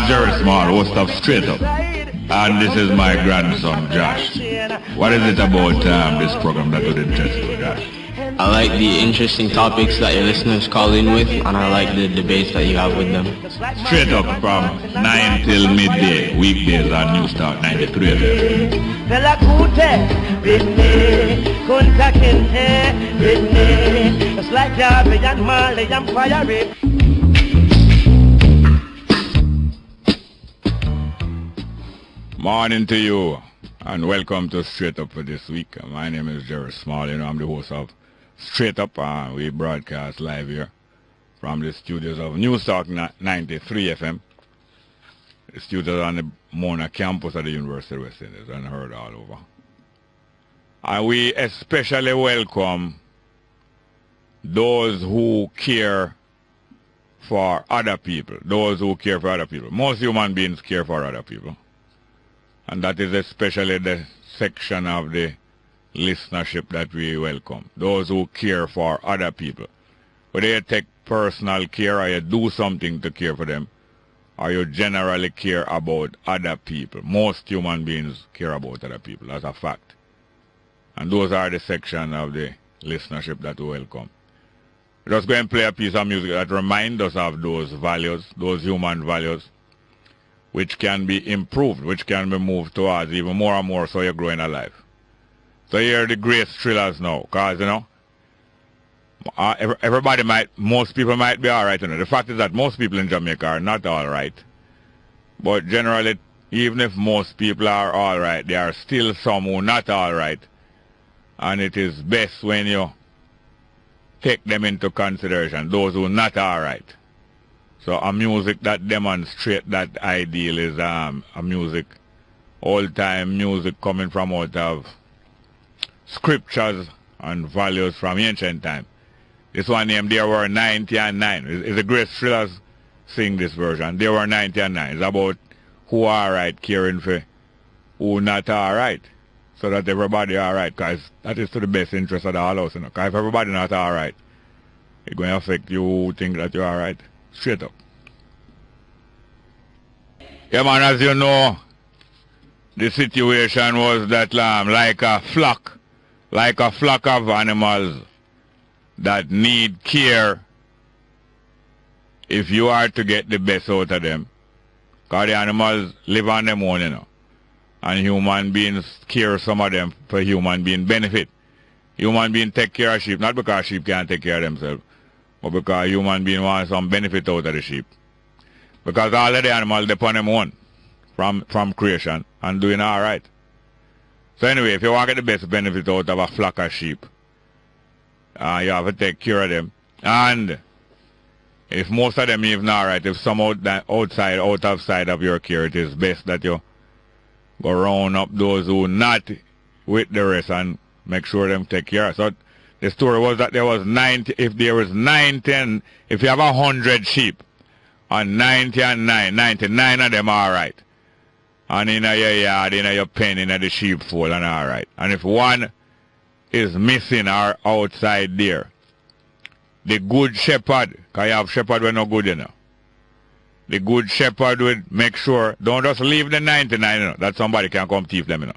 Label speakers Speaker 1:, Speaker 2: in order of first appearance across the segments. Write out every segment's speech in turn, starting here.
Speaker 1: Jerry Small, host of Straight Up, and this is my grandson Josh. What is it about this program that would interest you, Josh?
Speaker 2: I like the interesting topics that your listeners call in with, and I like the debates that you have with them.
Speaker 1: Straight Up from 9 till midday, weekdays on News Talk 93. Morning to you, and welcome to Straight Up for this week. My name is Jerry Small. I'm the host of Straight Up, and we broadcast live here from the studios of News Talk 93 FM. The studios on the Mona campus of the University of West Indies, and heard all over. And we especially welcome those who care for other people. Those who care for other people. Most human beings care for other people. And that is especially the section of the listenership that we welcome. Those who care for other people. Whether you take personal care or you do something to care for them, or you generally care about other people. Most human beings care about other people. That's a fact. And those are the section of the listenership that we welcome. We're just going to play a piece of music that reminds us of those values, those human values, which can be improved, which can be moved towards even more and more so you're growing alive. So here are the great thrillers now, because, most people might be alright. The fact is that most people in Jamaica are not alright. But generally, even if most people are alright, there are still some who are not alright. And it is best when you take them into consideration, those who are not alright. So a music that demonstrates that ideal is a music, old-time music coming from out of scriptures and values from ancient time. This one named There Were 90 and 9. It's the great thrillers sing this version. There Were 90 and 9. It's about who are right, caring for who not alright. So that everybody alright, because that is to the best interest of the whole house. Because if everybody not alright, it's going to affect you who think that you're alright. Straight up. Yeah, man, as you know, the situation was that like a flock of animals that need care if you are to get the best out of them. Because the animals live on their own, and human beings care some of them for human being benefit. Human beings take care of sheep, not because sheep can't take care of themselves, but because human being wants some benefit out of the sheep. Because all of the animals depend on them own from creation and doing alright. So anyway, if you want to get the best benefit out of a flock of sheep, you have to take care of them. And if most of them even alright, if some out of sight of your care, it is best that you go round up those who not with the rest and make sure them take care. So the story was that there was 90, if there was 90, if you have 100 sheep, and 90 and 9, 99 of them are alright. And in your yard, in your pen, in the sheepfold, and alright. And if one is missing or outside there, the good shepherd, because you have shepherd when no good, the good shepherd would make sure, don't just leave the 99, that somebody can come thief them,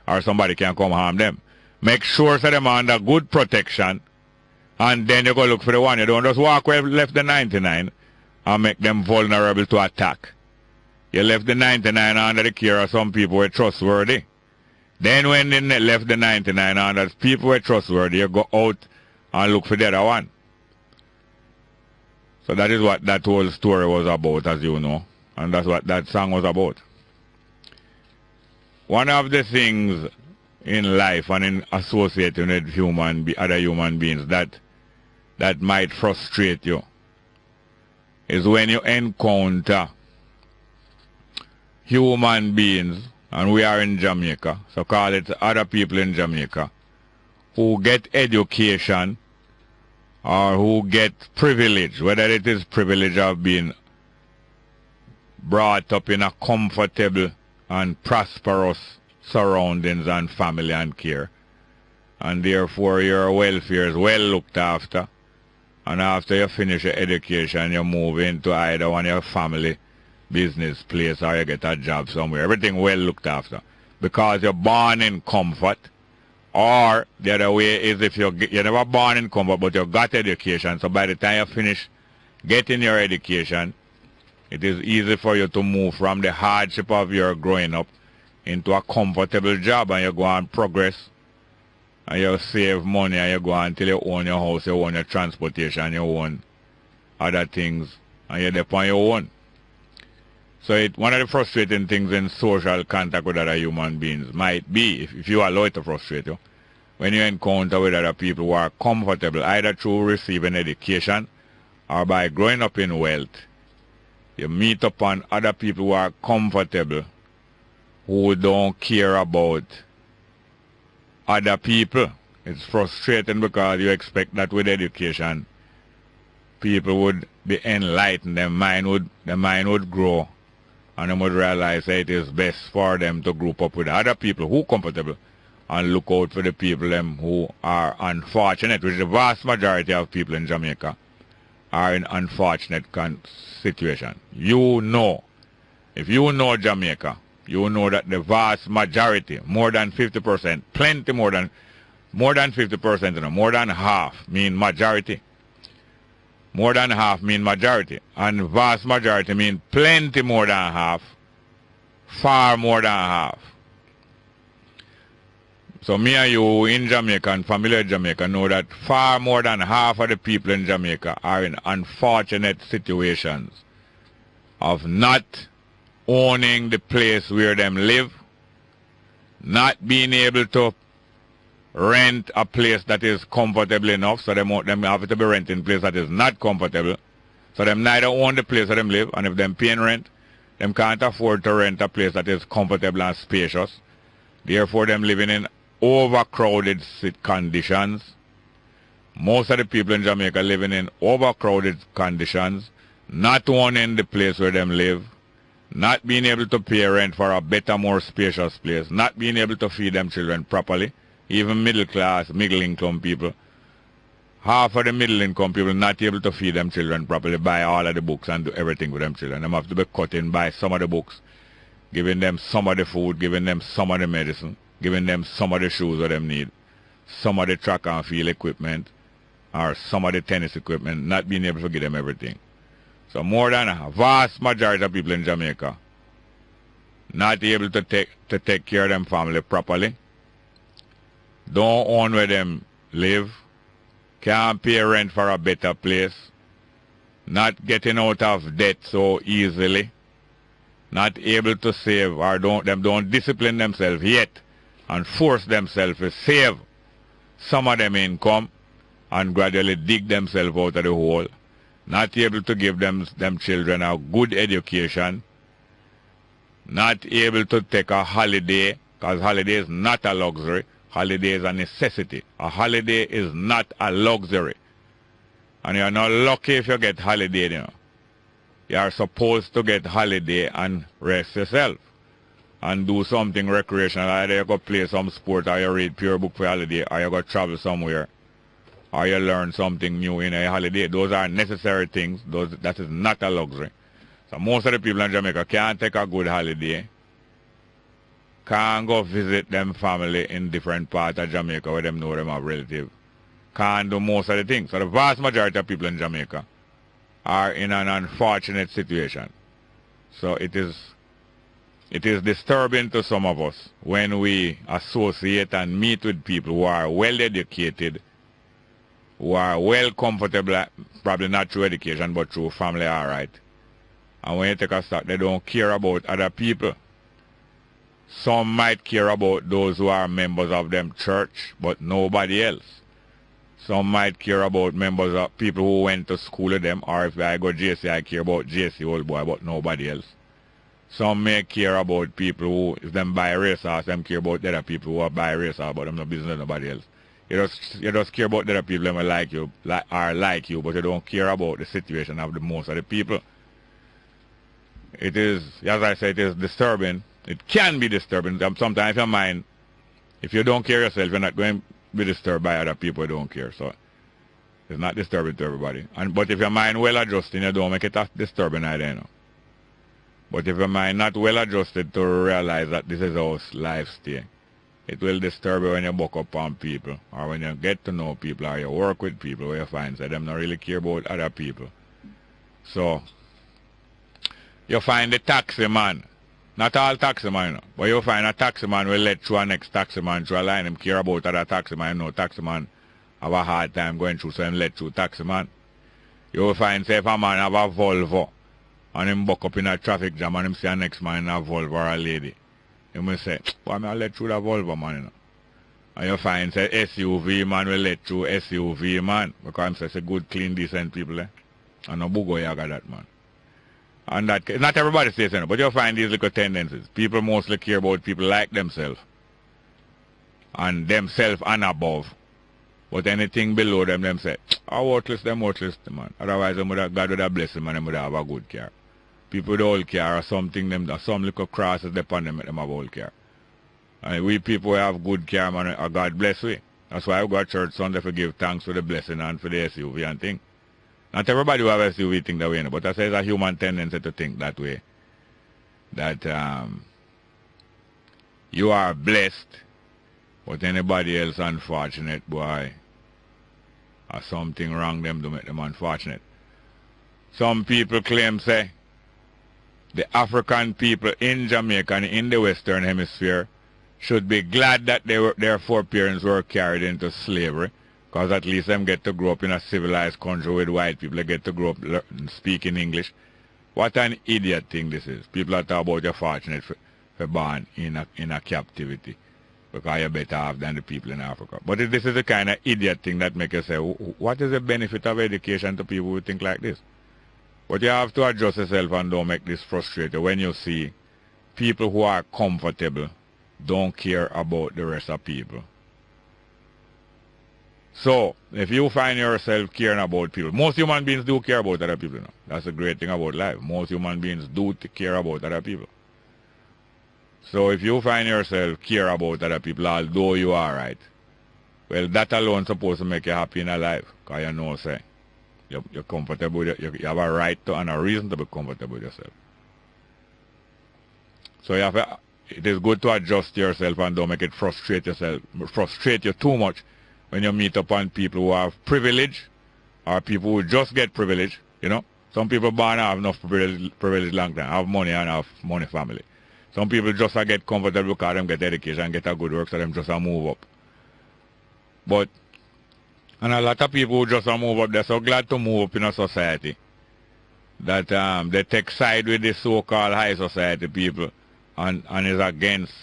Speaker 1: or somebody can come harm them. Make sure that them are under good protection, and then you go look for the one. You don't just walk away, left the 99, and make them vulnerable to attack. You left the 99 under the care of some people who are trustworthy. Then when they left the 99 under people who are trustworthy, you go out and look for the other one. So that is what that whole story was about, as you know. And that's what that song was about. One of the things in life and in associating with other human beings that might frustrate you is when you encounter human beings, and we are in Jamaica, so call it other people in Jamaica, who get education or who get privilege, whether it is privilege of being brought up in a comfortable and prosperous surroundings and family and care, and therefore your welfare is well looked after, and after you finish your education you move into either one of your family business place or you get a job somewhere. Everything well looked after. Because you're born in comfort. Or the other way is if you're never born in comfort but you got education. So by the time you finish getting your education, it is easy for you to move from the hardship of your growing up into a comfortable job, and you go and progress and you save money and you go until you own your house, you own your transportation, you own other things, and you're there on your own. So one of the frustrating things in social contact with other human beings might be, if you allow it to frustrate you, when you encounter with other people who are comfortable, either through receiving education or by growing up in wealth. You meet upon other people who are comfortable, who don't care about other people. It's frustrating because you expect that with education, people would be enlightened, their mind would grow, and they would realize that it is best for them to group up with other people who are comfortable and look out for the people them who are unfortunate, which is the vast majority of people in Jamaica are in unfortunate situation. You know, if you know Jamaica, you know that the vast majority, more than 50%, plenty more than 50%, you know, more than half mean majority. More than half mean majority. And vast majority mean plenty more than half, far more than half. So me and you in Jamaica and familiar with Jamaica know that far more than half of the people in Jamaica are in unfortunate situations of not owning the place where them live, not being able to rent a place that is comfortable enough, so them have to be renting a place that is not comfortable. So them neither own the place where them live, and if them paying rent, them can't afford to rent a place that is comfortable and spacious. Therefore, them living in overcrowded conditions. Most of the people in Jamaica living in overcrowded conditions, not owning the place where them live, not being able to pay rent for a better, more spacious place, not being able to feed them children properly, even middle class, middle income people. Half of the middle income people not able to feed them children properly, buy all of the books and do everything with them children. Them have to be cutting, buy some of the books, giving them some of the food, giving them some of the medicine, giving them some of the shoes that them need, some of the track and field equipment, or some of the tennis equipment, not being able to give them everything. So more than a vast majority of people in Jamaica not able to take care of them family properly, don't own where them live, can't pay rent for a better place, not getting out of debt so easily, not able to save, or don't discipline themselves yet and force themselves to save some of them income and gradually dig themselves out of the hole, not able to give them children a good education, not able to take a holiday, because holiday is not a luxury, holiday is a necessity. A holiday is not a luxury. And you're not lucky if you get holiday, you know. You are supposed to get holiday and rest yourself and do something recreational. Either you go play some sport, or you read pure book for holiday, or you go travel somewhere, or you learn something new in a holiday. Those are necessary things. That is not a luxury. So most of the people in Jamaica can't take a good holiday, can't go visit them family in different parts of Jamaica where them know them have relatives, can't do most of the things. So the vast majority of people in Jamaica are in an unfortunate situation. So it is disturbing to some of us when we associate and meet with people who are well educated, who are well comfortable, probably not through education but through family, all right. And when you take a start, they don't care about other people. Some might care about those who are members of them church, but nobody else. Some might care about members of people who went to school with them, or if I go JC, I care about JC old boy, but nobody else. Some may care about people who, if them buy racehorse, them care about the other people who are buy racehorse, but them no business with nobody else. You just care about the other people who like you, like you, but you don't care about the situation of the most of the people. It is, as I said, it is disturbing. It can be disturbing. Sometimes your mind, if you don't care yourself, you're not going to be disturbed by other people who don't care. So it's not disturbing to everybody. But if your mind well adjusted, you don't make it disturbing either, you know. But if your mind not well adjusted to realize that this is how life stay, it will disturb you when you buck up on people, or when you get to know people, or you work with people where you find that them not really care about other people. So, you find the taxi man. Not all taxi man, but you find a taxi man will let through a next taxi man through a line. Him care about other taxi man. No taxi man have a hard time going through, so him let through taxi man. You will find, say, if a man have a Volvo, and him buck up in a traffic jam, and him see a next man in a Volvo or a lady, you will say, why me I let through the Volvo man, you know? And you find, say, SUV man will let through SUV man, because him say, it's a good, clean, decent people, eh? And no bugo yaga that man. And that, not everybody says so, but you find these little tendencies. People mostly care about people like themselves. And themselves and above. But anything below them, them say, oh, worthless, man. Otherwise, God would have blessed them and them would have a good care. People with old care or something, them, some little crosses upon them, make them have old care. And we people have good care, man, God bless we. That's why I go to church Sunday to give thanks for the blessing and for the SUV and thing. Not everybody who have SUV think that way, but I say it's a human tendency to think that way. That you are blessed, but anybody else unfortunate, boy, or something wrong them to make them unfortunate. Some people claim, say, the African people in Jamaica and in the Western Hemisphere should be glad that their foreparents were carried into slavery, because at least them get to grow up in a civilized country with white people. They get to grow up speaking English. What an idiot thing this is. People are talking about you're fortunate for born in a captivity, because you're better off than the people in Africa. But this is the kind of idiot thing that makes you say, what is the benefit of education to people who think like this? But you have to adjust yourself and don't make this frustrate you when you see people who are comfortable don't care about the rest of people. So, if you find yourself caring about people, most human beings do care about other people. You know? That's the great thing about life. Most human beings do care about other people. So, if you find yourself care about other people, although you are right, well, that alone is supposed to make you happy in life. Because you know, say, you're comfortable with you have a right to and a reason to be comfortable with yourself. So, it is good to adjust yourself and don't make it frustrate you too much when you meet upon people who have privilege or people who just get privilege, you know. Some people born have enough privilege long time, have money and have money family. Some people just get comfortable because them get education and get a good work, so them just move up. But, and a lot of people who just move up, they're so glad to move up in a society that they take side with the so-called high society people and is against.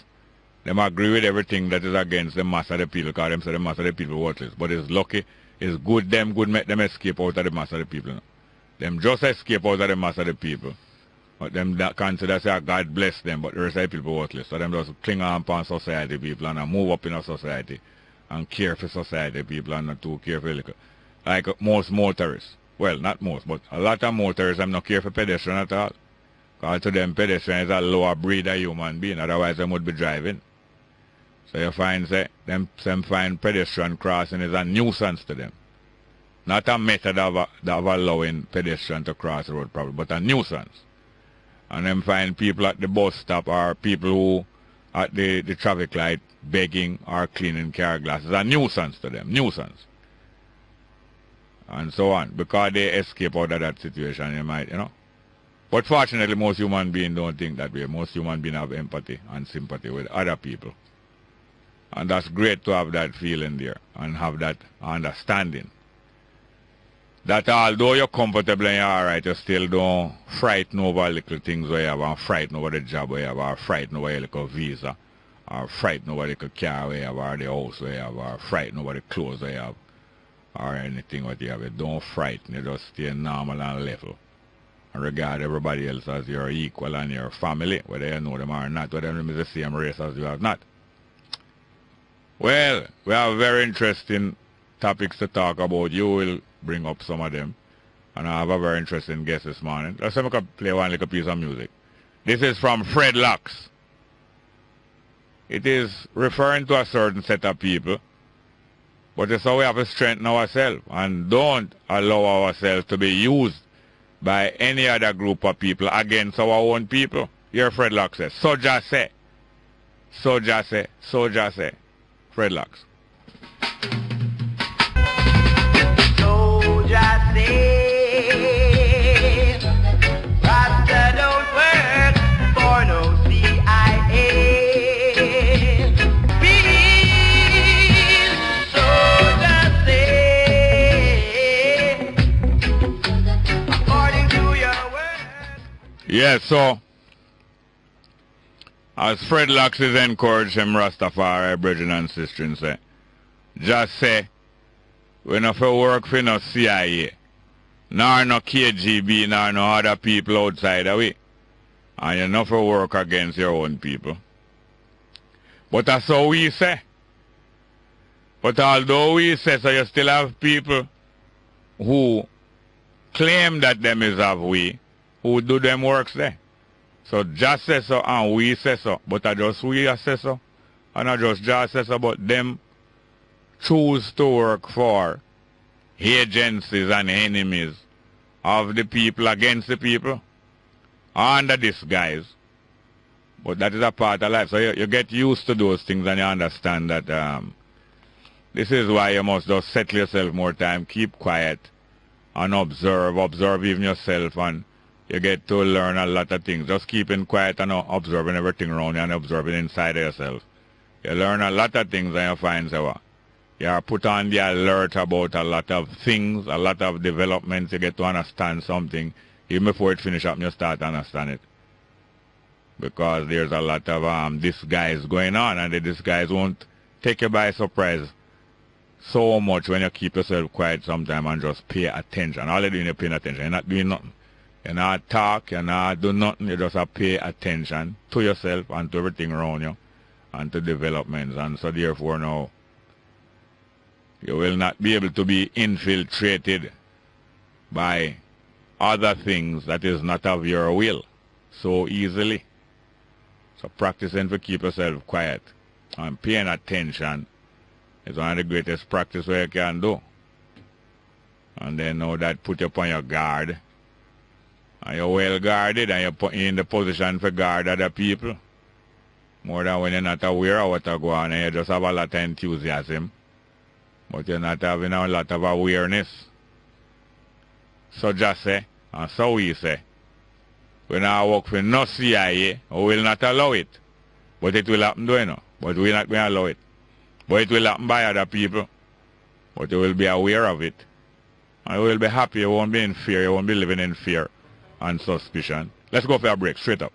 Speaker 1: Them agree with everything that is against the mass of the people, because them say the mass of the people worthless. But it's lucky, it's good make them escape out of the mass of the people. No? Them just escape out of the mass of the people. But them that consider say God bless them, but the rest of the people worthless. So them just cling on upon society people and move up in a society and care for society people and not too care for little. Like most motorists. Well, not most, but a lot of motorists them not care for pedestrians at all. Because to them pedestrian is a lower breed of human being, otherwise they would be driving. So you find, say, them find pedestrian crossing is a nuisance to them. Not a method of allowing pedestrian to cross the road, probably, but a nuisance. And them find people at the bus stop or people who at the traffic light begging or cleaning car glasses. A nuisance to them, nuisance. And so on, because they escape out of that situation, you might, you know. But fortunately, most human beings don't think that way. Most human beings have empathy and sympathy with other people. And that's great to have that feeling there and have that understanding. That although you're comfortable and you're alright, you still don't frighten over little things where you have, or frighten over the job where you have, or frighten over your little visa, or frighten over the little car where you have, or the house where you have, or frighten over the clothes where you have, or anything what you have. You don't frighten, you just stay normal and level. And regard everybody else as your equal and your family, whether you know them or not, whether them is the same race as you are not. Well, we have very interesting topics to talk about. You will bring up some of them. And I have a very interesting guest this morning. Let's play one little piece of music. This is from Fred Locks. It is referring to a certain set of people. But it's how we have to strengthen ourselves and don't allow ourselves to be used by any other group of people against our own people. Here Fred Locke says, so just say. So just say. So just say. Fred Locke.
Speaker 3: So just say, Rasta don't work for no CIA. Please, so just say, according to your word.
Speaker 1: Yes, so as Fred Locke is encouraged him Rastafari, brethren and sisters, say, just say, we not for work for no CIA, nor no KGB, nor no other people outside of it. And you not for work against your own people. But that's how we say. But although we say so, you still have people who claim that them is of we, who do them works there. So just say so and we say so, but I just we say so, and I just say so, but them choose to work for agencies and enemies of the people against the people under disguise. But that is a part of life. So you get used to those things and you understand that this is why you must just settle yourself more time, keep quiet and observe even yourself, and you get to learn a lot of things. Just keeping quiet and observing everything around you and observing inside of yourself. You learn a lot of things and you find so you are put on the alert about a lot of things, a lot of developments. You get to understand something. Even before it finishes up, you start to understand it. Because there's a lot of disguise going on, and the disguise won't take you by surprise so much when you keep yourself quiet sometime and just pay attention. All you're doing is paying attention. You're not doing nothing. You're not talk, you're not do nothing. You just have to pay attention to yourself and to everything around you and to developments. And so therefore now, you will not be able to be infiltrated by other things that is not of your will so easily. So practicing to keep yourself quiet and paying attention is one of the greatest practice where you can do. And then now that put you upon your guard. And you're well guarded and you put you in the position for guard other people. More than when you're not aware of what's going on and you just have a lot of enthusiasm. But you're not having a lot of awareness. So just say, and so we say, we not work for no CIA, we will not allow it. But it will happen, do you know? But we're not going to allow it. But it will happen by other people. But you will be aware of it. And you will be happy, you won't be in fear, you won't be living in fear and suspicion. Let's go for a break, straight up.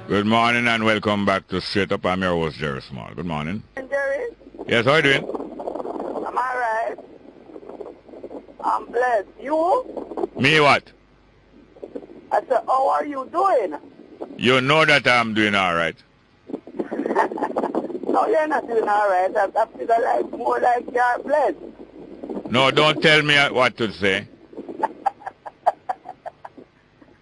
Speaker 1: Good morning and welcome back to Straight Up. I'm your host, Jerry Small. Good morning.
Speaker 4: Jerry?
Speaker 1: Yes, how are you doing?
Speaker 4: Am I right? I'm blessed. You?
Speaker 1: Me what?
Speaker 4: I said, how are you doing?
Speaker 1: You know that I'm doing all right.
Speaker 4: No, you're not doing all right. I feel like more like you're blessed.
Speaker 1: No, don't tell me what to say.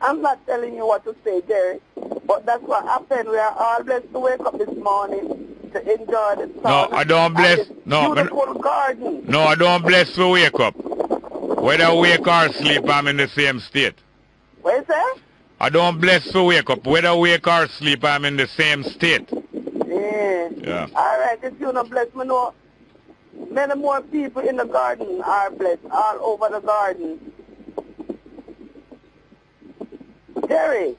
Speaker 4: I'm not telling you what to say, Jerry. But that's what happened. We are all blessed to wake up this morning to enjoy the sun.
Speaker 1: No, I don't bless. No,
Speaker 4: beautiful garden.
Speaker 1: No, I don't bless to wake up. Whether wake or sleep, I'm in the same state.
Speaker 4: What is that?
Speaker 1: I don't bless to wake up. Whether wake or sleep, I'm in the same state.
Speaker 4: Yeah. All right, if you're not blessed, me know many more people in the garden are blessed, all over the garden. Jerry,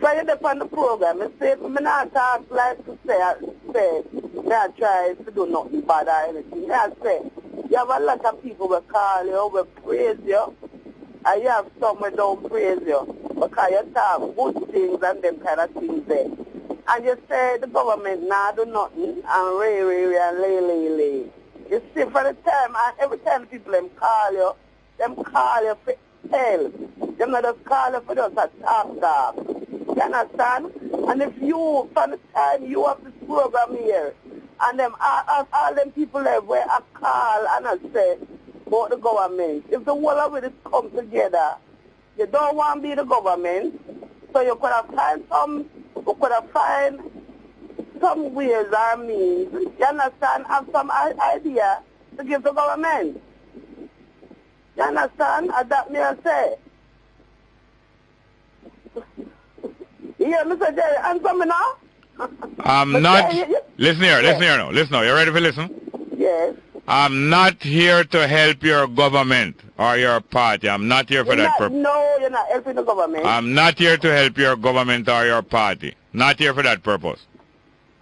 Speaker 4: so you're up on the program. I say, I'm not talk like to say, not try to do nothing bad or anything. I say, you have a lot of people will call you, will praise you, and you have some who don't praise you because you talk good things and them kind of things there. And you say the government now do nothing and ray and lay. You see, for the time, and every time people call you for help. Them not just call you for just a talk. You understand? And if you, from the time you have this program here, and them all them people there where I call and I say about the government, if the whole of it come together, you don't want to be the government, so you could have find some ways or means, you understand, have some idea to give the government. You understand? That me I say. Yeah, Mr. Jerry, answer me now.
Speaker 1: I'm not... Listen here now. Listen now. You ready for listen?
Speaker 4: Yes.
Speaker 1: I'm not here to help your government or your party. I'm not here for that purpose.
Speaker 4: No, you're not helping the government.
Speaker 1: I'm not here to help your government or your party. Not here for that purpose.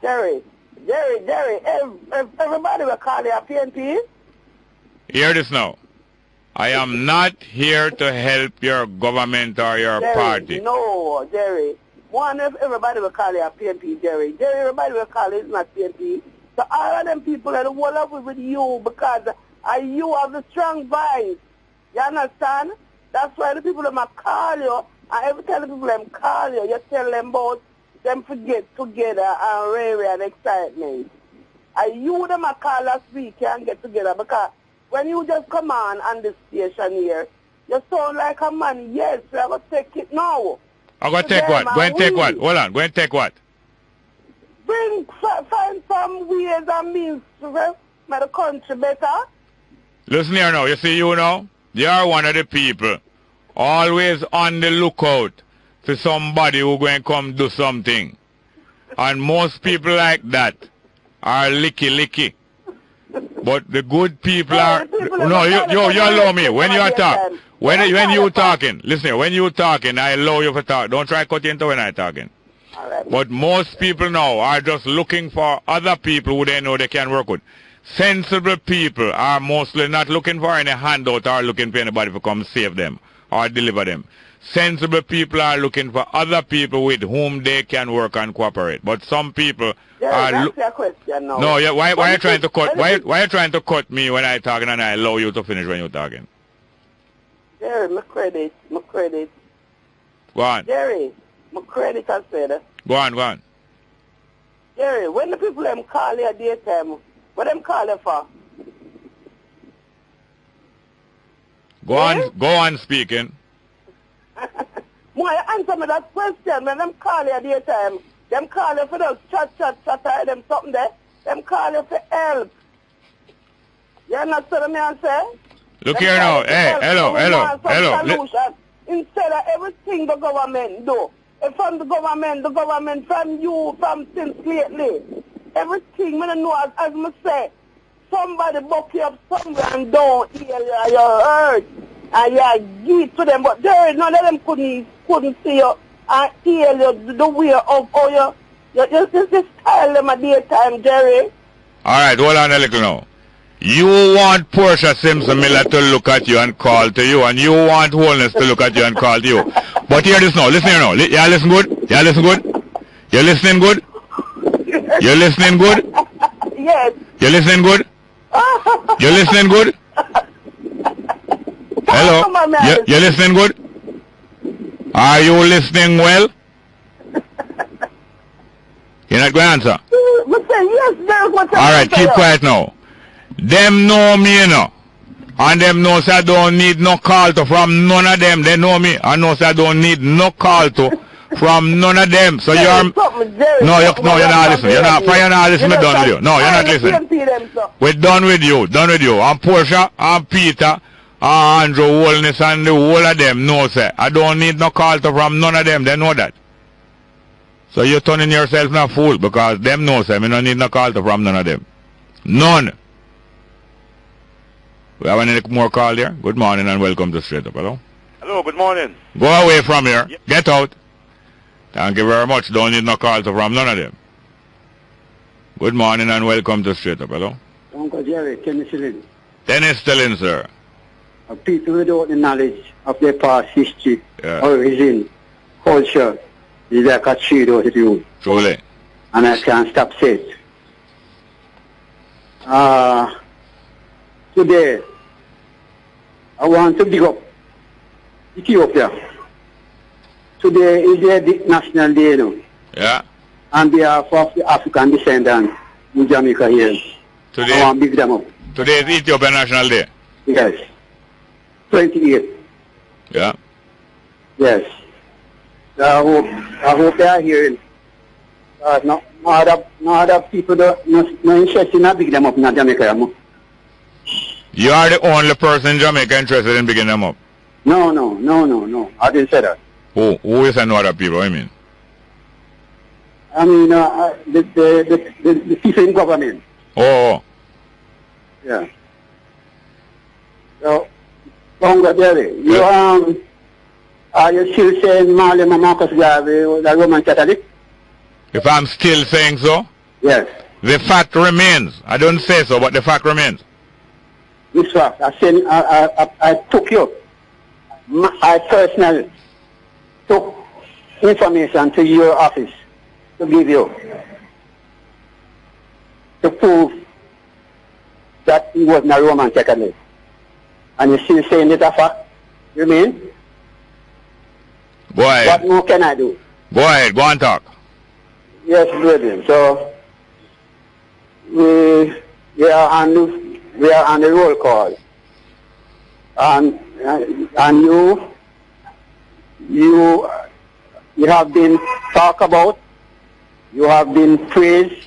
Speaker 4: Jerry, everybody will call you a PNP.
Speaker 1: Hear this now. I am not here to help your government or your party.
Speaker 4: No, Jerry. One, if everybody will call you a PNP, Jerry. Everybody will call you not PNP. So all of them people are the whole up with you because you have the strong voice. You understand? That's why the people them call you, and every time the people them call you, you tell them about them forget together and rare and excitement. And you them a call last week and get together because when you just come on this station here, you sound like a man. Yes, we are going to take it now.
Speaker 1: I'm going to take what? Go and take what? Hold on. Go and take what?
Speaker 4: Find some ways and means to make the country better.
Speaker 1: Listen here now. You see you now? You are one of the people always on the lookout for somebody who going to come do something. And most people like that are licky. But the good people are... No, you allow me. When you are talking... When you talking, listen here, when you talking, I allow you to talk. Don't try to cut into when I talking.
Speaker 4: Right.
Speaker 1: But most people now are just looking for other people who they know they can work with. Sensible people are mostly not looking for any handout or looking for anybody to come save them or deliver them. Sensible people are looking for other people with whom they can work and cooperate. But some people are...
Speaker 4: That's your question now.
Speaker 1: No, why are you trying to cut? Why are you trying to cut me when I talking and I allow you to finish when you're talking?
Speaker 4: Jerry, my credit.
Speaker 1: Go on.
Speaker 4: Jerry, my credit, I said.
Speaker 1: Go on.
Speaker 4: Jerry, when the people them call you at daytime, what them call you for?
Speaker 1: Go on speaking.
Speaker 4: Why answer me that question? When them call you at daytime, them call you for those chat, them something there. Them call you for help. You understand me I say?
Speaker 1: Look here now. Hey, hello.
Speaker 4: Instead of everything the government do, from the government, from you, from since lately, everything, I don't know, as I say, somebody buck you up somewhere and don't hear you hurt, and you give to them, but there, none of them couldn't see you and hear you the way of how you just tell them at daytime, Jerry.
Speaker 1: All right, hold on a little now. You want Portia Simpson Miller to look at you and call to you, and you want Wholeness to look at you and call to you. But hear this now. Listen here now. You listen good? You listening good? You listening good?
Speaker 4: Yes.
Speaker 1: You listening good? You listening good? Hello? You listening good? Are you listening well? You're not going to answer?
Speaker 4: Yes,
Speaker 1: all right, keep quiet now. Them know me, you know. And them know say I don't need no call to from none of them. They know me. I know say I don't need no call to from none of them. So you're... No, you're not listening. You're not listening. We're done with you. No, you're not listening. We're done with you. And Portia and Peter and Andrew Wholeness and the whole of them know say I don't need no call to from none of them. They know that. So you're turning yourself a fool because them know say I don't need no call to from none of them. None. We have any more call here? Good morning and welcome to Straight Up. Hello?
Speaker 5: Hello, good morning.
Speaker 1: Go away from here. Yep. Get out. Thank you very much. Don't need no call from none of them. Good morning and welcome to Straight Up. Hello?
Speaker 6: Uncle Jerry, Dennis Stillin.
Speaker 1: Dennis Stillin, sir.
Speaker 6: People without the knowledge of their past history, origin, culture, is like a tree out of you.
Speaker 1: Truly.
Speaker 6: And I can't stop saying it. Today, I want to big up Ethiopia. Today is their National Day, you know.
Speaker 1: Yeah.
Speaker 6: On behalf of the African descendants in Jamaica here.
Speaker 1: Today,
Speaker 6: I want to big them up.
Speaker 1: Today is Ethiopian National Day.
Speaker 6: Yes. 28.
Speaker 1: Yeah.
Speaker 6: Yes. I hope they are hearing. no other people no interest in big them up in Jamaica.
Speaker 1: You are the only person in Jamaica interested in picking them up.
Speaker 6: No. I didn't say that.
Speaker 1: Who is no other people? I mean.
Speaker 6: I mean, the people in government.
Speaker 1: Oh.
Speaker 6: Yeah. So, Bongo, Jerry, you are you still saying Marcus Garvey was a Roman Catholic?
Speaker 1: If I'm still saying so?
Speaker 6: Yes.
Speaker 1: The fact remains. I don't say so, but the fact remains.
Speaker 6: This fact, I took you. I personally took information to your office to give you to prove that he was not Roman Catholic. And you're still saying it's a fact? You mean?
Speaker 1: Go ahead.
Speaker 6: What more can I do?
Speaker 1: Go ahead. Go and talk.
Speaker 6: Yes, brethren. So we are on the roll call, and you have been talked about, you have been praised,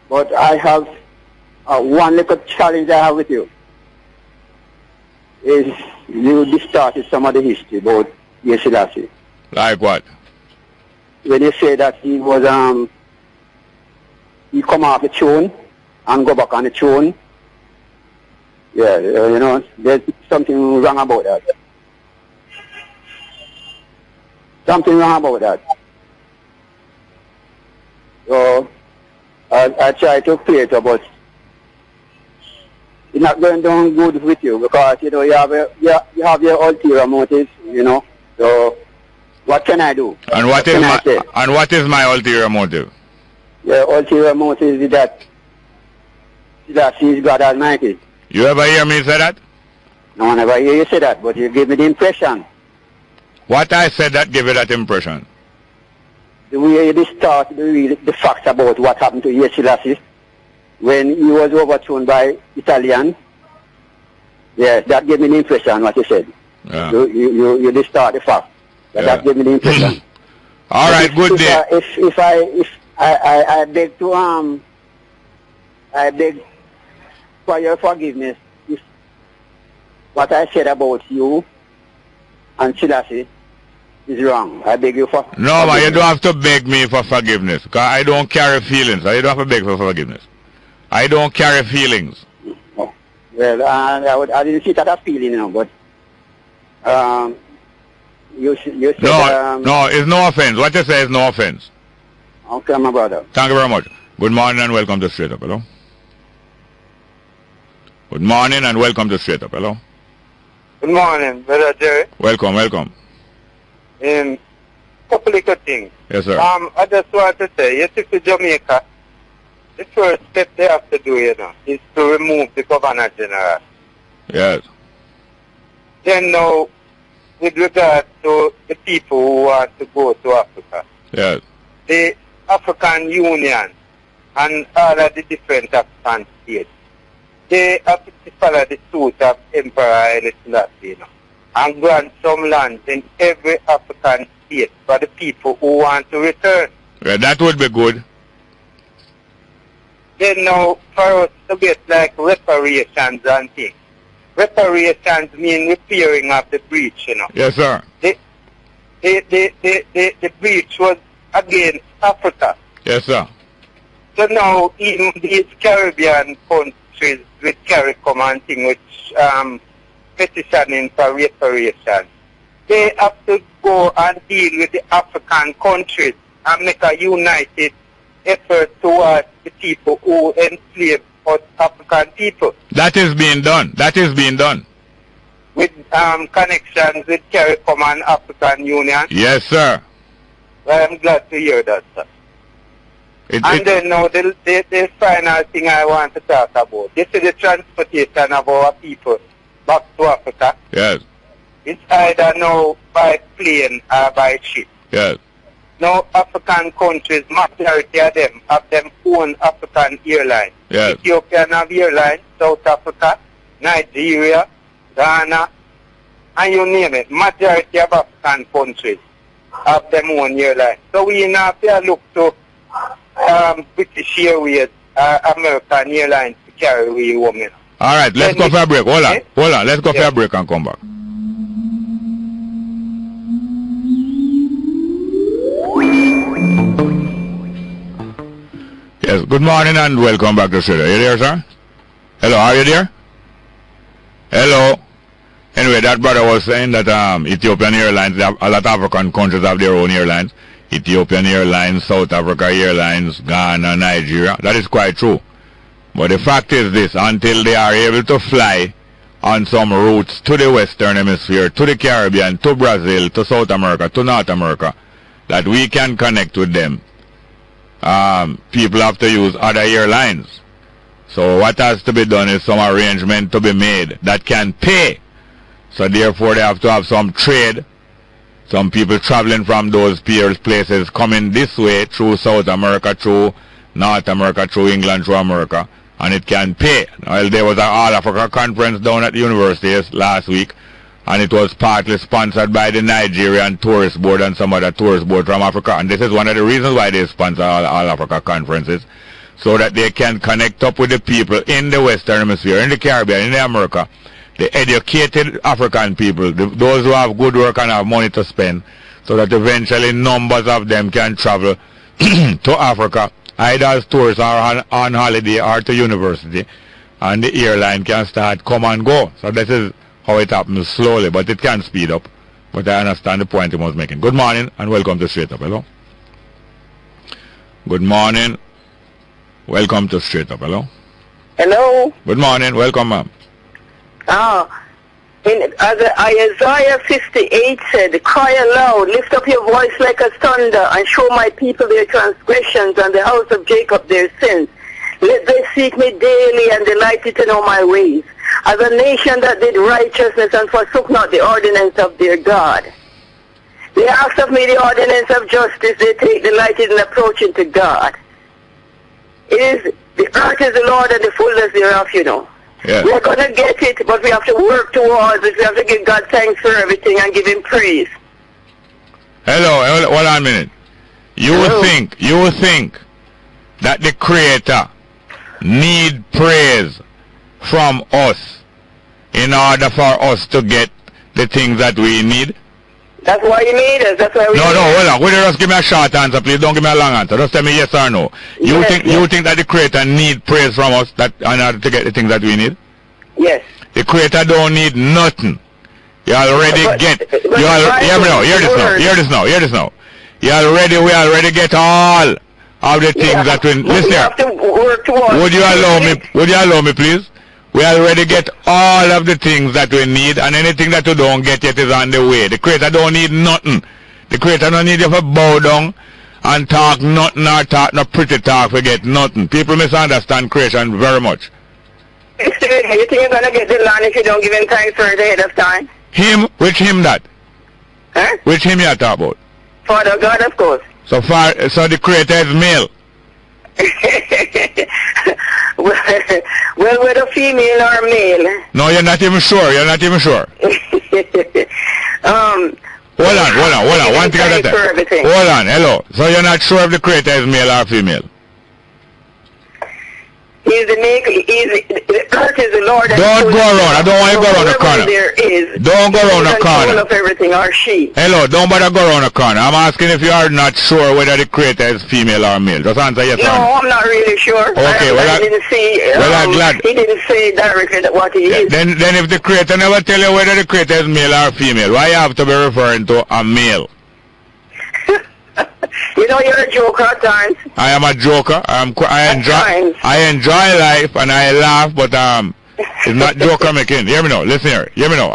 Speaker 6: but I have one little challenge I have with you. Is you distorted some of the history about Selassie.
Speaker 1: Like what?
Speaker 6: When you say that he was he come off the throne and go back on the throne, yeah, you know, there's something wrong about that. Something wrong about that. So I try to play it, but it's not going down good with you because you know you have your ulterior motives, you know. So what can I do?
Speaker 1: And what is my ulterior motive?
Speaker 6: Your ulterior motive is that he's God Almighty.
Speaker 1: You ever hear me say that?
Speaker 6: No, I never hear you say that, but you give me the impression.
Speaker 1: What I said that gave you that impression?
Speaker 6: The way you distort the facts about what happened to Selassie when he was overthrown by Italian. Yes, that gave me the impression what you said.
Speaker 1: Yeah.
Speaker 6: You distort the facts.
Speaker 1: Yeah.
Speaker 6: That gave me the impression.
Speaker 1: All right, good day.
Speaker 6: If I beg to I beg for your forgiveness if what I said about you and Selassie is wrong. I beg you for
Speaker 1: No, man, you don't have to beg me for forgiveness. Because I don't carry feelings. You don't have to beg for forgiveness. I don't carry feelings.
Speaker 6: Oh. Well, I didn't see that as feeling, you know, but you said...
Speaker 1: No, it's no offense. What you say is no offense.
Speaker 6: Okay, my brother.
Speaker 1: Thank you very much. Good morning and welcome to Straight Up. Hello? Good morning and welcome to Straight Up. Hello?
Speaker 5: Good morning, Brother Jerry.
Speaker 1: Welcome.
Speaker 5: Couple of things.
Speaker 1: Yes, sir.
Speaker 5: I just want to say, you took to Jamaica, the first step they have to do, you know, is to remove the Governor General.
Speaker 1: Yes.
Speaker 5: Then now, with regard to the people who want to go to Africa,
Speaker 1: Yes.
Speaker 5: the African Union and all of the different African states, they have to follow the suit of Emperor Haile Selassie, you know, and grant some land in every African state for the people who want to return.
Speaker 1: Yeah, that would be good.
Speaker 5: Then now, for us to get like reparations and things. Reparations mean repairing of the breach, you know.
Speaker 1: Yes, sir.
Speaker 5: The breach was against Africa.
Speaker 1: Yes, sir.
Speaker 5: So now, even these Caribbean countries with CARICOM and thing, which petitioning for reparations, they have to go and deal with the African countries and make a united effort towards the people who enslave us African people.
Speaker 1: That is being done.
Speaker 5: With connections with CARICOM and African Union.
Speaker 1: Yes, sir.
Speaker 5: Well, I'm glad to hear that, sir. Then now, the final thing I want to talk about. This is the transportation of our people back to Africa.
Speaker 1: Yes.
Speaker 5: It's either now by plane or by ship.
Speaker 1: Yes.
Speaker 5: Now, African countries, majority of them have their own African airlines.
Speaker 1: Yes.
Speaker 5: Ethiopian have airlines, South Africa, Nigeria, Ghana, and you name it. Majority of African countries have their own airlines. So we now have to look to British Airways, American Airlines to carry away women.
Speaker 1: All right, let's go for a break. Hold on. Let's go for a break and come back. Yes, good morning and welcome back to Australia. Are you there, sir? Hello, are you there? Hello? Anyway, that brother was saying that Ethiopian Airlines, a lot of African countries have their own airlines. Ethiopian Airlines, South Africa Airlines, Ghana, Nigeria. That is quite true. But the fact is this, until they are able to fly on some routes to the Western Hemisphere, to the Caribbean, to Brazil, to South America, to North America, that we can connect with them, people have to use other airlines. So what has to be done is some arrangement to be made that can pay. So therefore they have to have some trade. Some people traveling from those places coming this way through South America, through North America, through England, through America, and it can pay. Well, there was an All Africa conference down at the university last week, and it was partly sponsored by the Nigerian Tourist Board and some other tourist board from Africa. And this is one of the reasons why they sponsor all Africa conferences, so that they can connect up with the people in the Western Hemisphere, in the Caribbean, in America, the educated African people, those who have good work and have money to spend, so that eventually numbers of them can travel to Africa, either as tourists or on holiday or to university, and the airline can start come and go. So this is how it happens slowly, but it can speed up. But I understand the point he was making. Good morning and welcome to Straight Up. Hello. Good morning. Welcome to Straight Up. Hello.
Speaker 4: Hello.
Speaker 1: Good morning. Welcome, ma'am.
Speaker 4: As Isaiah 58 said, cry aloud, lift up your voice like a thunder, and show my people their transgressions and the house of Jacob their sins. Let them seek me daily and delight to know my ways. As a nation that did righteousness and forsook not the ordinance of their God. They ask of me the ordinance of justice, they take delight in approaching to God. The earth is the Lord and the fullness thereof, you know.
Speaker 1: Yeah.
Speaker 4: We're going to get it, but we have to work towards it. We have to give God thanks for everything and give him praise.
Speaker 1: Hello, hold on a minute. You think that the Creator need praise from us in order for us to get the things that we need?
Speaker 4: That's why you need us. That's why we
Speaker 1: No, hold on. Will you just give me a short answer, please? Don't give me a long answer. Just tell me yes or no. You think that the Creator need praise from us that in order to get the things that we need?
Speaker 4: Yes.
Speaker 1: The Creator don't need nothing. You already get. Hear this now. We already get all of the things that we. Listen here.
Speaker 4: Have to work towards.
Speaker 1: Would you allow me, please? We already get all of the things that we need, and anything that we don't get yet is on the way. The Creator don't need nothing. The Creator don't need you to bow down and talk nothing or talk no pretty talk to get nothing. People misunderstand creation very much.
Speaker 4: You think you're going to get the land if you don't give him thanks for it ahead of time?
Speaker 1: Him? Which him that?
Speaker 4: Huh?
Speaker 1: Which him you talk about?
Speaker 4: Father God, of course.
Speaker 1: So the Creator is male.
Speaker 4: Well, whether female or male.
Speaker 1: No, you're not even sure. Hold on. One thing at a time. Hold on. Hello. So you're not sure if the Creator is male or female?
Speaker 4: He's the maker. The earth is the Lord.
Speaker 1: Don't go around. I don't want you to go around the corner.
Speaker 4: There is.
Speaker 1: Don't go around the corner.
Speaker 4: Of everything, or she.
Speaker 1: Hello. Don't bother go around the corner. I'm asking if you are not sure whether the Creator is female or male. Just answer yes or no.
Speaker 4: No, I'm not really sure.
Speaker 1: Okay.
Speaker 4: I didn't see.
Speaker 1: I'm glad.
Speaker 4: He didn't say directly what he is.
Speaker 1: Then if the Creator never tell you whether the Creator is male or female, why you have to be referring to a male?
Speaker 4: You know you're a joker at times. I am
Speaker 1: a joker. I enjoy life and I laugh, but it's not joker making. Hear me now. Listen here. Hear me now.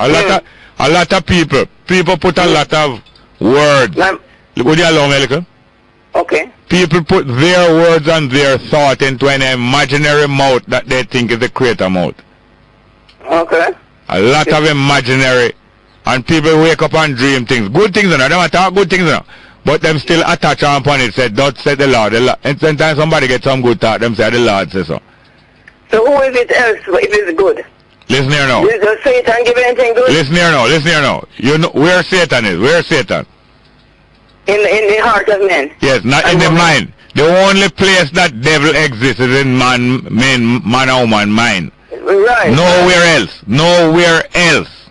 Speaker 1: A lot of people put a lot of words. Would you allow me a little?
Speaker 4: Okay.
Speaker 1: People put their words and their thought into an imaginary mouth that they think is the Creator mouth.
Speaker 4: Okay.
Speaker 1: A lot of imaginary, and people wake up and dream things. Good things, they don't talk good things, but them still attach upon it, say, "Thus said the Lord." And sometimes somebody get some good thought, them say, "The Lord says so."
Speaker 4: So who is it else if it's good?
Speaker 1: Listen here now.
Speaker 4: Does Satan give anything good?
Speaker 1: Listen here now. You know where Satan is. Where is Satan?
Speaker 4: In the heart of men.
Speaker 1: Yes, not in the mind. The only place that devil exists is in man or woman mind.
Speaker 7: Right.
Speaker 1: Nowhere else. Nowhere else.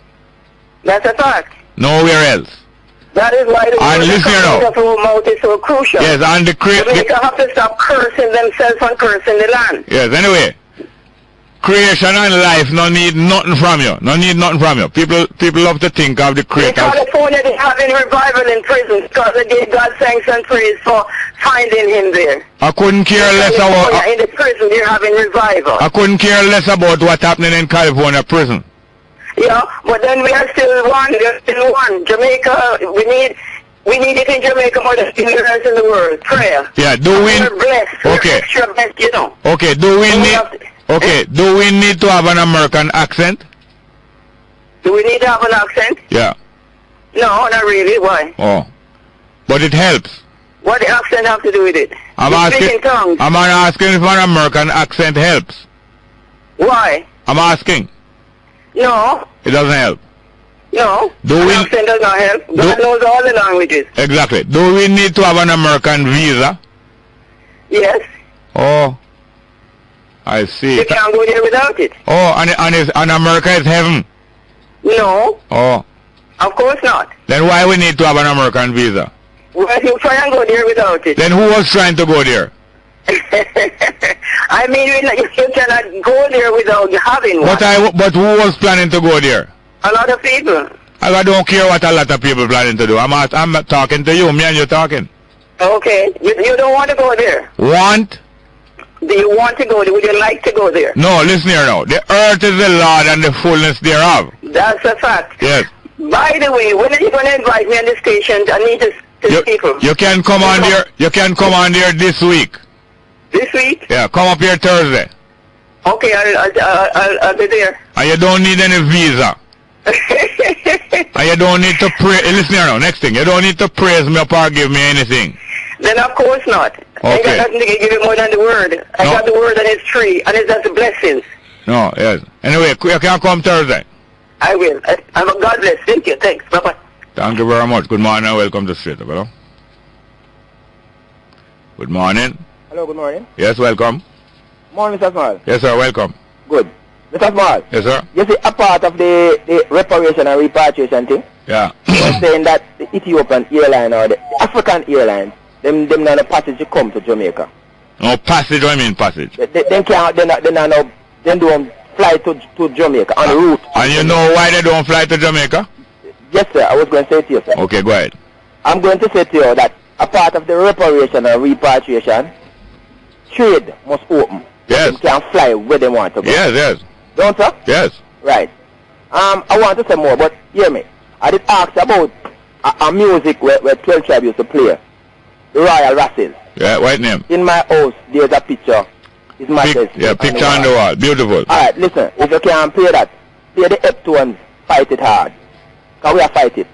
Speaker 7: That's a fact.
Speaker 1: Nowhere else.
Speaker 7: That is why the
Speaker 1: And listen here now.
Speaker 7: mouth is so crucial.
Speaker 1: Yes, and the
Speaker 7: Jamaica have to stop cursing themselves and cursing the land.
Speaker 1: Yes, anyway. Creation and life no need nothing from you. No need nothing from you. People love to think of the
Speaker 7: In
Speaker 1: creator.
Speaker 7: California, they having revival in prison because they gave God thanks and praise for finding him there.
Speaker 1: I couldn't care less about.
Speaker 7: In the prison, they're having revival.
Speaker 1: I couldn't care less about what's happening in California prison.
Speaker 7: Yeah, but then we are still one. We are still one. Jamaica, we need it in Jamaica more than anywhere else in the world. Prayer.
Speaker 1: Yeah, do we?
Speaker 7: We're blessed.
Speaker 1: Okay.
Speaker 7: We're extra blessed, you know.
Speaker 1: Okay, do we
Speaker 7: And we
Speaker 1: need?
Speaker 7: have to-
Speaker 1: Okay, do we need to have an American accent?
Speaker 7: Do we need to have an accent?
Speaker 1: Yeah.
Speaker 7: No, not really. Why?
Speaker 1: Oh, but it helps.
Speaker 7: What the accent have to do with it?
Speaker 1: I'm
Speaker 7: You speak in tongues.
Speaker 1: asking if an American accent helps.
Speaker 7: Why?
Speaker 1: I'm asking.
Speaker 7: No,
Speaker 1: It doesn't help.
Speaker 7: no.
Speaker 1: Do
Speaker 7: An
Speaker 1: we-
Speaker 7: accent does not help. God knows all the languages.
Speaker 1: Exactly. Do we need to have an American visa?
Speaker 7: Yes.
Speaker 1: Oh, I see.
Speaker 7: You can't go there without it.
Speaker 1: Oh, and America is heaven.
Speaker 7: No,
Speaker 1: Oh,
Speaker 7: of course not.
Speaker 1: then why we need to have an American visa?
Speaker 7: Well, you try and go there without it.
Speaker 1: Then who was trying to go there?
Speaker 7: I mean, you cannot go there without having one.
Speaker 1: But who was planning to go there?
Speaker 7: A lot of people.
Speaker 1: I don't care what a lot of people planning to do. I'm talking to you. Me and you talking.
Speaker 7: Okay, you don't want to go there.
Speaker 1: Want?
Speaker 7: Do you want to go there? Would you like to go there?
Speaker 1: No, listen here now. The earth is the Lord and the fullness thereof.
Speaker 7: That's a fact.
Speaker 1: Yes.
Speaker 7: By the way, when are you going to invite me on the station? I need to see people.
Speaker 1: You can come on there. You can come on there this week.
Speaker 7: This week?
Speaker 1: Yeah, come up here Thursday.
Speaker 7: Okay, I'll be there.
Speaker 1: And you don't need any visa. And you don't need to pray. Listen here now. Next thing, you don't need to praise me up or give me anything.
Speaker 7: Then of course not. I
Speaker 1: Okay.
Speaker 7: got nothing to give you more than the word. I
Speaker 1: No.
Speaker 7: got the word and it's free, and it's just the blessings.
Speaker 1: No, yes. Anyway, you can come Thursday.
Speaker 7: I will. I'm a God bless. Thank you. Thanks. Bye-bye.
Speaker 1: Thank you very much. Good morning and welcome to Straight Up, hello. Good morning.
Speaker 8: Hello, good morning.
Speaker 1: Yes, welcome.
Speaker 8: Morning, Mr. Small.
Speaker 1: Yes, sir, welcome.
Speaker 8: Good. Mr. Small,
Speaker 1: Yes, sir.
Speaker 8: you see, a part of the reparation and repatriation thing,
Speaker 1: Yeah.
Speaker 8: was saying that the Ethiopian airline or the African airlines, them not a passage to come to Jamaica.
Speaker 1: No, passage, what I mean passage?
Speaker 8: They can't, they don't fly to Jamaica on route.
Speaker 1: And you know why they don't fly to Jamaica?
Speaker 8: Yes, sir, I was going to say to you, sir.
Speaker 1: Okay, go ahead.
Speaker 8: I'm going to say to you that a part of the reparation and repatriation, trade must open.
Speaker 1: Yes.
Speaker 8: They can fly where they want to go.
Speaker 1: Yes, yes,
Speaker 8: Don't, sir?
Speaker 1: yes.
Speaker 8: Right. I want to say more, but hear me. I did ask about a music where 12 Tribe used to play. The Royal Rascals.
Speaker 1: Yeah, what name?
Speaker 8: In my house, there's a picture. It's my
Speaker 1: Picture on the wall. Beautiful.
Speaker 8: Alright, listen. If you can't play that, play the F2 Fight It Hard. Because we are fight it.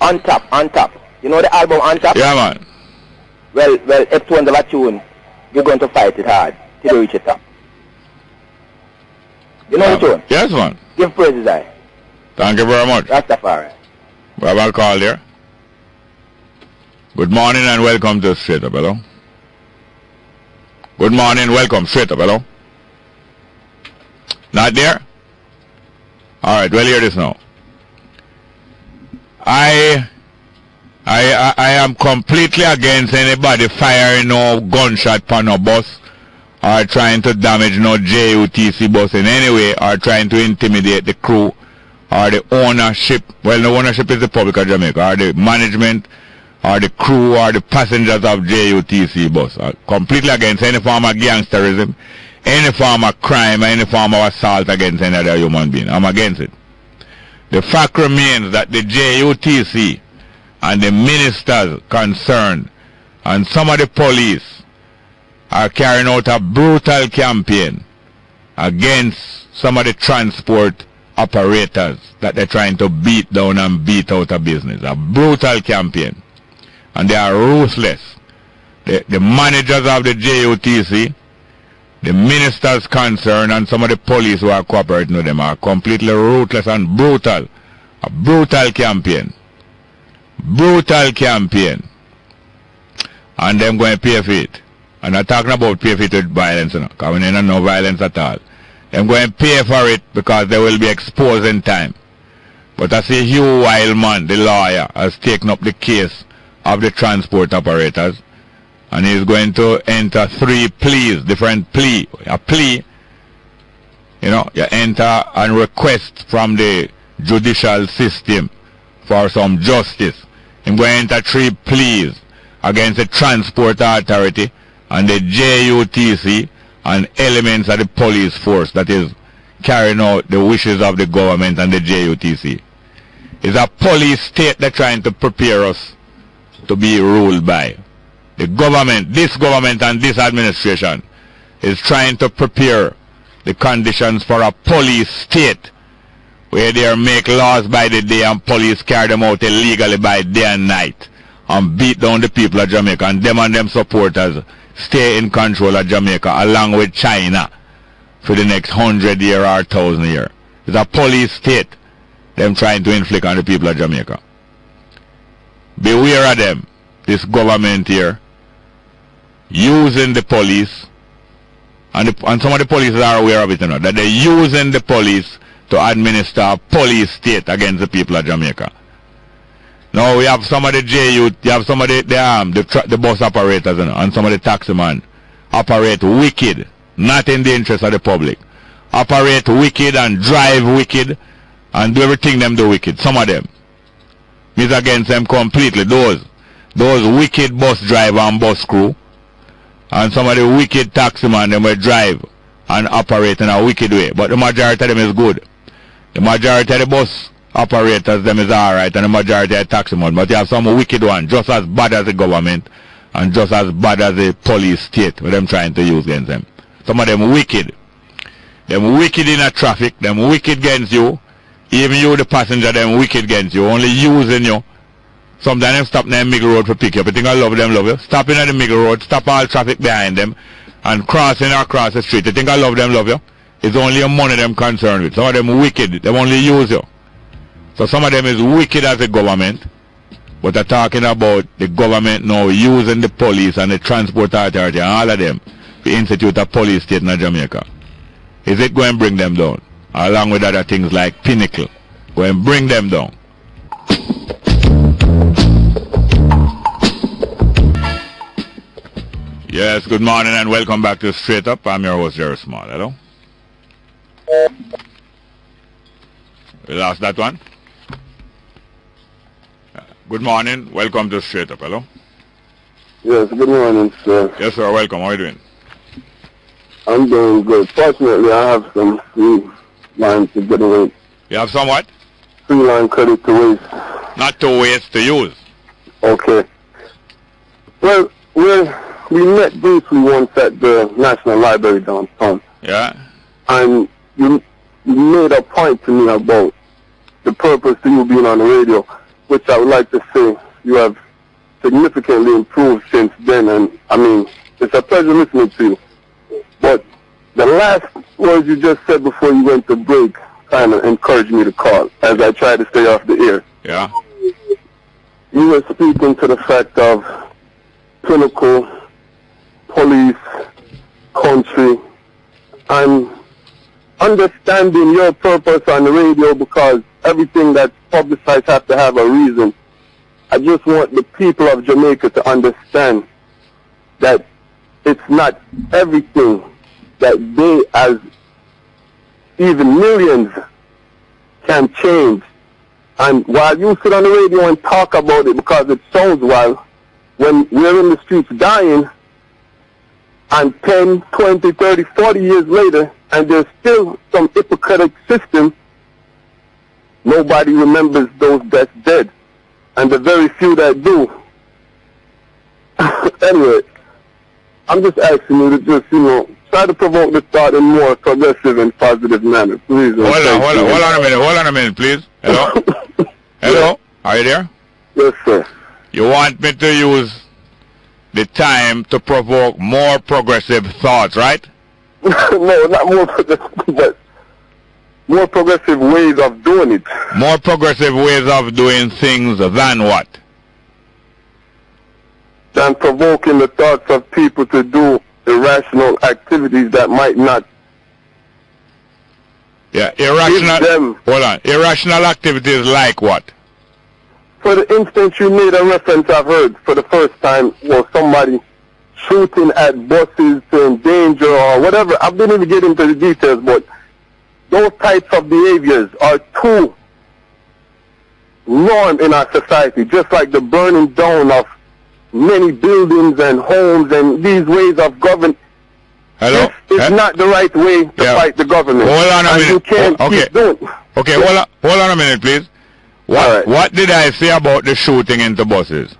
Speaker 8: On top. You know the album On Top?
Speaker 1: Yeah, man.
Speaker 8: Well, F2 have a tune. You're going to fight it hard till you reach the top. You know the tune?
Speaker 1: Yes, man.
Speaker 8: Give praises, I.
Speaker 1: Thank you very much.
Speaker 8: Rastafari.
Speaker 1: We have a call there. Good morning and welcome to Straight Up, hello. Good morning, welcome, Straight Up, hello. Not there? Alright, well, hear this now. I am completely against anybody firing no gunshot on no bus or trying to damage no JUTC bus in any way or trying to intimidate the crew or the ownership. Well, the ownership is the Republic of Jamaica, or the management or the crew or the passengers of JUTC bus. Completely against any form of gangsterism, any form of crime, any form of assault against any other human being. I'm against it. The fact remains that the JUTC and the ministers concerned and some of the police are carrying out a brutal campaign against some of the transport operators that they're trying to beat down and beat out of business. A brutal campaign. And they are ruthless. The managers of the JUTC, the ministers concerned, and some of the police who are cooperating with them are completely ruthless and brutal. A brutal campaign. Brutal campaign. and them going to pay for it. I'm not talking about pay for it with violence, you know, because we don't know violence at all. Them going to pay for it because they will be exposed in time. But I see Hugh Wildman, the lawyer, has taken up the case of the transport operators, and he's going to enter 3 pleas, different plea. A plea, you know, you enter and request from the judicial system for some justice. He's going to enter 3 pleas against the Transport Authority and the JUTC and elements of the police force that is carrying out the wishes of the government and the JUTC. It's a police state they're trying to prepare us to be ruled by. The government, this government and this administration is trying to prepare the conditions for a police state where they make laws by the day and police carry them out illegally by day and night and beat down the people of Jamaica, and them supporters stay in control of Jamaica along with China for the next 100 years or 1,000 years. It's a police state them trying to inflict on the people of Jamaica. Beware of them, this government here, using the police, and some of the police are aware of it, you know, that they're using the police to administer a police state against the people of Jamaica. Now we have some of the JU, you have some of the bus operators, you know, and some of the taximen operate wicked, not in the interest of the public. Operate wicked and drive wicked and do everything them do wicked. Some of them. Me's against them completely. Those wicked bus driver and bus crew, and some of the wicked taximen them will drive and operate in a wicked way. But the majority of them is good. The majority of the bus operators them is alright, and the majority of the taximen. But you have some wicked one, just as bad as the government and just as bad as the police state with them trying to use against them. Some of them wicked. Them wicked in a traffic, them wicked against you. Even you, the passenger, them wicked against you, only using you. Sometimes them stop in the middle road for pick you up. You think I love them, love you? Stop in the middle road, stop all traffic behind them, and crossing across the street. You think I love them, love you? It's only your money them concerned with. Some of them wicked, they only use you. So some of them is wicked as a government, but they're talking about the government now using the police and the transport authority and all of them to institute a police state in Jamaica. Is it going to bring them down? Along with other things like Pinnacle. Go and bring them down. Yes, good morning and welcome back to Straight Up. I'm your host, Jerry Small. Hello? We lost that one. Good morning. Welcome to Straight Up. Hello?
Speaker 9: Yes, good morning, sir.
Speaker 1: Yes, sir. Welcome. How are you doing?
Speaker 9: I'm doing good. Fortunately, I have some free lines to get away.
Speaker 1: You have some what?
Speaker 9: Free line credit to waste.
Speaker 1: Not to waste, to use.
Speaker 9: Okay. Well, we met briefly once at the National Library downtown.
Speaker 1: Yeah?
Speaker 9: And you made a point to me about the purpose of you being on the radio, which I would like to say you have significantly improved since then. And, I mean, it's a pleasure listening to you. But the last words you just said before you went to break kind of encouraged me to call as I try to stay off the air.
Speaker 1: Yeah.
Speaker 9: You were speaking to the fact of Pinnacle, police, country, and understanding your purpose on the radio, because everything that's publicized has to have a reason. I just want the people of Jamaica to understand that it's not everything that they, as even millions, can change. And while you sit on the radio and talk about it because it sounds wild, when we're in the streets dying, and 10, 20, 30, 40 years later, and there's still some hypocritic system, nobody remembers those that's dead. And the very few that do. Anyway, I'm just asking you to just, try to provoke the thought in more progressive and positive manner, please.
Speaker 1: Hold on a minute, please. Hello? Hello? Are you there?
Speaker 9: Yes, sir.
Speaker 1: You want me to use the time to provoke more progressive thoughts, right?
Speaker 9: No, not more progressive, but more progressive ways of doing it.
Speaker 1: More progressive ways of doing things than what?
Speaker 9: Than and provoking the thoughts of people to do irrational activities that might not.
Speaker 1: Yeah, irrational. Hold on. Irrational activities like what?
Speaker 9: For the instance you made a reference, I've heard for the first time, was somebody shooting at buses to endanger or whatever. I didn't even get into the details, but those types of behaviors are too norm in our society, just like the burning down of many buildings and homes and these ways of government.
Speaker 1: Hello?
Speaker 9: This is not the right way to fight the government.
Speaker 1: Hold on a minute.
Speaker 9: You can't keep doing.
Speaker 1: Okay, hold on a minute, please. What did I say about the shooting into buses?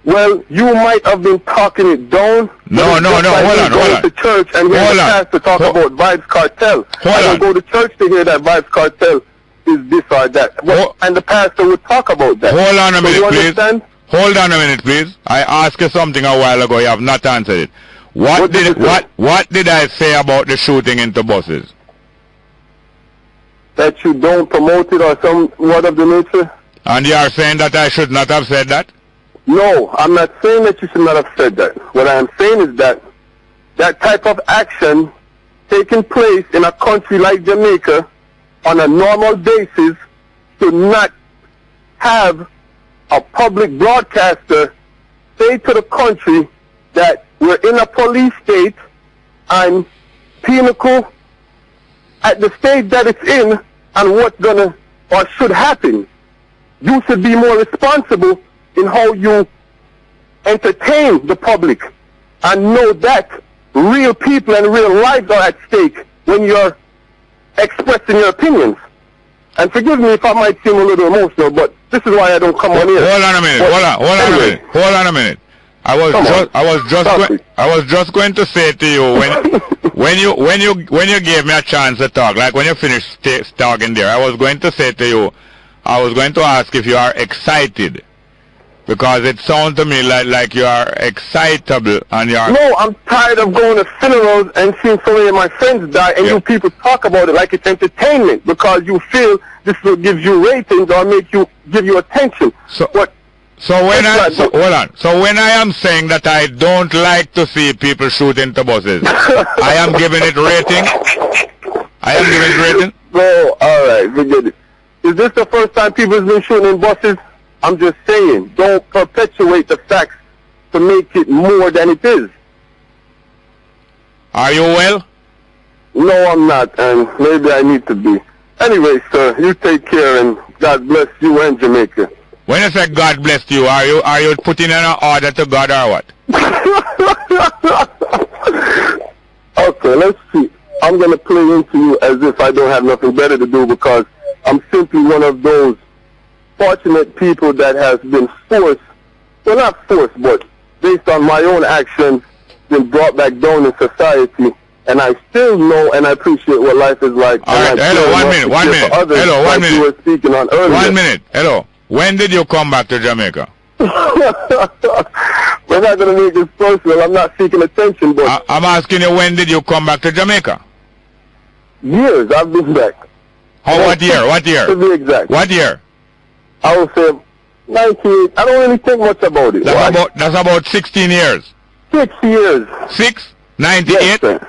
Speaker 9: Well, you might have been talking it down.
Speaker 1: No, hold on.
Speaker 9: Going to church and hear the pastor talk about Vibes Cartel. I don't go to church to hear that Vibes Cartel is this or that. And the pastor would talk about that.
Speaker 1: Hold on a minute,
Speaker 9: you
Speaker 1: please.
Speaker 9: Understand?
Speaker 1: Hold on a minute, please. I asked you something a while ago. You have not answered it. What did I say about the shooting into buses?
Speaker 9: That you don't promote it or some word of the nature?
Speaker 1: And you are saying that I should not have said that?
Speaker 9: No, I'm not saying that you should not have said that. What I am saying is that that type of action taking place in a country like Jamaica on a normal basis should not have a public broadcaster say to the country that we're in a police state and Pinnacle at the stage that it's in and what's gonna or should happen. You should be more responsible in how you entertain the public and know that real people and real lives are at stake when you're expressing your opinions. And forgive me if I might seem a little emotional, but this is why I don't come on here.
Speaker 1: Hold on a minute. Hold on a minute. I was just going to say to you when you gave me a chance to talk, like when you finished talking there, I was going to say to you, I was going to ask if you are excited, because it sounds to me like you are excitable and you are.
Speaker 9: No, I'm tired of going to funerals and seeing so many of my friends die, and you people talk about it like it's entertainment because you feel this will give you ratings or give you attention.
Speaker 1: So when I am saying that I don't like to see people shoot into buses, I am giving it rating.
Speaker 9: No, all right, forget it. Is this the first time people have been shooting in buses? I'm just saying, don't perpetuate the facts to make it more than it is.
Speaker 1: Are you well?
Speaker 9: No, I'm not, and maybe I need to be. Anyway, sir, you take care, and God bless you and Jamaica.
Speaker 1: When you say God bless you, are you putting in an order to God or what?
Speaker 9: Okay, let's see. I'm going to play into you as if I don't have nothing better to do, because I'm simply one of those fortunate people that has been forced, well, not forced, but based on my own actions, been brought back down in society, and I still know and I appreciate what life is like.
Speaker 1: All right, hello, 1 minute. Hello, 1 minute.
Speaker 9: You were speaking on earlier.
Speaker 1: 1 minute, hello. When did you come back to Jamaica?
Speaker 9: We're not going to make this personal. I'm not seeking attention, but...
Speaker 1: I'm asking you, when did you come back to Jamaica?
Speaker 9: Years. I've been back.
Speaker 1: What year?
Speaker 9: To be exact.
Speaker 1: What year?
Speaker 9: I would say 98. I don't really think much about it.
Speaker 1: That's about 16 years.
Speaker 9: 6 years.
Speaker 1: 6? 98?
Speaker 9: Yes,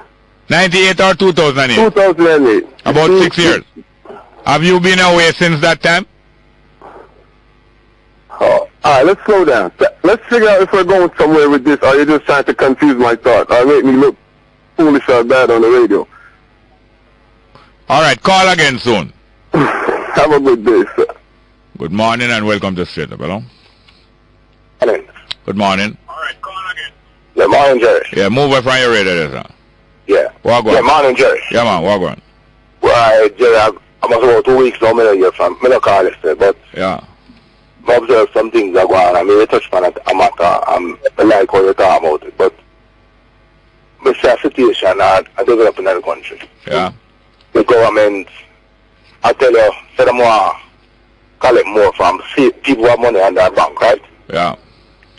Speaker 1: 98 or 2008?
Speaker 9: 2008.
Speaker 1: About 6 years. Have you been away since that time?
Speaker 9: All right, let's slow down. Let's figure out if we're going somewhere with this, or you're just trying to confuse my thoughts, or make me look foolish or bad on the radio.
Speaker 1: All right, call again soon.
Speaker 9: Have a good day, sir.
Speaker 1: Good morning and welcome to Straight Up. Hello?
Speaker 9: Hello.
Speaker 1: Good morning.
Speaker 5: All right, call again. Yeah, morning, Jerry.
Speaker 1: Yeah, move away from your radio there, sir.
Speaker 5: Yeah.
Speaker 1: Walk on.
Speaker 5: Yeah, morning, Jerry.
Speaker 1: Yeah, man, walk on.
Speaker 5: Well, Jerry, I must about 2 weeks now, I hear from, I don't call yesterday, but...
Speaker 1: Yeah.
Speaker 5: I observe some things that go on. I mean, we touch on it a matter. I like how you talk about it, but the situation are developing in the country.
Speaker 1: Yeah.
Speaker 5: The government, I tell you, say them want to collect more from people who have money on their bank, right?
Speaker 1: Yeah.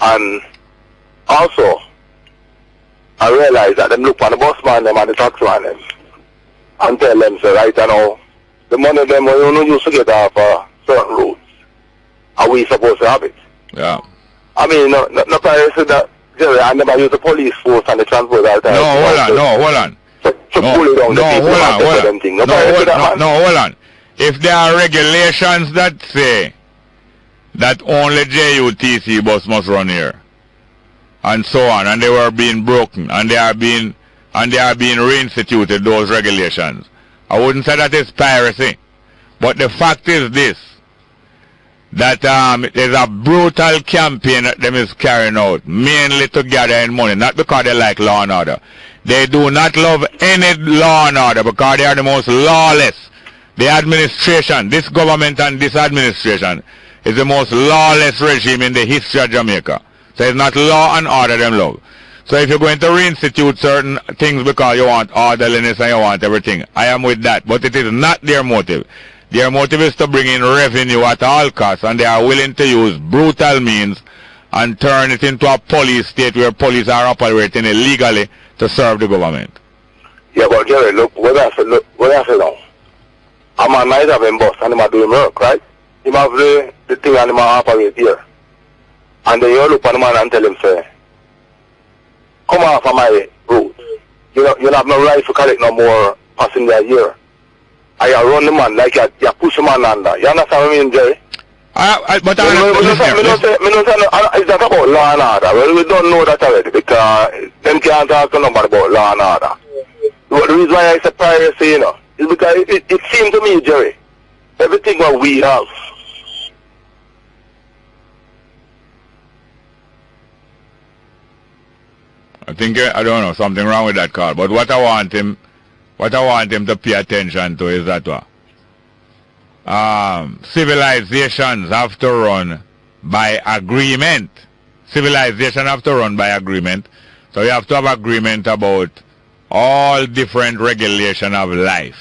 Speaker 5: And also, I realize that them look on the bus man them and the taxi man them and tell them, say, right now, the money them you don't used to get off certain roads. Are we supposed to have it?
Speaker 1: Yeah.
Speaker 9: I mean, no piracy that, Jerry, I never use the police force and the transport all the time.
Speaker 1: Hold on.
Speaker 9: So pull it down.
Speaker 1: Hold on. If there are regulations that say that only JUTC bus must run here, and so on, and they were being broken, and they are being reinstituted, those regulations, I wouldn't say that it's piracy. But the fact is this, that there's a brutal campaign that them is carrying out, mainly to gather in money, not because they like law and order. They do not love any law and order because they are the most lawless. The administration, this government and this administration, is the most lawless regime in the history of Jamaica. So it's not law and order them love. So if you're going to reinstitute certain things because you want orderliness and you want everything, I am with that. But it is not their motive. Their motive is to bring in revenue at all costs, and they are willing to use brutal means and turn it into a police state where police are operating illegally to serve the government.
Speaker 9: Yeah, but Jerry, look, what I say now? A man might have him bus and he might do him work, right? He might have the thing and he might operate here. And then you look at the man and tell him, say, come off of my route. You have no right to collect no more passenger here. And you run the man like you push the man under. You understand what I mean, Jerry?
Speaker 1: But
Speaker 9: it's not about law and order. Well, we don't know that already because them can't talk to nobody about law and order. But the reason why I say piracy, you know, is because it seems to me, Jerry, everything that we have,
Speaker 1: I think, I don't know, something wrong with that call. But what I want him to pay attention to is that civilizations have to run by agreement. Civilization have to run by agreement. So you have to have agreement about all different regulation of life.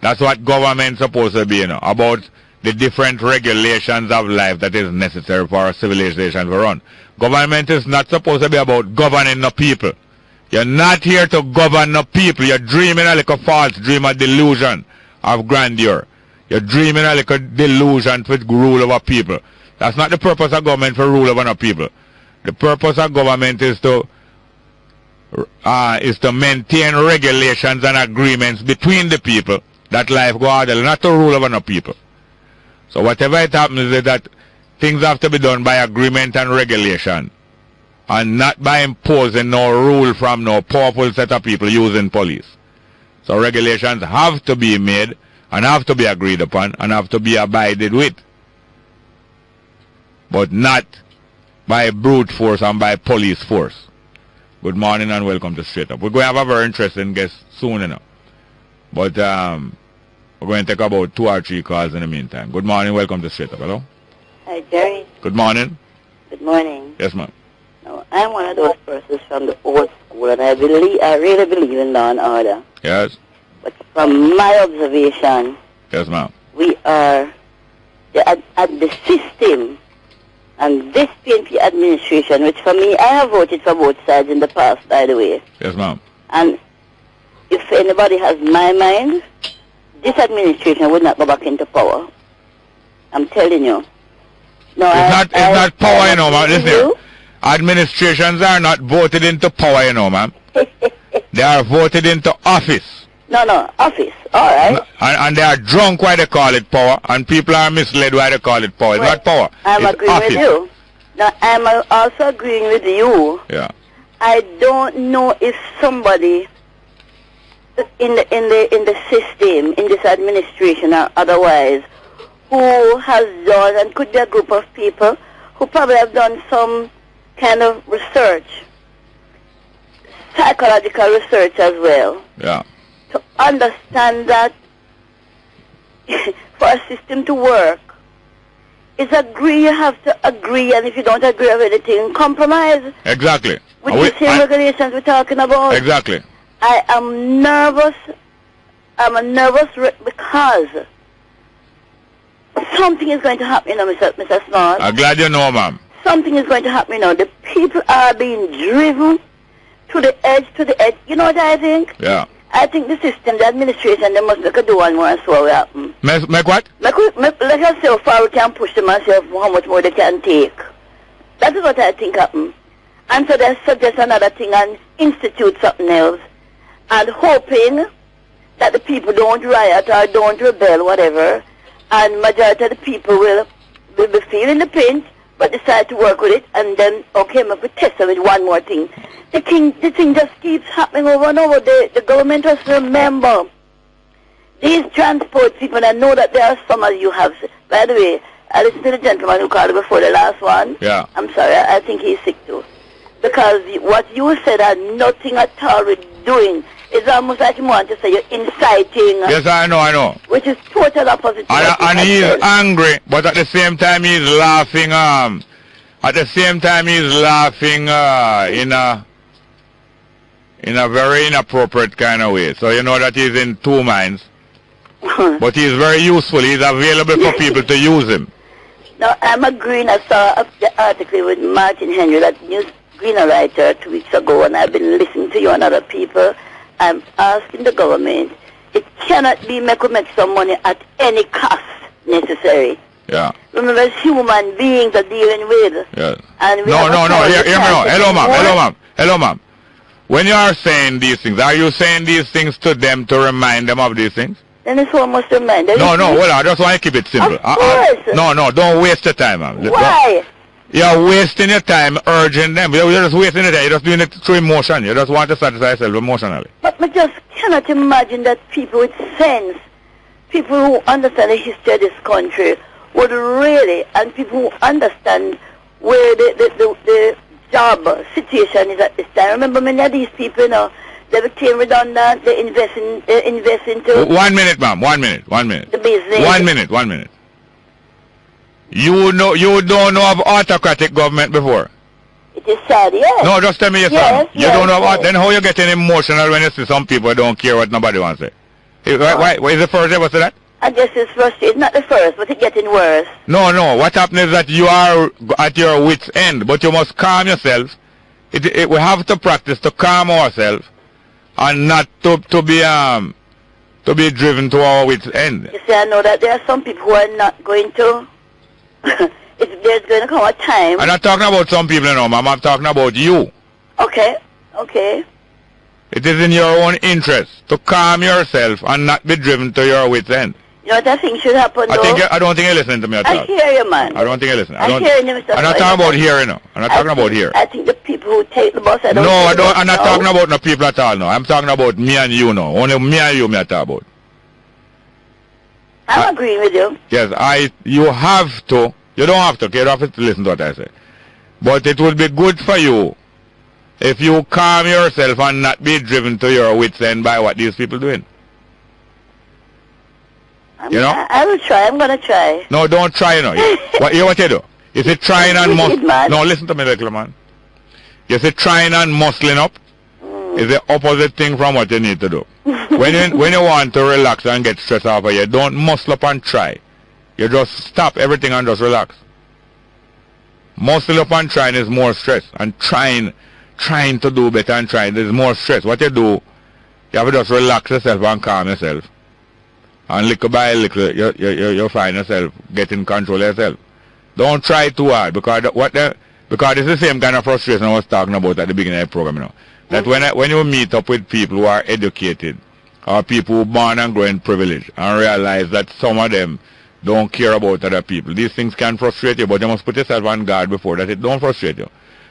Speaker 1: That's what government's supposed to be, you know, about the different regulations of life that is necessary for a civilization to run. Government is not supposed to be about governing the people. You're not here to govern the people. You're dreaming a little false dream, a delusion of grandeur. You're dreaming a little delusion for rule over people. That's not the purpose of government, for rule over the people. The purpose of government is to maintain regulations and agreements between the people that life go orderly, not to rule over the people. So whatever it happens is that things have to be done by agreement and regulation, and not by imposing no rule from no powerful set of people using police. So regulations have to be made and have to be agreed upon and have to be abided with, but not by brute force and by police force. Good morning and welcome to Straight Up. We're going to have a very interesting guest soon, you know. But we're going to take about 2 or 3 calls in the meantime. Good morning, welcome to Straight Up. Hello?
Speaker 10: Hi, Jerry.
Speaker 1: Good morning.
Speaker 10: Good morning.
Speaker 1: Yes, ma'am.
Speaker 10: No, I'm one of those persons from the old school, and I really believe in law and order.
Speaker 1: Yes.
Speaker 10: But from my observation,
Speaker 1: yes, ma'am,
Speaker 10: we are at the system and this PNP administration, which for me, I have voted for both sides in the past, by the way.
Speaker 1: Yes, ma'am.
Speaker 10: And if anybody has my mind, this administration would not go back into power. I'm telling you. No,
Speaker 1: it's not power, you know, ma'am. Listen here. Administrations are not voted into power, you know, ma'am. They are voted into office.
Speaker 10: No, office. All right.
Speaker 1: And they are drunk why they call it power, and people are misled why they call it power. It's not power.
Speaker 10: I'm agreeing
Speaker 1: office.
Speaker 10: with you. Now, I'm also agreeing with you.
Speaker 1: Yeah.
Speaker 10: I don't know if somebody in the system, in this administration or otherwise, who has done, and could be a group of people who probably have done some kind of research, psychological research as well.
Speaker 1: Yeah.
Speaker 10: To understand that for a system to work, it's agree, you have to agree, and if you don't agree with anything, compromise.
Speaker 1: Exactly.
Speaker 10: With the same regulations we're talking about.
Speaker 1: Exactly.
Speaker 10: I am nervous. I'm nervous because something is going to happen, you know, Mr. Smart.
Speaker 1: I'm glad you know, ma'am.
Speaker 10: Something is going to happen, you know. The people are being driven to the edge, You know what I think?
Speaker 1: Yeah.
Speaker 10: I think the system, the administration, they must make a do one more and see what will happen.
Speaker 1: Make what?
Speaker 10: Let us see how far we can push them and see how much more they can take. That is what I think happened. And so they suggest another thing and institute something else. And hoping that the people don't riot or don't rebel, whatever. And majority of the people will be feeling the pinch, but decide to work with it. And then, okay, I'm going to test it with one more thing. The thing just keeps happening over and over. The government has to remember these transport people, and I know that there are some of you have. By the way, I listened to the gentleman who called before the last one.
Speaker 1: Yeah.
Speaker 10: I'm sorry, I think he's sick too. Because what you said had nothing at all with doing. It's almost like you want to say you're inciting.
Speaker 1: Yes, I know.
Speaker 10: Which is total opposite.
Speaker 1: And he's angry, but at the same time he's laughing. In a very inappropriate kind of way. So you know that he's in two minds. But he's very useful. He's available for people to use him.
Speaker 10: Now, I'm agreeing. I saw the article with Martin Henry, that news Greener writer, 2 weeks ago, and I've been listening to you and other people. I'm asking the government, it cannot be make some money at any cost necessary.
Speaker 1: Yeah.
Speaker 10: Remember, as human beings are dealing with.
Speaker 1: Yeah.
Speaker 10: And
Speaker 1: no. Hear me now. Hello, ma'am. When you are saying these things, are you saying these things to them to remind them of these things?
Speaker 10: Then it's almost reminded.
Speaker 1: No, well, I just want to keep it simple.
Speaker 10: Of course.
Speaker 1: No, don't waste your time, ma'am.
Speaker 10: Why?
Speaker 1: You're wasting your time urging them. You're just wasting your time. You're just doing it through emotion. You just want to satisfy yourself emotionally.
Speaker 10: But I just cannot imagine that people with sense, people who understand the history of this country, would really, and people who understand where the job situation is at this time. Remember, many of these people, you know, they became redundant, they invest into...
Speaker 1: 1 minute, ma'am, 1 minute.
Speaker 10: The business.
Speaker 1: 1 minute. You don't know of autocratic government before?
Speaker 10: It is sad, yes.
Speaker 1: No, just tell me yes,
Speaker 10: yes,
Speaker 1: you don't know about, then how you getting emotional when you see some people who don't care what nobody wants to say? Why is the first ever say that?
Speaker 10: I guess it's frustrating. It's not the first, but it's getting worse.
Speaker 1: No. What happens is that you are at your wit's end, but you must calm yourself. We have to practice to calm ourselves and not to be driven to our wit's end.
Speaker 10: You see, I know that there are some people who are not going to. There's going to come a time.
Speaker 1: I'm not talking about some people, no, ma'am. I'm talking about you.
Speaker 10: Okay.
Speaker 1: It is in your own interest to calm yourself and not be driven to your wit's end.
Speaker 10: You know what I think should happen, though?
Speaker 1: I don't think you're listening to me at all.
Speaker 10: I hear you, man.
Speaker 1: I don't think you're listening.
Speaker 10: I'm hearing you, Mr.
Speaker 1: I'm not talking about hearing, no. I'm not talking about here.
Speaker 10: I think the people who take the bus...
Speaker 1: I'm not talking about no people at all, no. I'm talking about me and you, no. Only me and you, me I talk about.
Speaker 10: I'm agreeing with you.
Speaker 1: Yes, you have to. You don't have to, okay? You don't have to listen to what I say. But it would be good for you if you calm yourself and not be driven to your wits' end by what these people doing. You know?
Speaker 10: I will try. I'm going to try.
Speaker 1: No, don't try, no. What you do? Is it trying and muscling? No, listen to me, little man. Is it trying and muscling up? Is the opposite thing from what you need to do. When you want to relax and get stressed off of you, don't muscle up and try. You just stop everything and just relax. Muscle up and trying is more stress. And trying to do better and trying is more stress. What you do, you have to just relax yourself and calm yourself. And little by little, you find yourself getting control of yourself. Don't try too hard, because it's the same kind of frustration I was talking about at the beginning of the program, you know. That when you meet up with people who are educated, or people who born and grow in privilege, and realize that some of them don't care about other people, these things can frustrate you, but you must put yourself on guard before that it don't frustrate you.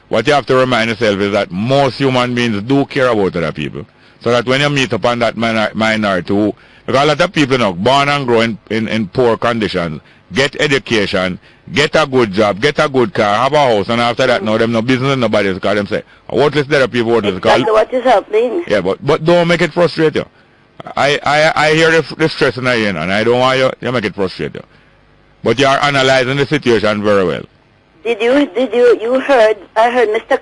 Speaker 1: What you have to remind yourself is that most human beings do care about other people. So that when you meet up on that minority who, because a lot of people now born and grow in poor conditions, get education, get a good job, get a good car, have a house, and after that now them no business in nobody's car. Them say, worthless there are people worthless.
Speaker 10: Exactly what is happening.
Speaker 1: Yeah, but don't make it frustrate you. I hear the stress in the end, and I don't want you make it frustrate you. But you are analyzing the situation very well.
Speaker 10: You heard, I heard Mr.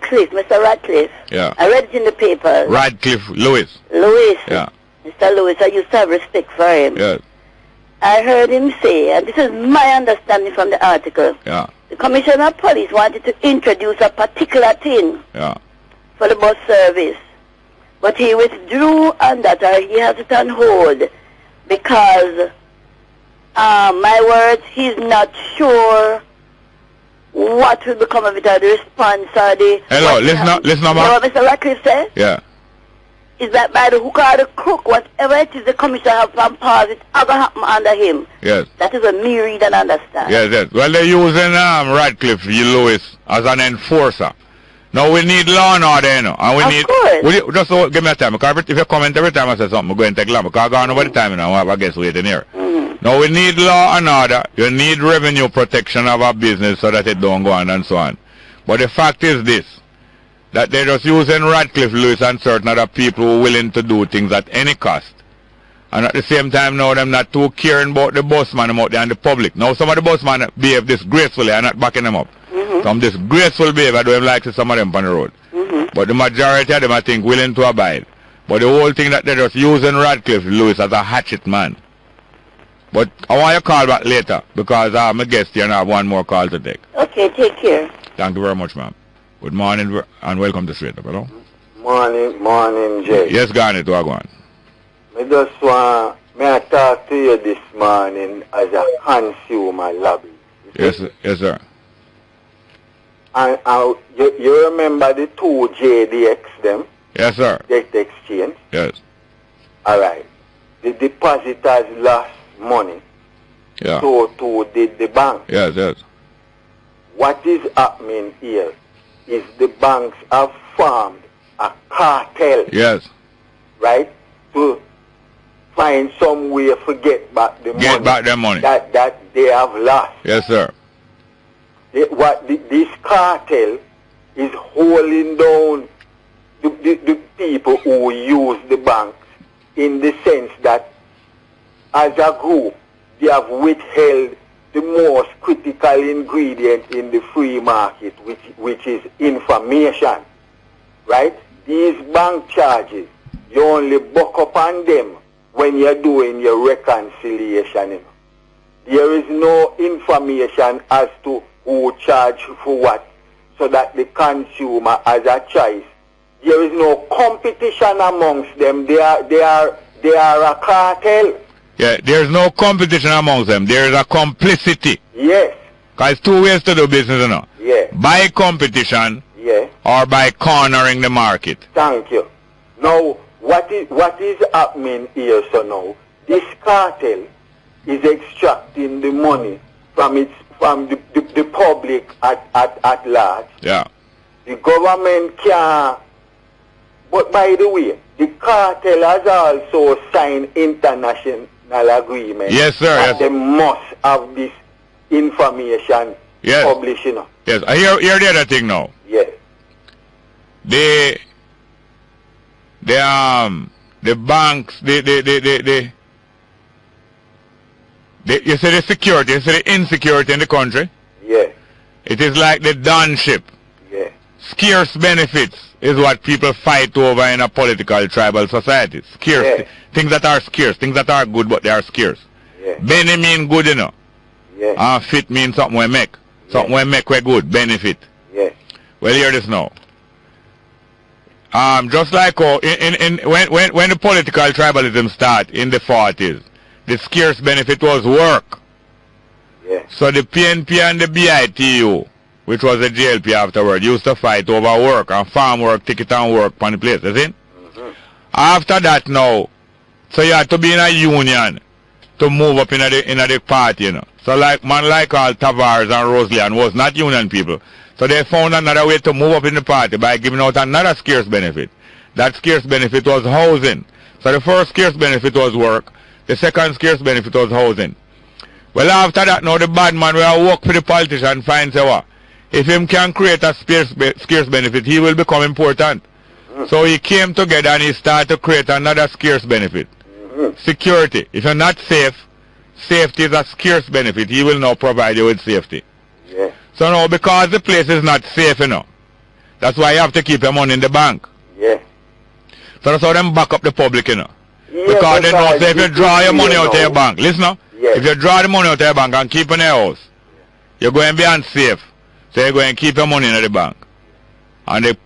Speaker 10: Radcliffe.
Speaker 1: Yeah.
Speaker 10: I read it in the paper.
Speaker 1: Radcliffe Lewis.
Speaker 10: Yeah. Mr. Lewis, I used to have respect for him.
Speaker 1: Yeah.
Speaker 10: I heard him say, and this is my understanding from the article,
Speaker 1: yeah,
Speaker 10: the Commissioner of Police wanted to introduce a particular thing,
Speaker 1: yeah,
Speaker 10: for the bus service. But he withdrew on that, or he has it on hold, because, my words, he's not sure what will become of it, or the response, or the...
Speaker 1: Hello, listen up,
Speaker 10: You know
Speaker 1: man.
Speaker 10: what Mr. Radcliffe said?
Speaker 1: Yeah.
Speaker 10: Is that by the hook or the crook, whatever it is the commissioner have from pause, it's going to happen under him.
Speaker 1: Yes.
Speaker 10: That is what me read and understand.
Speaker 1: Yes, yes. Well, they're using Radcliffe, Lewis, as an enforcer. Now we need law and order, you know. And we need... Will you, just so, give me a time. Because if you comment every time I say something, I'm going to take long. Because I go on over the time, you know, I have a guest waiting here. Now we need law and order. You need revenue protection of our business so that it don't go on and so on. But the fact is this, that they're just using Radcliffe, Lewis, and certain other people who are willing to do things at any cost. And at the same time now, them not too caring about the bossman out there and the public. Now some of the bossman behave disgracefully and not backing them up. Some disgraceful behavior, I don't like to some of them on the road. But the majority of them, I think, willing to abide. But the whole thing that they're just using Radcliffe, Lewis, as a hatchet man. But I want you to call back later, because I'm a guest here and I have one more call to take.
Speaker 10: Okay, take care.
Speaker 1: Thank you very much, ma'am. Good morning and welcome to Straight Up, hello?
Speaker 11: Morning, Jay.
Speaker 1: Yes, Garnet, what go on?
Speaker 11: I just want to talk to you this morning as a consumer lobby.
Speaker 1: Yes, yes, sir.
Speaker 11: And you remember the 2 JDX them?
Speaker 1: Yes, sir.
Speaker 11: Debt exchange?
Speaker 1: Yes.
Speaker 11: All right. The depositors lost money.
Speaker 1: Yeah.
Speaker 11: To the bank.
Speaker 1: Yes, yes.
Speaker 11: What is happening here is the banks have formed a cartel.
Speaker 1: Yes.
Speaker 11: Right? To find some way to get back the money.
Speaker 1: Get back their money.
Speaker 11: That they have lost.
Speaker 1: Yes, sir.
Speaker 11: This cartel is holding down the people who use the banks, in the sense that as a group they have withheld the most critical ingredient in the free market, which is information. Right? These bank charges, you only buck up on them when you're doing your reconciliation. You know. There is no information as to who charge for what, so that the consumer has a choice. There is no competition amongst them. They are a cartel.
Speaker 1: Yeah, there's no competition amongst them. There is a complicity.
Speaker 11: Yes.
Speaker 1: Because it's 2 ways to do business, you know.
Speaker 11: Yeah.
Speaker 1: By competition.
Speaker 11: Yeah.
Speaker 1: Or by cornering the market.
Speaker 11: Thank you. Now, what is happening here, so now, this cartel is extracting the money from the public at large.
Speaker 1: Yeah.
Speaker 11: The government can, but by the way, the cartel has also signed international agreements.
Speaker 1: Yes, sir.
Speaker 11: That
Speaker 1: Yes.
Speaker 11: they must have this information published. You know.
Speaker 1: Yes. I hear the other thing now.
Speaker 11: Yes.
Speaker 1: The banks, you say the security, you say the insecurity in the country.
Speaker 11: Yeah.
Speaker 1: It is like the donship.
Speaker 11: Yeah.
Speaker 1: Scarce benefits is what people fight over in a political tribal society. Scarce.
Speaker 11: Yeah.
Speaker 1: Things that are scarce. Things that are good but they are scarce.
Speaker 11: Yeah.
Speaker 1: Benny mean good, you know.
Speaker 11: Yeah.
Speaker 1: And fit mean something we make. Something we make we good. Benefit.
Speaker 11: Yeah.
Speaker 1: Well, hear this now. Just like when the political tribalism start in the 40s, the scarce benefit was work.
Speaker 11: Yeah.
Speaker 1: So the PNP and the BITU, which was the JLP afterward, used to fight over work and farm work, ticket and work on the place, you see? After that now, so you had to be in a union to move up in the party, you know. So like man like all Tavares and Rosalian was not union people. So they found another way to move up in the party by giving out another scarce benefit. That scarce benefit was housing. So the first scarce benefit was work. The second scarce benefit was housing. Well, after that, now the bad man will work for the politician finds out what. If him can create a scarce benefit, he will become important. So he came together and he started to create another scarce benefit. Security. If you're not safe, safety is a scarce benefit. He will now provide you with safety.
Speaker 11: Yeah.
Speaker 1: So now, because the place is not safe enough, that's why you have to keep your money in the bank.
Speaker 11: Yeah.
Speaker 1: So that's how them back up the public, you know.
Speaker 11: Yeah,
Speaker 1: because they know, so if you draw your money out of your bank, listen now, if you draw the money out of your bank and keep it in your house, you're going to be unsafe. So you're going to keep your money in the bank. And the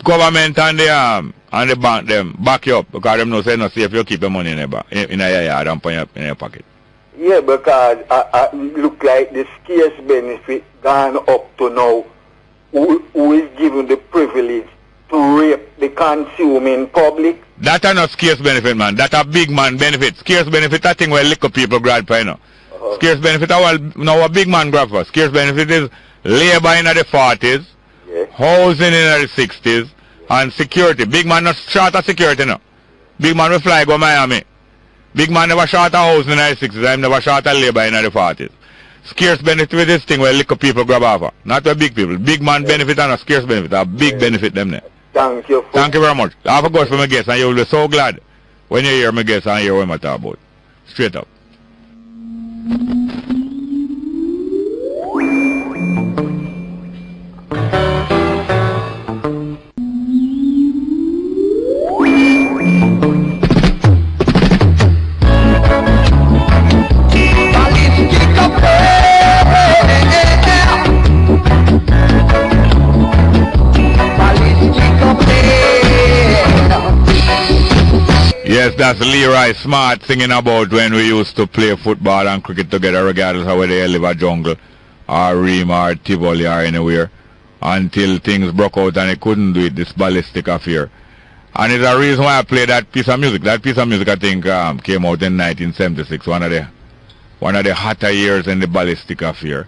Speaker 1: government and the bank them back you up because them know say no safe you keep your money in your bank, in your yard and in your pocket.
Speaker 11: Yeah, because I look like the scarce benefit gone up to now. Who is given the privilege to rape the consuming public?
Speaker 1: That are not scarce benefit, man. That a big man benefit. Scarce benefit, I think where little people grab for, you know. Scarce benefit, now a big man grab for. Scarce benefit is labor in the 40s, housing in the 60s, and security. Big man not short of security, no. Big man will fly go Miami. Big man never short of housing in the 60s, and never short of labor in the 40s. Scarce benefit with this thing where little people grab off. Not the big people. Big man benefit and a scarce benefit. A big benefit them there.
Speaker 11: Thank you.
Speaker 1: Thank you very much. I have a go for my guest and you will be so glad when you hear my guest and hear what I talk about. Straight up. Yes, that's Leroy Smart singing about when we used to play football and cricket together regardless of whether you live a jungle or Ream or Tivoli or anywhere until things broke out and he couldn't do it, this Balistic affair. And it's a reason why I play that piece of music. That piece of music I think came out in 1976, one of the hotter years in the Balistic affair.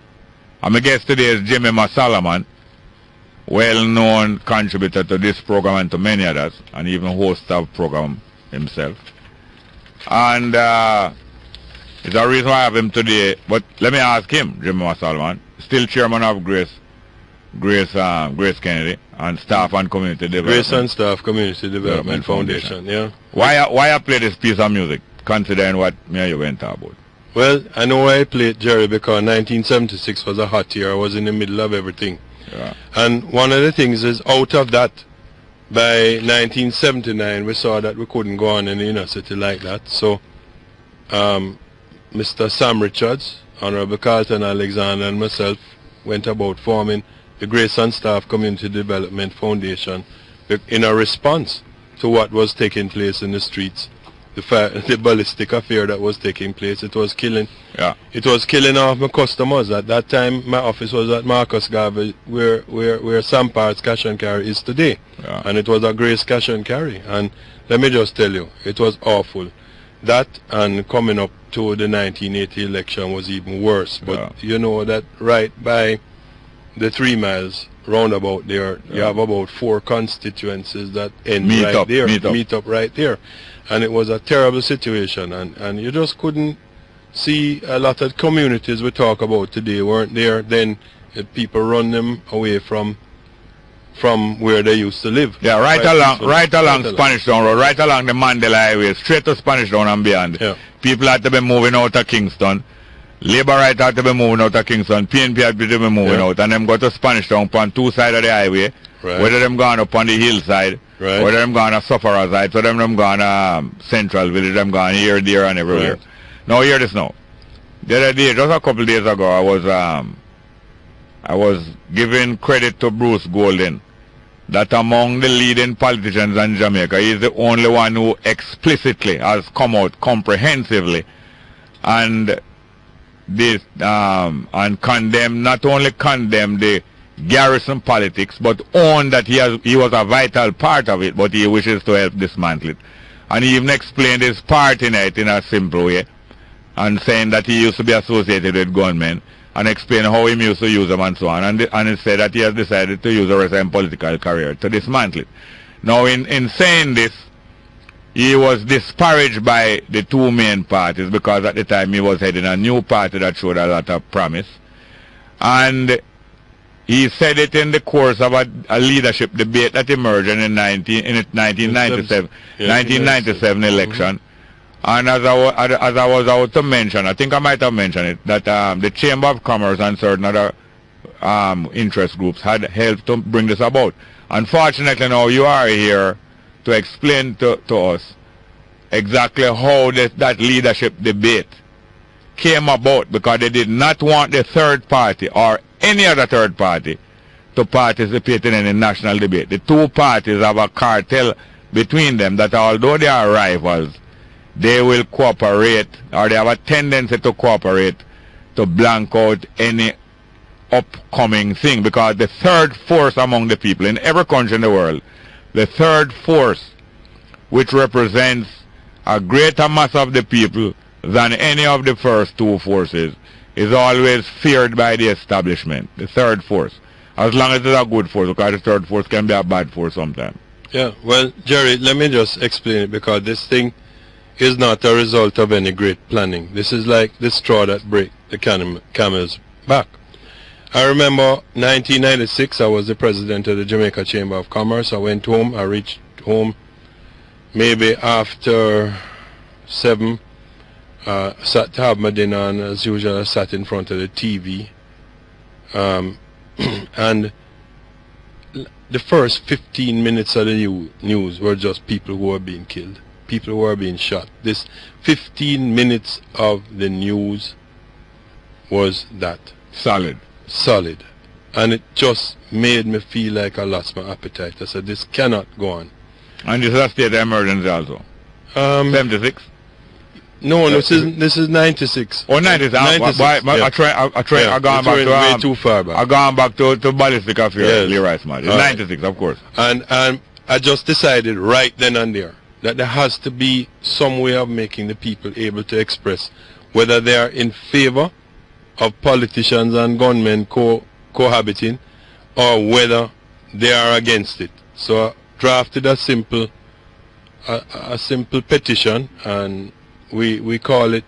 Speaker 1: And my guest today is Jimmy Masolomon, well-known contributor to this program and to many others, and even host of program himself. And it's a reason why I have him today. But let me ask him, Jimmy Masolomon, still chairman of Grace Kennedy and Staff and Community Development.
Speaker 12: Grace and Staff Community Development Foundation, yeah.
Speaker 1: Why I play this piece of music, considering what me and you went about?
Speaker 12: Well, I know why I played, Jerry, because 1976 was a hot year. I was in the middle of everything.
Speaker 1: Yeah.
Speaker 12: And one of the things is, out of that, by 1979, we saw that we couldn't go on in the inner city like that. So, Mr. Sam Richards, Honorable Cartel Alexander, and myself went about forming the Grace and Staff Community Development Foundation in a response to what was taking place in the streets. The ballistic affair that was taking place, it was killing.
Speaker 1: Yeah.
Speaker 12: It was killing off my customers. At that time, my office was at Marcus Garvey, where Sam Parts Cash and Carry is today.
Speaker 1: Yeah.
Speaker 12: And it was a Grace Cash and Carry. And let me just tell you, it was awful. That and coming up to the 1980 election was even worse. But you know that right by the 3 miles roundabout there, you have about 4 constituencies that end meet up right there. And it was a terrible situation, and you just couldn't see a lot of communities we talk about today weren't there then. People run them away from where they used to live.
Speaker 1: Yeah, right along Spanish Town Road, right along the Mandela Highway, straight to Spanish Town and beyond.
Speaker 12: Yeah.
Speaker 1: People had to be moving out of Kingston. Labor right had to be moving out of Kingston. PNP had to be moving out, and them go to Spanish Town on 2 sides of the highway.
Speaker 12: Right.
Speaker 1: Whether them gone up on the hillside,
Speaker 12: right.
Speaker 1: Whether them gone to Sufferer side, so them gone Central Village, them gone here, there, and everywhere.
Speaker 12: Right.
Speaker 1: Now hear this now. The other day, just a couple of days ago, I was giving credit to Bruce Golden that among the leading politicians in Jamaica, he is the only one who explicitly has come out comprehensively and condemn, not only condemn the garrison politics, but own that he was a vital part of it, but he wishes to help dismantle it. And he even explained his part in it in a simple way, and saying that he used to be associated with gunmen, and explain how he used to use them and so on. And he said that he has decided to use the rest of his political career to dismantle it. Now, in saying this, he was disparaged by the 2 main parties, because at the time he was heading a new party that showed a lot of promise. And he said it in the course of a leadership debate that emerged in the 1997 election. And as I was out to mention, I think I might have mentioned it, that the Chamber of Commerce and certain other interest groups had helped to bring this about. Unfortunately, now you are here to explain to us exactly how that leadership debate came about, because they did not want the third party or any other third party to participate in any national debate. The 2 parties have a cartel between them that although they are rivals, they will cooperate, or they have a tendency to cooperate to blank out any upcoming thing, because the third force among the people in every country in the world, the third force, which represents a greater mass of the people than any of the first two forces, is always feared by the establishment, the third force, as long as it's a good force, because the third force can be a bad force sometimes.
Speaker 12: Yeah, well, Jerry, let me just explain it, because this thing is not a result of any great planning. This is like the straw that breaks the camel's back. I remember 1996, I was the president of the Jamaica Chamber of Commerce. I went home, I reached home maybe after 7, sat to have my dinner, and as usual I sat in front of the TV. And the first 15 minutes of the news were just people who were being killed, people who were being shot. This 15 minutes of the news was that. Solid. And it just made me feel like I lost my appetite. I said, this cannot go on.
Speaker 1: And this is a state of emergency also? 76?
Speaker 12: No, this is 96.
Speaker 1: Oh, 96.
Speaker 12: 96.
Speaker 1: I gone back to
Speaker 12: way too far back.
Speaker 1: I gone back to Balistic affair,
Speaker 12: yes.
Speaker 1: Lee Rice, man. It's 96, of course.
Speaker 12: And I just decided right then and there that there has to be some way of making the people able to express whether they are in favor of politicians and gunmen cohabiting, or whether they are against it. So I drafted a simple petition, and we call it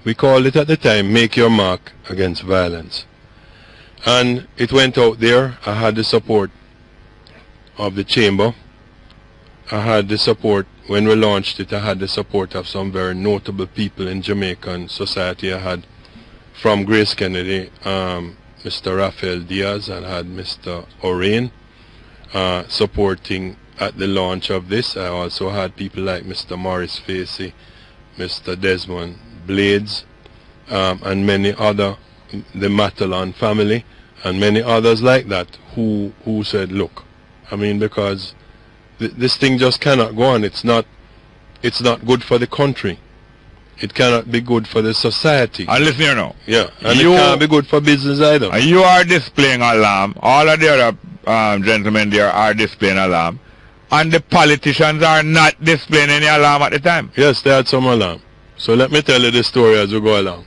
Speaker 12: at the time, Make Your Mark Against Violence. And it went out there. I had the support of the chamber. I had the support, when we launched it, I had the support of some very notable people in Jamaican society. I had from Grace Kennedy, Mr. Rafael Diaz, and I had Mr. Orain supporting at the launch of this. I also had people like Mr. Morris Facey, Mr. Desmond Blades, and many other, the Masolomon family, and many others like that, who said, look, I mean, because this thing just cannot go on. It's not good for the country. It cannot be good for the society.
Speaker 1: And listen here now.
Speaker 12: Yeah, and it can't be good for business either.
Speaker 1: And you are displaying alarm. All of the other gentlemen there are displaying alarm. And the politicians are not displaying any alarm at the time.
Speaker 12: Yes, they had some alarm. So let me tell you the story as we go along.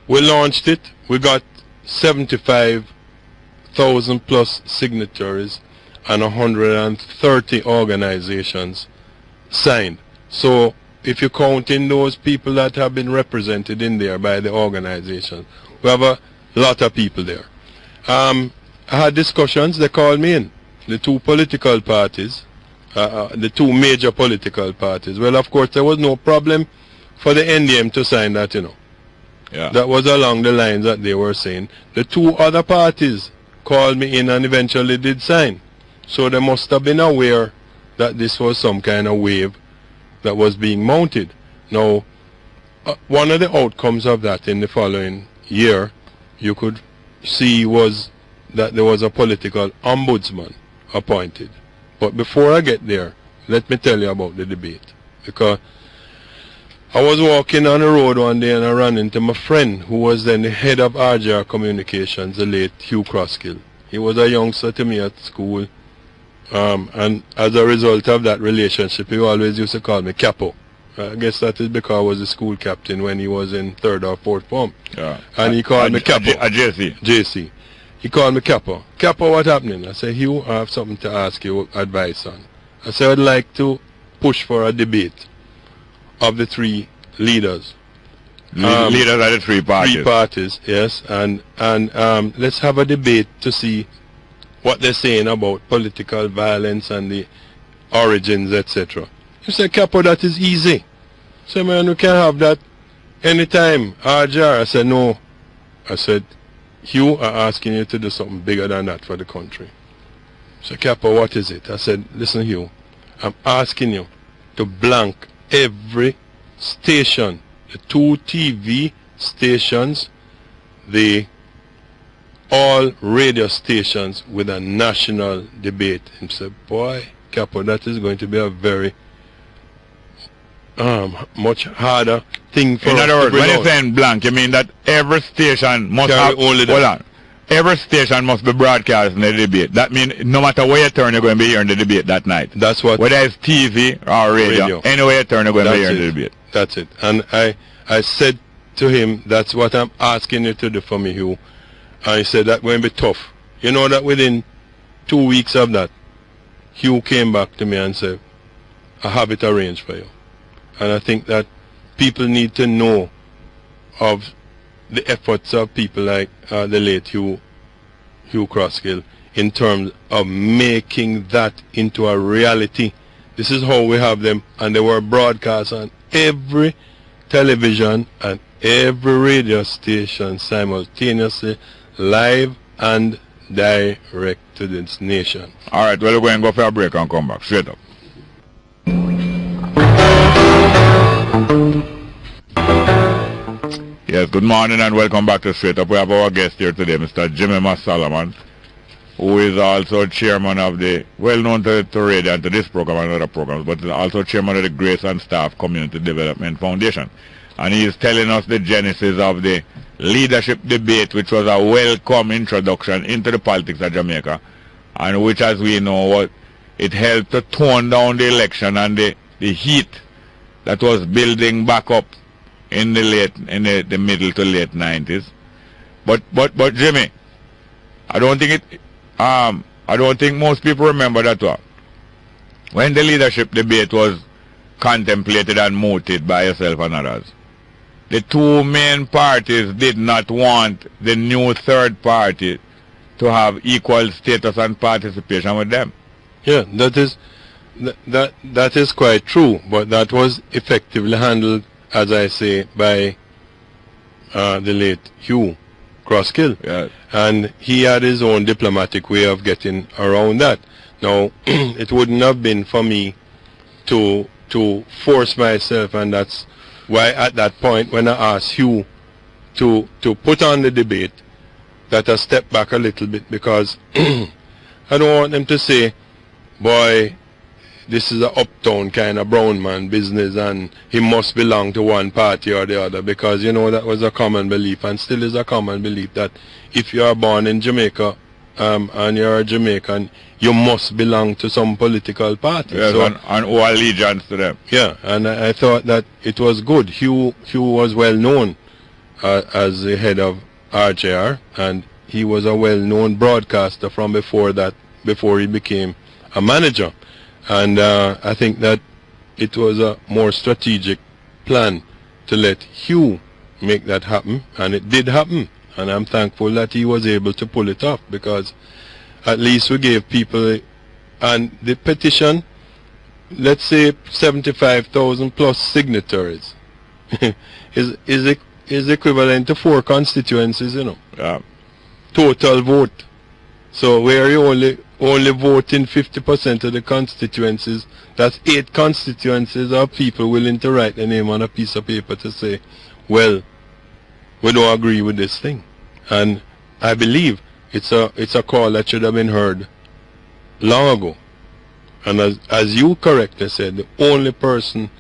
Speaker 12: We launched it. We got 75,000 plus signatories and 130 organizations signed. So if you count in those people that have been represented in there by the organization, we have a lot of people there. I had discussions. They called me in, the two political parties, the two major political parties. Well, of course, there was no problem for the NDM to sign that, you know.
Speaker 1: Yeah.
Speaker 12: That was along the lines that they were saying. The two other parties called me in and eventually did sign. So they must have been aware that this was some kind of wave that was being mounted. Now, one of the outcomes of that in the following year, you could see, was that there was a political ombudsman appointed. But before I get there, let me tell you about the debate. Because I was walking on the road one day and I ran into my friend who was then the head of RJR Communications, the late Hugh Crosskill. He was a youngster to me at school. And as a result of that relationship, he always used to call me Capo. I guess that is because I was a school captain when he was in 3rd or 4th form.
Speaker 1: Yeah.
Speaker 12: And he called me Capo.
Speaker 1: JC.
Speaker 12: JC. He called me Capo. Capo, what happening? I said, Hugh, I have something to ask you advice on. I said, I'd like to push for a debate of the three leaders.
Speaker 1: Leaders of the three parties.
Speaker 12: Three parties, yes. And let's have a debate to see what they're saying about political violence and the origins, etc. You say, Capo, that is easy. So, man, we can have that anytime. RJR. I said, no. I said, Hugh, I'm asking you to do something bigger than that for the country. So, Capo, what is it? I said, listen, Hugh, I'm asking you to blank every station, the 2 TV stations, the all radio stations, with a national debate. And said, boy, Capo, that is going to be a very much harder thing for
Speaker 1: In
Speaker 12: us
Speaker 1: other
Speaker 12: to
Speaker 1: words,
Speaker 12: bring
Speaker 1: when
Speaker 12: out.
Speaker 1: you're saying blank, you mean that every station must
Speaker 12: Carry
Speaker 1: have
Speaker 12: only that.
Speaker 1: hold on. Every station must be broadcasting the debate. That means no matter where you turn, you're going to be hearing the debate that night.
Speaker 12: That's what.
Speaker 1: Whether it's TV or radio. Anywhere you turn, you're going to be hearing the debate.
Speaker 12: That's it. And I said to him, that's what I'm asking you to do for me, Hugh. And he said, that's going to be tough. You know that within 2 weeks of that, Hugh came back to me and said, I have it arranged for you. And I think that people need to know of the efforts of people like the late Hugh Crosskill in terms of making that into a reality. This is how we have them, and they were broadcast on every television and every radio station simultaneously, live and direct to this nation.
Speaker 1: All right, well, we're going to go for a break and come back. Straight up. Yes, good morning and welcome back to Straight Up. We have our guest here today, Mr. Jimmy Masolomon, who is also chairman of the, well known to radio and to this program and other programs, but also chairman of the Grace and Staff Community Development Foundation. And he is telling us the genesis of the leadership debate, which was a welcome introduction into the politics of Jamaica, and which, as we know, it helped to tone down the election and the heat that was building back up in the middle to late 90s. But Jimmy, I don't think most people remember that one. When the leadership debate was contemplated and mooted by yourself and others, the two main parties did not want the new third party to have equal status and participation with them.
Speaker 12: Yeah, that is quite true, but that was effectively handled, as I say, by the late Hugh Crosskill.
Speaker 1: Yeah.
Speaker 12: And he had his own diplomatic way of getting around that. Now, it wouldn't have been for me to force myself, and that's why at that point when I asked Hugh to put on the debate, that I stepped back a little bit, because I don't want them to say, boy, this is a uptown kind of brown man business and he must belong to one party or the other, because, you know, that was a common belief and still is a common belief that if you are born in Jamaica and you're a Jamaican, you must belong to some political party.
Speaker 1: Yes,
Speaker 12: so,
Speaker 1: and owe allegiance to them.
Speaker 12: Yeah, and I thought that it was good. Hugh was well known as the head of RJR, and he was a well known broadcaster from before he became a manager. And I think that it was a more strategic plan to let Hugh make that happen, and it did happen. And I'm thankful that he was able to pull it off, because at least we gave people, and the petition, let's say 75,000 plus signatories, is equivalent to 4 constituencies, you know.
Speaker 1: Yeah.
Speaker 12: Total vote. So where you only vote in 50% of the constituencies, that's 8 constituencies of people willing to write their name on a piece of paper to say, well, we don't agree with this thing. And I believe it's a call that should have been heard long ago. And as you correctly said, the only person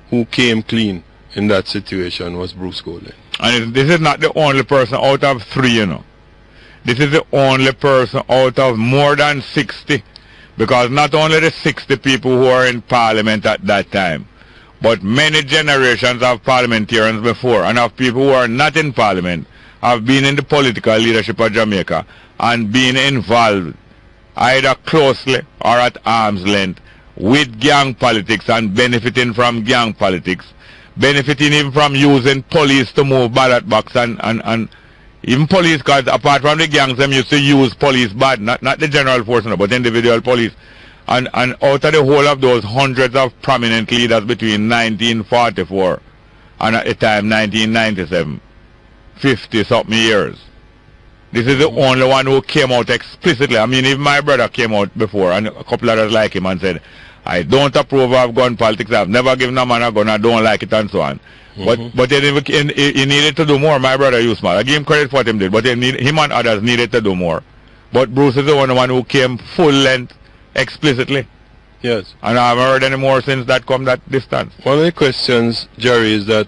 Speaker 12: who came clean in that situation was Bruce Golding.
Speaker 1: And this is not the only person out of 3, you know. This is the only person out of more than 60, because not only the 60 people who are in Parliament at that time, but many generations of parliamentarians before and of people who are not in Parliament have been in the political leadership of Jamaica and been involved either closely or at arm's length with gang politics and benefiting from gang politics, benefiting even from using police to move ballot box and even police, because apart from the gangs, them used to use police bad, not the general force, but individual police. And out of the whole of those hundreds of prominent leaders between 1944 and at the time 1997, 50-something years, this is the only one who came out explicitly. I mean, even my brother came out before, and a couple others like him, and said, I don't approve of gun politics, I've never given a man a gun, I don't like it, and so on. But he needed to do more. My brother Usman, I give him credit for what he did, but him and others needed to do more. But Bruce is the only one who came full length explicitly
Speaker 12: Yes.
Speaker 1: And I haven't heard any more since that come that distance.
Speaker 12: One of the questions, Jerry, is that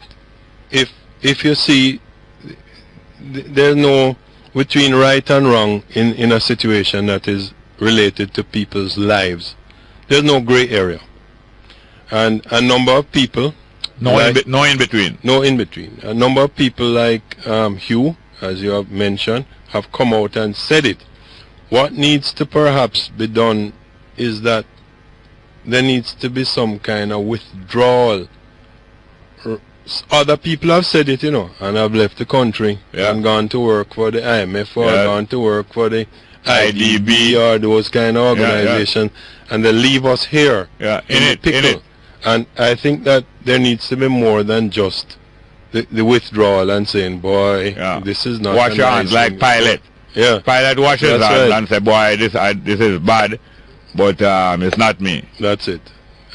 Speaker 12: if you see there's no between right and wrong in a situation that is related to people's lives, there's no gray area. And a number of people...
Speaker 1: No in between.
Speaker 12: No in between. A number of people like Hugh, as you have mentioned, have come out and said it. What needs to perhaps be done is that there needs to be some kind of withdrawal. Other people have said it, and have left the country and gone to work for the IMF or gone to work for the IDB or those kind of organizations, and they leave us here in the pickle. And I think that there needs to be more than just the withdrawal and saying, boy, this is not
Speaker 1: wash your hands like Pilate.
Speaker 12: Yeah.
Speaker 1: Pilate washes his hands and say, boy, this is bad, but it's not me.
Speaker 12: That's it.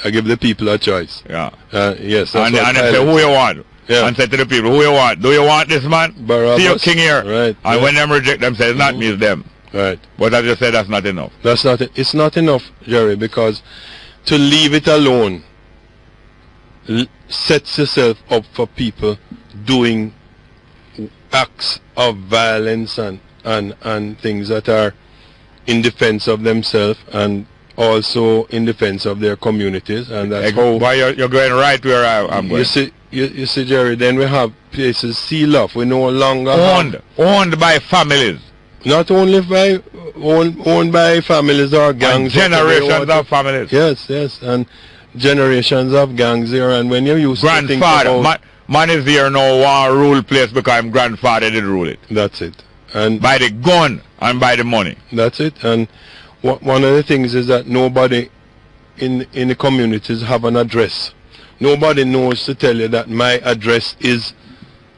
Speaker 12: I give the people a choice.
Speaker 1: Yeah.
Speaker 12: Yes.
Speaker 1: And say who you want.
Speaker 12: Yeah.
Speaker 1: And say to the people, who you want? Do you want this man?
Speaker 12: Barabbas.
Speaker 1: See your king here.
Speaker 12: Right.
Speaker 1: And when them reject them, say it's not me, it's them.
Speaker 12: Right.
Speaker 1: But as you said, that's not enough.
Speaker 12: That's not it. It's not enough, Jerry, because to leave it alone sets yourself up for people doing acts of violence and things that are in defense of themselves and also in defense of their communities, and that's how.
Speaker 1: Why you're going right where I'm going.
Speaker 12: You see, Jerry. Then we have places sealed off. We no longer
Speaker 1: owned by families.
Speaker 12: Not only by owned by families or gangs.
Speaker 1: And generations of families.
Speaker 12: Yes, and generations of gangs here. And when you used to think about
Speaker 1: man is here now, want rule place because I'm grandfather did rule it.
Speaker 12: That's it. And
Speaker 1: by the gun and by the money.
Speaker 12: That's it. And one of the things is that nobody in the communities have an address. Nobody knows to tell you that my address is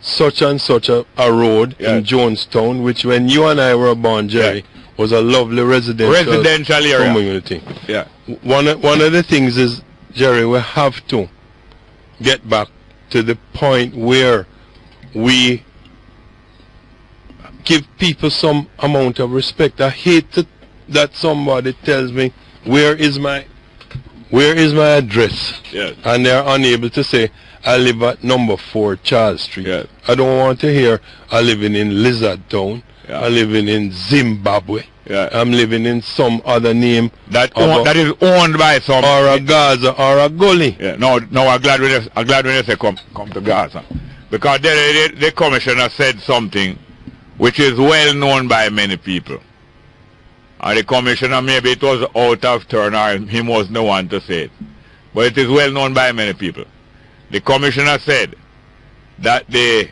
Speaker 12: such and such a road in Jonestown, which when you and I were born, Jerry, was a lovely residential area. Community.
Speaker 1: Yeah.
Speaker 12: One of the things is, Jerry, we have to get back to the point where we give people some amount of respect. I hate that somebody tells me, where is my address?
Speaker 1: Yes.
Speaker 12: And they're unable to say, I live at number 4 Charles Street.
Speaker 1: Yes.
Speaker 12: I don't want to hear, I'm living in Lizard Town.
Speaker 1: Yeah.
Speaker 12: I'm living in Zimbabwe.
Speaker 1: Yeah.
Speaker 12: I'm living in some other name.
Speaker 1: That is owned by some.
Speaker 12: Or a Gaza or a Gully.
Speaker 1: Yeah. No, I'm glad when you say come to Gaza. Because the commissioner said something which is well known by many people. And the commissioner, maybe it was out of turn or he wasn't the one to say it. But it is well known by many people. The commissioner said that the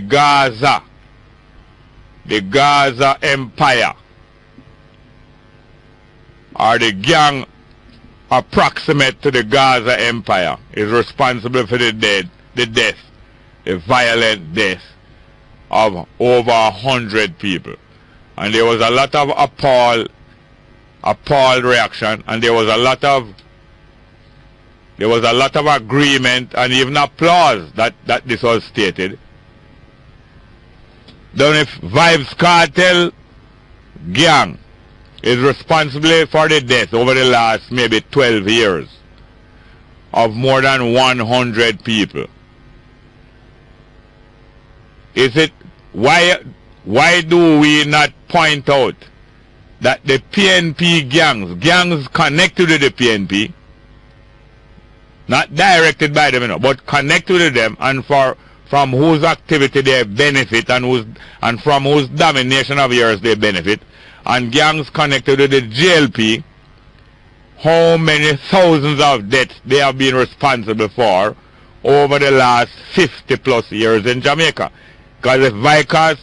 Speaker 1: Gaza empire or the gang approximate to the Gaza empire is responsible for the violent death of over 100 people. And there was a lot of appalled reaction, and there was a lot of agreement and even applause that this was stated. Then if Vibes Cartel gang is responsible for the death over the last maybe 12 years of more than 100 people, is it why do we not point out that the PNP gangs connected to the PNP, not directed by them, but connected to them, and from whose activity they benefit and from whose domination of years they benefit, and gangs connected to the JLP, how many thousands of deaths they have been responsible for over the last 50 plus years in Jamaica. Because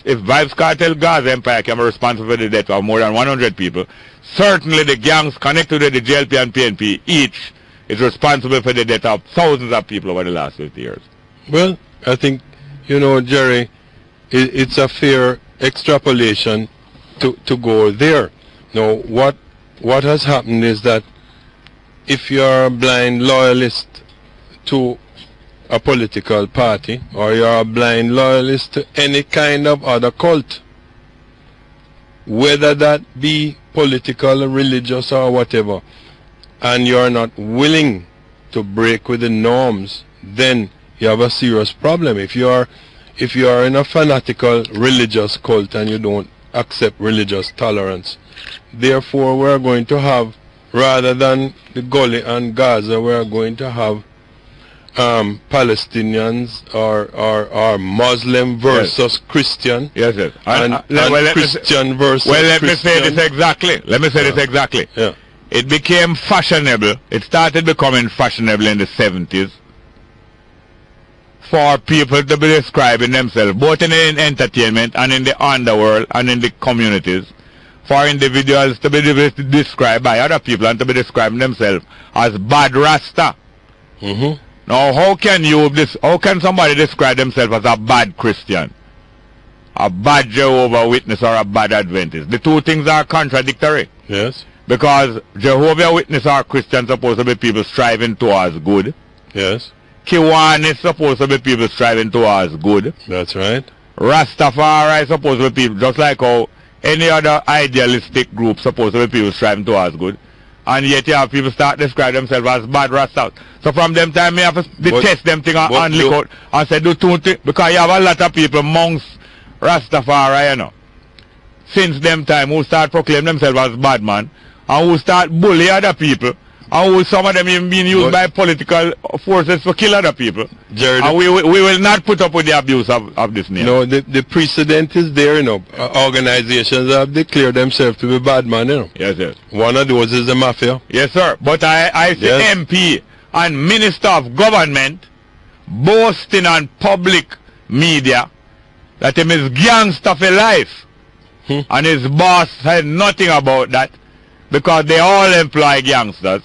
Speaker 1: if Vibes Cartel Gaza Empire can be responsible for the death of more than 100 people, certainly the gangs connected to the JLP and PNP each is responsible for the death of thousands of people over the last 50 years.
Speaker 12: Well, I think, Jerry, it's a fair extrapolation to go there. Now, what has happened is that if you're a blind loyalist to a political party, or you're a blind loyalist to any kind of other cult, whether that be political, religious, or whatever, and you're not willing to break with the norms, then you have a serious problem. If you are in a fanatical religious cult and you don't accept religious tolerance, therefore we're going to have, rather than the Gully and Gaza, we're going to have Palestinians or Muslim versus Christian.
Speaker 1: Yes, yes.
Speaker 12: And Christian versus
Speaker 1: let
Speaker 12: Christian.
Speaker 1: me say this exactly. Let me say this exactly.
Speaker 12: Yeah.
Speaker 1: It became fashionable. It started becoming fashionable in the 70s for people to be describing themselves, both in entertainment and in the underworld and in the communities, for individuals to be described by other people and to be describing themselves as bad Rasta.
Speaker 12: Mm-hmm.
Speaker 1: Now, how can somebody describe themselves as a bad Christian, a bad Jehovah Witness, or a bad Adventist? The two things are contradictory.
Speaker 12: Yes.
Speaker 1: Because Jehovah Witness or Christian supposed to be people striving towards good.
Speaker 12: Yes.
Speaker 1: Kiwan is supposed to be people striving towards good.
Speaker 12: That's right.
Speaker 1: Rastafari is supposed to be people, just like how any other idealistic group supposed to be people striving towards good. And yet you have people start describing themselves as bad Rastas. So from them time, me have to detest them thing and look out and say do two things. Because you have a lot of people amongst Rastafari, you know, since them time, who start proclaiming themselves as bad man, and who start bully other people, and who some of them even being used by political forces to kill other people.
Speaker 12: Jared,
Speaker 1: and we will not put up with the abuse of this name.
Speaker 12: No, the precedent is there, you know. Organizations have declared themselves to be bad man, you know.
Speaker 1: Yes, yes.
Speaker 12: One of those is the mafia.
Speaker 1: Yes, sir. But I see
Speaker 12: Yes.
Speaker 1: MP and Minister of Government boasting on public media that him is gangster for life. And his boss said nothing about that because they all employ gangsters.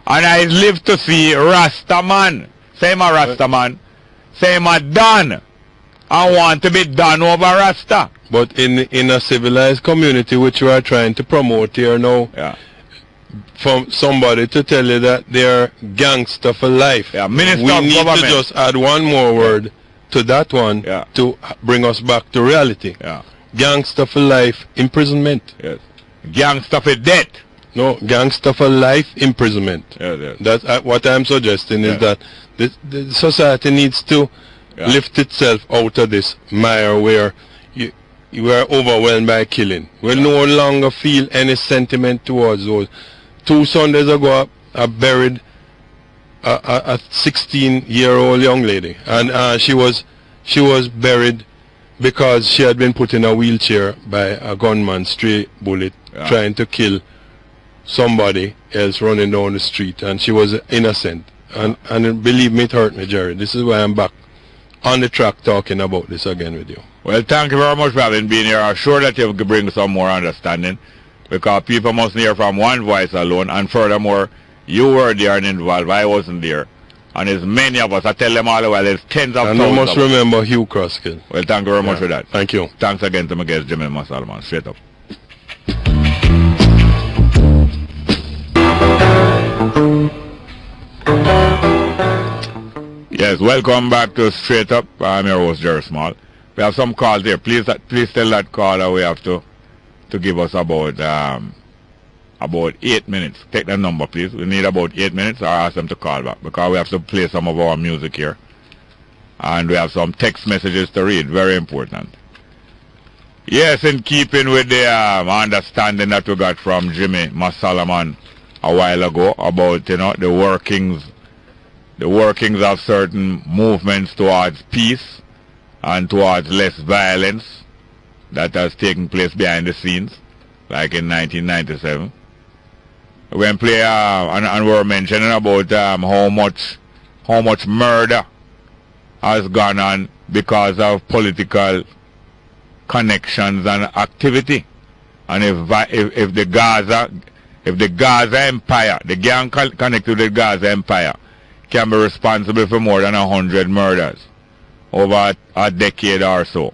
Speaker 1: And I live to see Rastaman, same a Rastaman, same a Don, I want to be done over Rasta.
Speaker 12: But in a civilized community which we are trying to promote here now, from somebody to tell you that they're gangster for life,
Speaker 1: Minister
Speaker 12: we
Speaker 1: of
Speaker 12: need
Speaker 1: Government.
Speaker 12: to just add one more word to that one to bring us back to reality. Gangster for life, imprisonment.
Speaker 1: Yes. Gangster for death.
Speaker 12: No, gangster for life, imprisonment.
Speaker 1: Yes.
Speaker 12: That's what I'm suggesting is that the society needs to lift itself out of this mire where you are overwhelmed by killing. We'll no longer feel any sentiment towards those. 2 Sundays ago, I buried a 16-year-old young lady, and she was buried because she had been put in a wheelchair by a gunman, stray bullet, trying to kill somebody else running down the street, and she was innocent. And believe me, it hurt me, Jerry. This is why I'm back on the track talking about this again with you.
Speaker 1: Well, thank you very much for having been here. I'm sure that you will bring some more understanding, because people must hear from one voice alone, and furthermore, you were there and involved. I wasn't there. And there's many of us. I tell them all the while, there's tens of thousands.
Speaker 12: And we must remember Hugh Croskill.
Speaker 1: Well, thank you very much for that.
Speaker 12: Thank you.
Speaker 1: Thanks again to my guest, Jimmy Masolomon. Straight up. Yes, welcome back to Straight Up. I'm your host, Jerry Small. We have some calls here. Please tell that caller we have to give us about 8 minutes. Take that number, please. We need about 8 minutes, or ask them to call back, because we have to play some of our music here. And we have some text messages to read. Very important. Yes, in keeping with the understanding that we got from Jimmy Masolomon a while ago about, you know, the workings of certain movements towards peace and towards less violence that has taken place behind the scenes, like in 1997. When play and we were mentioning about how much murder has gone on because of political connections and activity, and if the Gaza Empire, the gang connected to the Gaza Empire, can be responsible for more than 100 murders over a decade or so,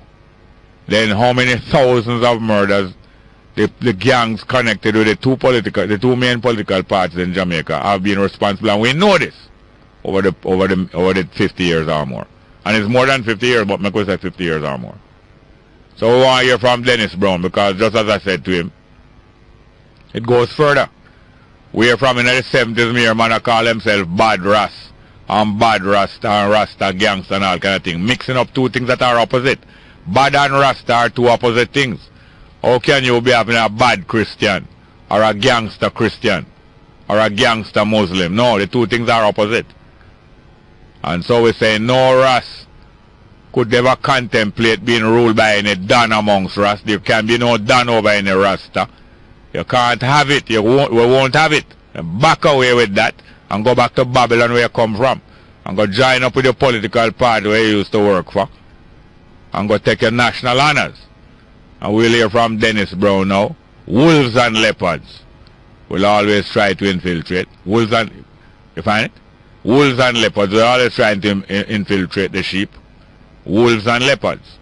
Speaker 1: then how many thousands of murders the gangs connected with the two main political parties in Jamaica have been responsible, and we know this over the 50 years or more. And it's more than 50 years, but I could say 50 years or more. So we want to hear from Dennis Brown, because just as I said to him, it goes further. Where from in the 70s, me man I call himself Bad Ras. And Bad Rasta and Rasta Gangsta and all kind of thing. Mixing up two things that are opposite. Bad and Rasta are two opposite things. How can you be having a bad Christian or a gangster Christian or a gangster Muslim? No, the two things are opposite. And so we say no Ras could never contemplate being ruled by any Don amongst Ras. There can be no Don over any Rasta. You can't have it. We won't have it. Back away with that and go back to Babylon where you come from. And go join up with your political party where you used to work for. And go take your national honors. And we'll hear from Dennis Brown now. Wolves and leopards will always try to infiltrate. Wolves and, you find it? Wolves and leopards will always trying to infiltrate the sheep. Wolves and leopards.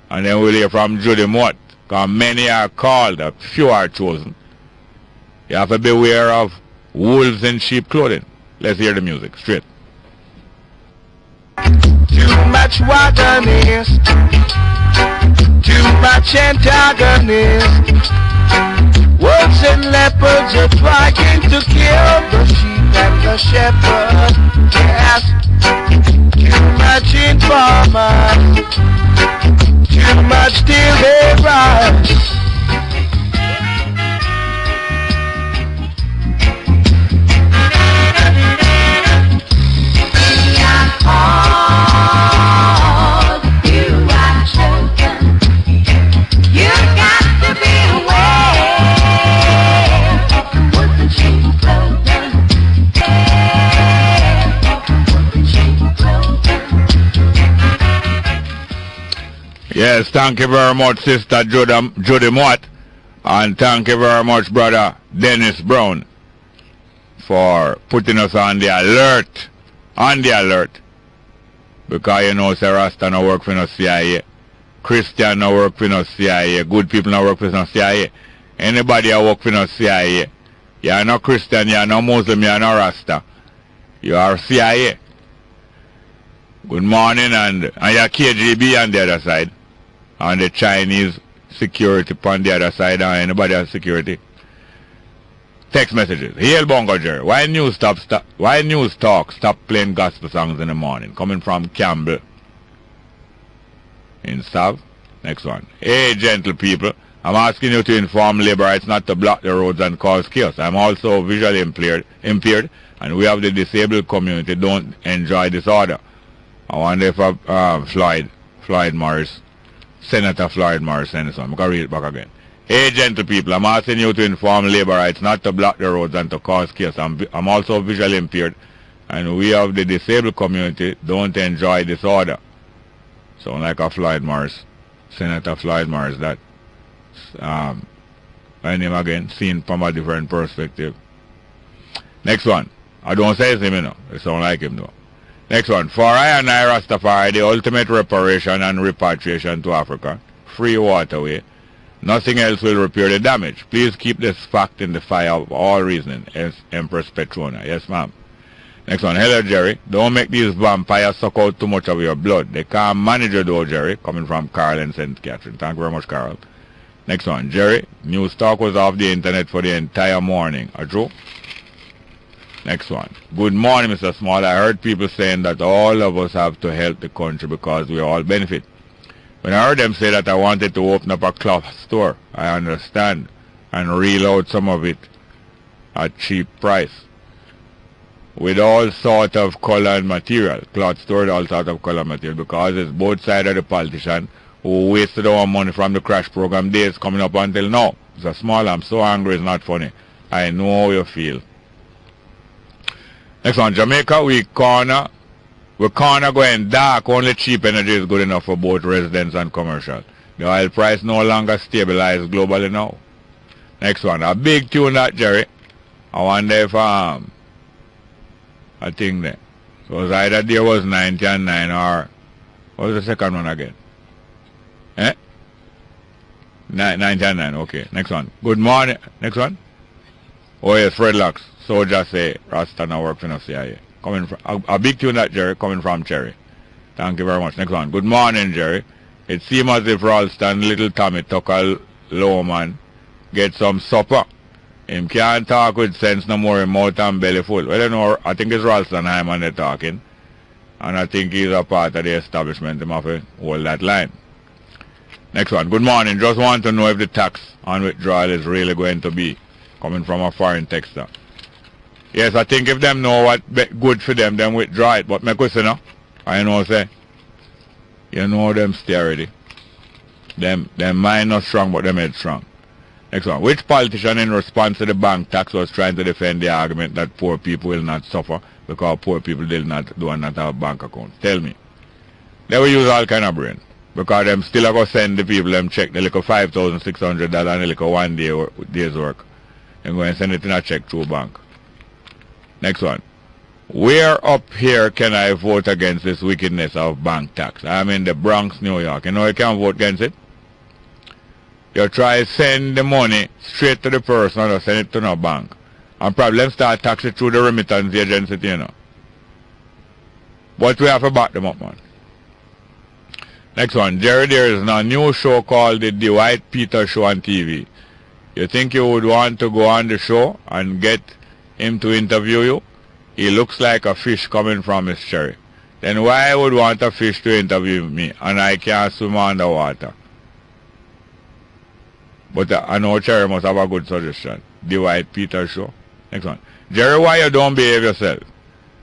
Speaker 1: And then we'll hear from Judy Mott. Because many are called, a few are chosen. You have to beware of wolves in sheep clothing. Let's hear the music straight.
Speaker 3: Too much wagonist, too much antagonist. Wolves and leopards are trying to kill the sheep and the shepherd. Yes, too much informer, too much till they rise.
Speaker 1: Yes, thank you very much, Sister Judy Mott, and thank you very much, Brother Dennis Brown, for putting us on the alert. Because you know, Sir Rasta no work for no CIA, Christian no work for no CIA, good people no work for no CIA. Anybody who work for no CIA, you are no Christian, you are no Muslim, you are no Rasta, you are CIA. Good morning, and you are KGB on the other side. And the Chinese security on the other side, and anybody else security. Text messages. Hail Bongo Jerry. Why news talk stop playing gospel songs in the morning? Coming from Campbell in South. Next one. Hey gentle people, I'm asking you to inform labor rights not to block the roads and cause chaos. I'm also visually impaired, and we have the disabled community don't enjoy this order. I wonder if Floyd Morris, Senator Floyd Morris sent this one. I'm going to read it back again. Hey gentle people, I'm asking you to inform labor rights not to block the roads and to cause chaos. I'm also visually impaired, and we of the disabled community don't enjoy this order. Sound like a Floyd Morris, Senator Floyd Morris, that my name again, seen from a different perspective. Next one. I don't say it's him, you know. It sound like him though. Next one. For I and I Rastafari, the ultimate reparation and repatriation to Africa, free waterway, nothing else will repair the damage. Please keep this fact in the fire of all reasoning. As Empress Petrona. Yes, ma'am. Next one. Hello, Jerry. Don't make these vampires suck out too much of your blood. They can't manage it though, Jerry. Coming from Carl and St. Catherine. Thank you very much, Carl. Next one. Jerry, news talk was off the internet for the entire morning. True? Next one. Good morning, Mr. Small. I heard people saying that all of us have to help the country because we all benefit. When I heard them say that, I wanted to open up a cloth store. I understand. And reel out some of it at cheap price. With all sort of color and material. Cloth store with all sort of color material. Because it's both sides of the politician who wasted our money from the crash program days coming up until now. Mr. Small, I'm so angry it's not funny. I know how you feel. Next one, Jamaica, we corner going dark. Only cheap energy is good enough for both residents and commercial. The oil price no longer stabilized globally now. Next one, a big tune that, Jerry. I wonder if I think that. So it was either there was 90 and 9 or what was the second one again? 90 and 9, okay. Next one. Good morning. Next one. Oh yes, Fred Locks. Soldier say Rasta now work for no CIA. Coming from a big tune that, Jerry, coming from Cherry. Thank you very much. Next one. Good morning, Jerry. It seems as if Ralston, little Tommy Tucker Lowman get some supper. Him can't talk with sense no more, him mouth and belly full. Well, you know, I think it's Ralston Hyman they're talking. And I think he's a part of the establishment. Him have to hold that line. Next one. Good morning. Just want to know if the tax on withdrawal is really going to be coming from a foreign texter. Yes, I think if them know what good for them, then withdraw it. But my question, no? I know say, you know them stay already. Them mind not strong, but them head strong. Next one. Which politician in response to the bank tax was trying to defend the argument that poor people will not suffer because poor people do not have bank accounts? Tell me. They will use all kind of brain. Because them still are going to send the people them check the little $5,600 and the little 1 day's work. And go and send it in a check through bank. Next one. Where up here can I vote against this wickedness of bank tax? I'm in the Bronx, New York. You know you can't vote against it? You try to send the money straight to the person or send it to no bank. And probably start tax it through the remittance agency, you know. But we have to back them up, man. Next one. Jerry, there is a new show called the Dwight Peter Show on TV. You think you would want to go on the show and get him to interview you? He looks like a fish coming from his cherry. Then why I would want a fish to interview me and I can't swim underwater? But I know Cherry must have a good suggestion. Dwight Peter Show. Next one. Jerry, why you don't behave yourself?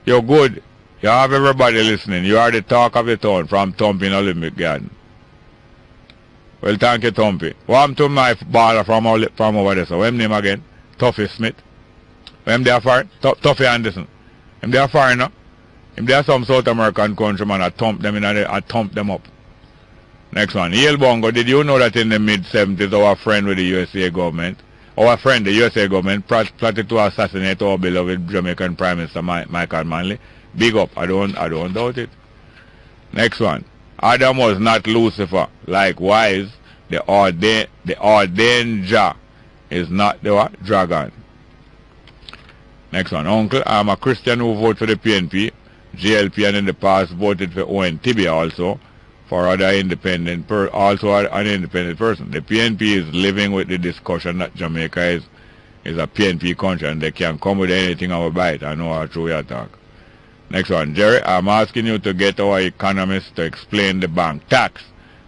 Speaker 1: You're good. You have everybody listening. You are the talk of the town from Tumpy in Olympic Garden. Well, thank you, Tumpy. Welcome to my baller from over there. So, what's name again? Tuffy Smith. When they are foreign? Tuffy Anderson. When they are foreigner? If they are some South American countryman, I thump them up. Next one. Yale Bongo, did you know that in the mid-70s our friend with the USA government, the USA government, plotted to assassinate our beloved Jamaican Prime Minister Michael Manley? Big up. I don't doubt it. Next one. Adam was not Lucifer. Likewise, the ordained Jah is not the what? Dragon. Next one. Uncle, I'm a Christian who voted for the PNP, GLP, and in the past voted for ONTB also, for other independent also an independent person. The PNP is living with the discussion that Jamaica is a PNP country and they can come with anything our bite. I know how true you talk. Next one. Jerry, I'm asking you to get our economists to explain the bank tax.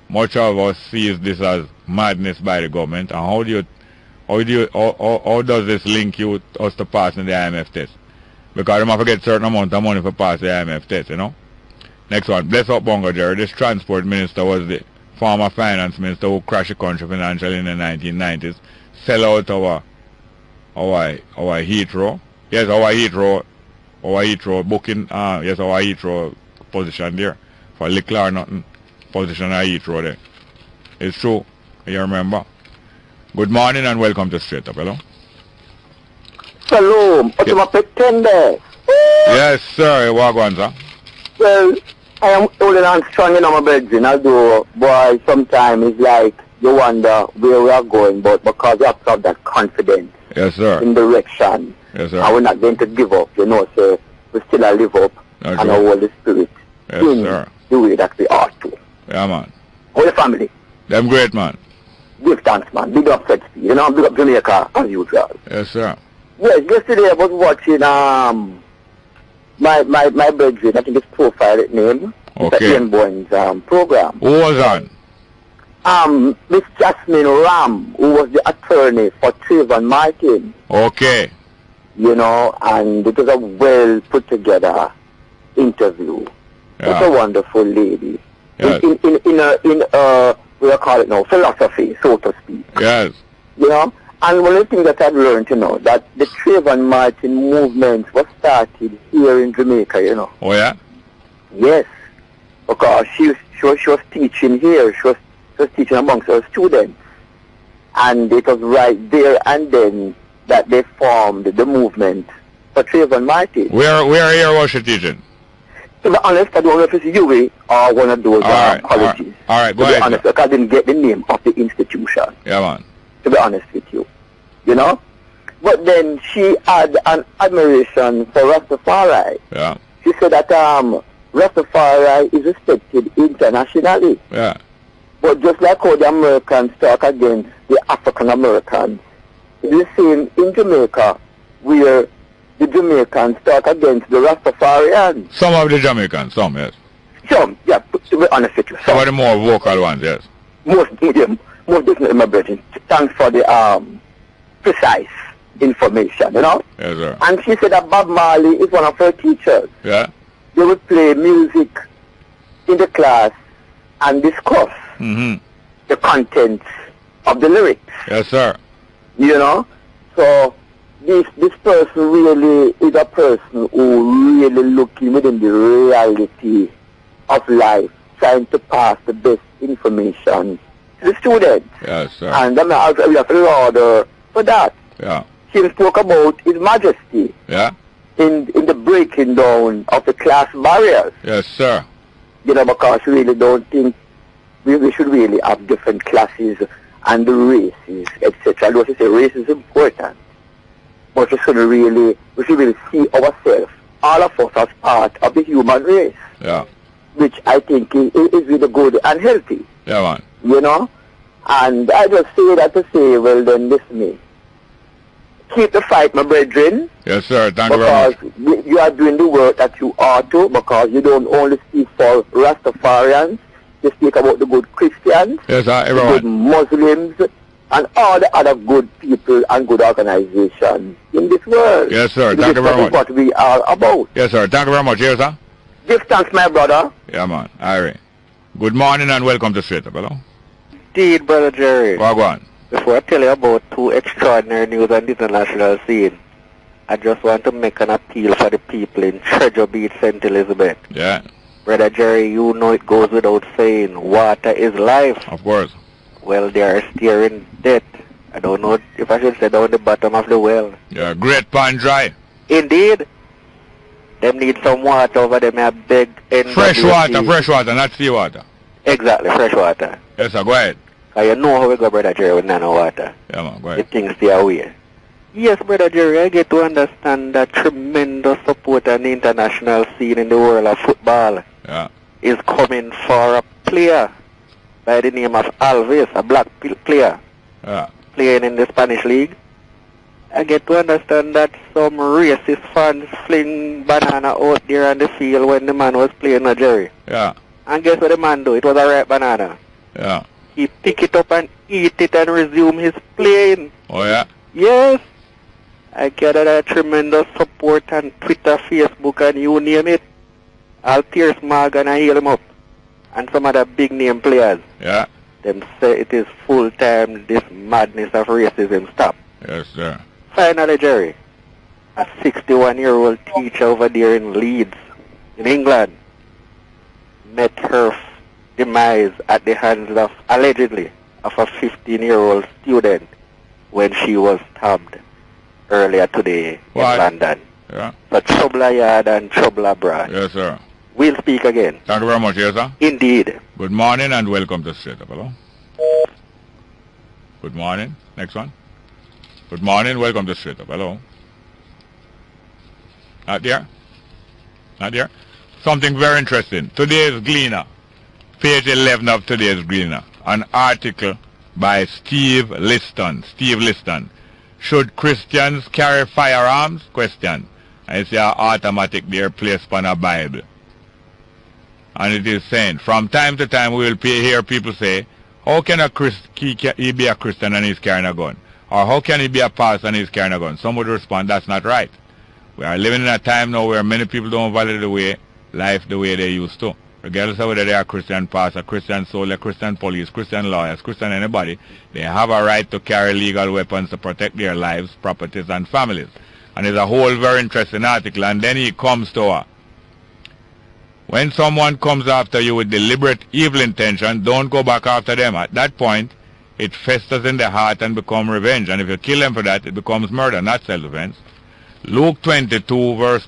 Speaker 1: Much of us sees this as madness by the government. And how does this link us to passing the IMF test? Because they have to get a certain amount of money for pass the IMF test, you know. Next one. Bless up Bongo, Jerry. This transport minister was the former finance minister who crashed the country financially in the 1990s. Sell out our Heathrow. Yes, our Heathrow booking, yes, our Heathrow position there. For little or nothing, position at Heathrow there. It's true. You remember? Good morning and welcome to Straight Up. Hello?
Speaker 6: Shalom.
Speaker 1: Yes, sir. What going on, sir?
Speaker 6: Well, I am holding on strong in my bedroom, although, boy, sometimes it's like you wonder where we are going, but because you have to have that confidence in direction, and we're not going to give up, you know, so we still live up and our Holy Spirit in the way that we ought to.
Speaker 1: Yeah, man.
Speaker 6: All the family.
Speaker 1: Them great, man.
Speaker 6: Give thanks, man. Big up Fred Speed. You know, big up Jamaica as usual.
Speaker 1: Yes, sir.
Speaker 6: Yes, yesterday I was watching my brethren, I think it's Profile name.
Speaker 1: Okay.
Speaker 6: It's Ian Boyne's program.
Speaker 1: Who was on?
Speaker 6: Miss Jasmine Ram, who was the attorney for Trayvon Martin.
Speaker 1: Okay.
Speaker 6: You know, and it was a well put together interview.
Speaker 1: Yeah.
Speaker 6: It's a wonderful lady.
Speaker 1: Yes.
Speaker 6: In what do you call it now, philosophy, so to speak.
Speaker 1: Yes.
Speaker 6: You know? And one of the things that I've learned, you know, that the Trayvon Martin movement was started here in Jamaica, you know.
Speaker 1: Oh, yeah?
Speaker 6: Yes. Because she was teaching here. She was teaching amongst her students. And it was right there and then that they formed the movement for Trayvon Martin.
Speaker 1: Where here was she teaching?
Speaker 6: To be honest, I don't know if it's UA or one of those colleges.
Speaker 1: All right, go
Speaker 6: ahead. To be honest, because I didn't get the name of the institution.
Speaker 1: Yeah, man.
Speaker 6: To be honest with you. You know? But then she had an admiration for Rastafari.
Speaker 1: Yeah.
Speaker 6: She said that Rastafari is respected internationally.
Speaker 1: Yeah.
Speaker 6: But just like how the Americans talk against the African Americans It is the same in Jamaica, where the Jamaicans talk against the Rastafarians.
Speaker 1: Some of the Jamaicans, some, yes.
Speaker 6: Some, yeah, to be honest with you.
Speaker 1: Some of the more vocal ones, yes.
Speaker 6: Most definitely, my brother. Thanks for the precise information, you know?
Speaker 1: Yes, sir.
Speaker 6: And she said that Bob Marley is one of her teachers.
Speaker 1: Yeah.
Speaker 6: They would play music in the class and discuss the contents of the lyrics.
Speaker 1: Yes, sir.
Speaker 6: You know? So this person really is a person who really looking within the reality of life, trying to pass the best information to the students.
Speaker 1: Yes, sir.
Speaker 6: And we have to laud her for that.
Speaker 1: Yeah.
Speaker 6: She spoke about His Majesty.
Speaker 1: Yeah.
Speaker 6: In the breaking down of the class barriers.
Speaker 1: Yes, sir.
Speaker 6: You know, because we really don't think we should really have different classes and the races, etc. Although she say race is important, but we should really see ourselves, all of us, as part of the human race.
Speaker 1: Yeah.
Speaker 6: Which I think is really good and healthy.
Speaker 1: Yeah, man.
Speaker 6: You know, and I just say that to say, well then, listen me. Keep the fight, my brethren.
Speaker 1: Yes, sir. Thank you very much.
Speaker 6: Because you are doing the work that you ought to, because you don't only speak for Rastafarians, you speak about the good Christians,
Speaker 1: yes, sir,
Speaker 6: the good Muslims, and all the other good people and good organizations in this world.
Speaker 1: Yes, sir. Thank you very much.
Speaker 6: What we are about.
Speaker 1: Yes, sir. Thank you very much. Yes, sir.
Speaker 6: Give thanks, my brother.
Speaker 1: Yeah, man. All right. Good morning and welcome to Straight Up. Hello.
Speaker 13: Indeed, Brother Jerry.
Speaker 1: Go on.
Speaker 13: Before I tell you about two extraordinary news on the international scene, I just want to make an appeal for the people in Treasure Beach, St. Elizabeth.
Speaker 1: Yeah.
Speaker 13: Brother Jerry, you know it goes without saying, water is life.
Speaker 1: Of course.
Speaker 13: Well, they are staring death. I don't know if I should say down the bottom of the well.
Speaker 1: Yeah, great pan dry.
Speaker 13: Indeed. Them need some water over them, I beg.
Speaker 1: Fresh water, not sea water.
Speaker 13: Exactly, fresh water.
Speaker 1: Yes, sir, go ahead.
Speaker 13: You know how we go, Brother Jerry, with nano water.
Speaker 1: Yeah, man, go
Speaker 13: The
Speaker 1: ahead.
Speaker 13: things stay away. Yes, Brother Jerry, I get to understand that tremendous support on the international scene in the world of football is coming for a player by the name of Alves, a black player, playing in the Spanish league. I get to understand that some racist fans fling banana out there on the field when the man was playing, Jerry.
Speaker 1: Yeah.
Speaker 13: And guess what the man do? It was a ripe banana.
Speaker 1: Yeah.
Speaker 13: He pick it up and eat it and resume his playing.
Speaker 1: Oh, yeah?
Speaker 13: Yes. I gathered a tremendous support on Twitter, Facebook, and you name it. I'll Pierce Morgan and heal him up. And some other big name players.
Speaker 1: Yeah.
Speaker 13: Them say it is full time this madness of racism stop.
Speaker 1: Yes, sir.
Speaker 13: Finally, Jerry, a 61-year-old teacher over there in Leeds, in England, met her demise at the hands of, allegedly, of a 15-year-old student when she was stabbed earlier today in London.
Speaker 1: Yeah.
Speaker 13: So trouble yard and trouble abroad.
Speaker 1: Yes, sir.
Speaker 13: We'll speak again.
Speaker 1: Thank you very much, yes, sir.
Speaker 13: Indeed.
Speaker 1: Good morning and welcome to Straight Up. Hello. Good morning. Next one. Good morning, welcome to Straight Up. Hello. Not there? Not there? Something very interesting. Today's Gleaner, page 11 of today's Gleaner, an article by Steve Liston. Steve Liston. Should Christians carry firearms? Question. And it's your automatic there placed on a Bible. And it is saying, from time to time we will hear people say, how can he be a Christian and he's carrying a gun? Or how can he be a pastor and he's carrying a gun? Some would respond, that's not right. We are living in a time now where many people don't value life the way they used to. Regardless of whether they are Christian pastor, Christian soldier, Christian police, Christian lawyers, Christian anybody, they have a right to carry legal weapons to protect their lives, properties, and families. And it's a whole very interesting article. And then he comes to her. When someone comes after you with deliberate evil intention, don't go back after them. At that point, it festers in the heart and becomes revenge. And if you kill them for that, it becomes murder, not self-defense. Luke 22, verse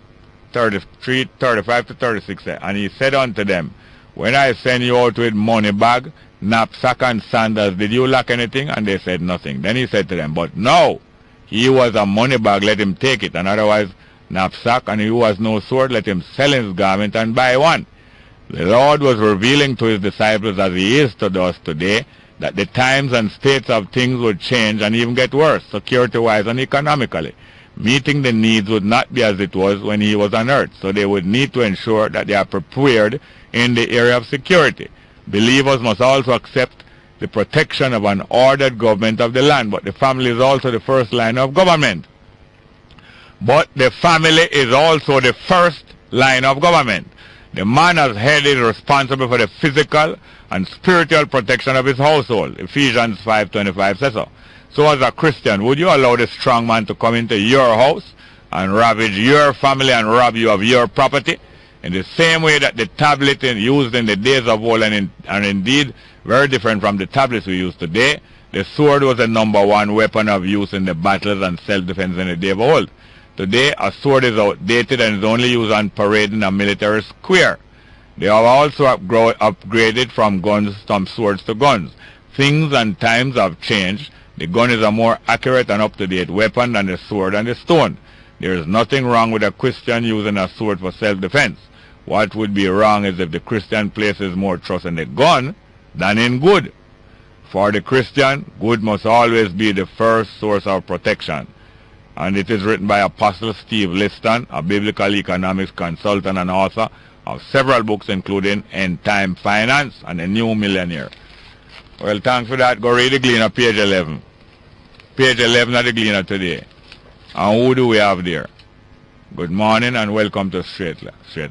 Speaker 1: 33, 35 to 36 says, and he said unto them, when I send you out with money bag, knapsack, and sandals, did you lack anything? And they said nothing. Then he said to them, but no, he was a money bag, let him take it, and otherwise knapsack, and he was no sword, let him sell his garment and buy one. The Lord was revealing to his disciples, as he is to us today, that the times and states of things would change and even get worse, security-wise and economically. Meeting the needs would not be as it was when he was on earth, so they would need to ensure that they are prepared in the area of security. Believers must also accept the protection of an ordered government of the land, but the family is also the first line of government. But the family is also the first line of government. The man as head is responsible for the physical and spiritual protection of his household. Ephesians 5:25 says so. So as a Christian, would you allow the strong man to come into your house and ravage your family and rob you of your property? In the same way that the tablet used in the days of old and indeed very different from the tablets we use today, the sword was the #1 weapon of use in the battles and self-defense in the day of old. Today, a sword is outdated and is only used on parade in a military square. They have also upgraded from swords to guns. Things and times have changed. The gun is a more accurate and up-to-date weapon than the sword and the stone. There is nothing wrong with a Christian using a sword for self-defense. What would be wrong is if the Christian places more trust in the gun than in good. For the Christian, good must always be the first source of protection. And it is written by Apostle Steve Liston, a biblical economics consultant and author of several books including End Time Finance and The New Millionaire. Well, thanks for that. Go read the Gleaner, page 11. Page 11 of the Gleaner today. And who do we have there? Good morning and welcome to Straight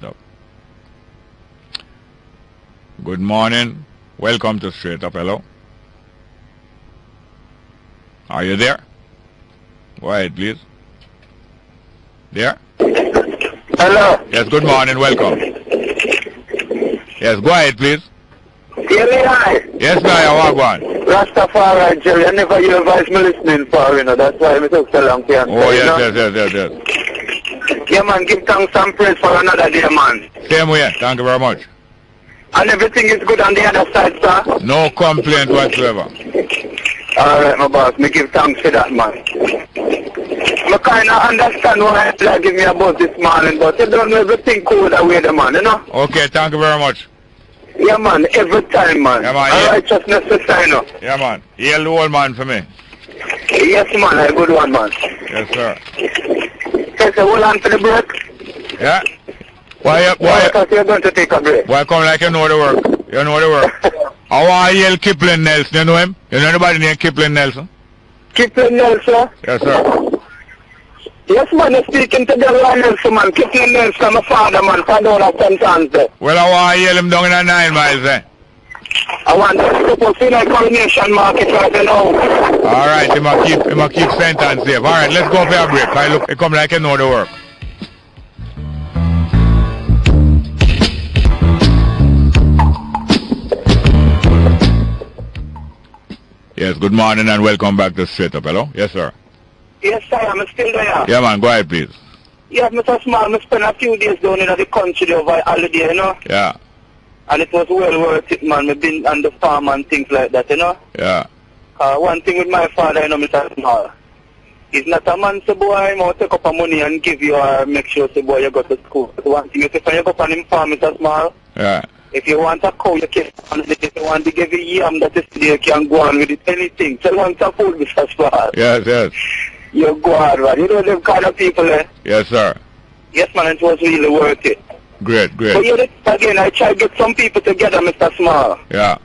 Speaker 1: Up. Good morning. Welcome to Straight Up. Hello. Are you there? Go ahead, please. There?
Speaker 5: Hello.
Speaker 1: Yes, good morning. Welcome. Yes, go ahead, please.
Speaker 5: Hear me, hi.
Speaker 1: Yes, I want one.
Speaker 5: Rastafari, Jerry, I never hear your voice me listening for, that's why I took so long to answer.
Speaker 1: Oh, yes.
Speaker 5: Yeah, man, give thanks and praise for another day, man.
Speaker 1: Same way. Thank you very much.
Speaker 5: And everything is good on the other side, sir?
Speaker 1: No complaint whatsoever.
Speaker 5: Alright, my boss, me give thanks for that, man. I kind of understand why you give me a buzz this morning, but you don't know everything cool that way, man,
Speaker 1: Okay, thank you very much.
Speaker 5: Yeah, man, every time, man.
Speaker 1: Yeah, man.
Speaker 5: Yeah. Righteousness to sign up.
Speaker 1: Yeah, man. Hail the old man for me.
Speaker 5: Yes, man, a good one, man.
Speaker 1: Yes, sir.
Speaker 5: Okay, so hold on for the break.
Speaker 1: Yeah?
Speaker 5: Why? Because you're going to take a break.
Speaker 1: Why come like you know the work? You know the work. I want to yell Kipling Nelson, you know him? You know anybody named Kipling Nelson?
Speaker 5: Kipling Nelson?
Speaker 1: Yes, sir.
Speaker 5: Yes, man, you're speaking to the Nelson, man. Kipling Nelson, my father, man, for down at 10 times there.
Speaker 1: Well, I want to yell him down in the 9 miles, eh?
Speaker 5: I want to suppose in a coronation market right now.
Speaker 1: Alright, he might keep sentence safe. Alright, let's go for a break. I look, it come like you know the work. Yes, good morning and welcome back to Straight Up. Hello? Yes, sir.
Speaker 5: Yes, sir, I'm still there.
Speaker 1: Yeah, man, go ahead, please.
Speaker 5: Yes, Mr. Small, I spent a few days down in the country over holiday,
Speaker 1: Yeah.
Speaker 5: And it was well worth it, man. We've been on the farm and things like that,
Speaker 1: Yeah.
Speaker 5: One thing with my father, Mr. Small, he's not a man, so boy, he might take up a money and give you or make sure, say, boy, you go to school. But one thing is, if you go up on him farm, Mr. Small,
Speaker 1: yeah.
Speaker 5: If you want a cow, you can. If you want to give a yam, that is there, you can go on with it, anything. So you want some food, Mr. Small.
Speaker 1: Yes, yes.
Speaker 5: You go on, man. You know them kind of people, eh?
Speaker 1: Yes, sir.
Speaker 5: Yes, man, it was really worth it.
Speaker 1: Great, great.
Speaker 5: But again, I try to get some people together, Mr. Small.
Speaker 1: Yeah.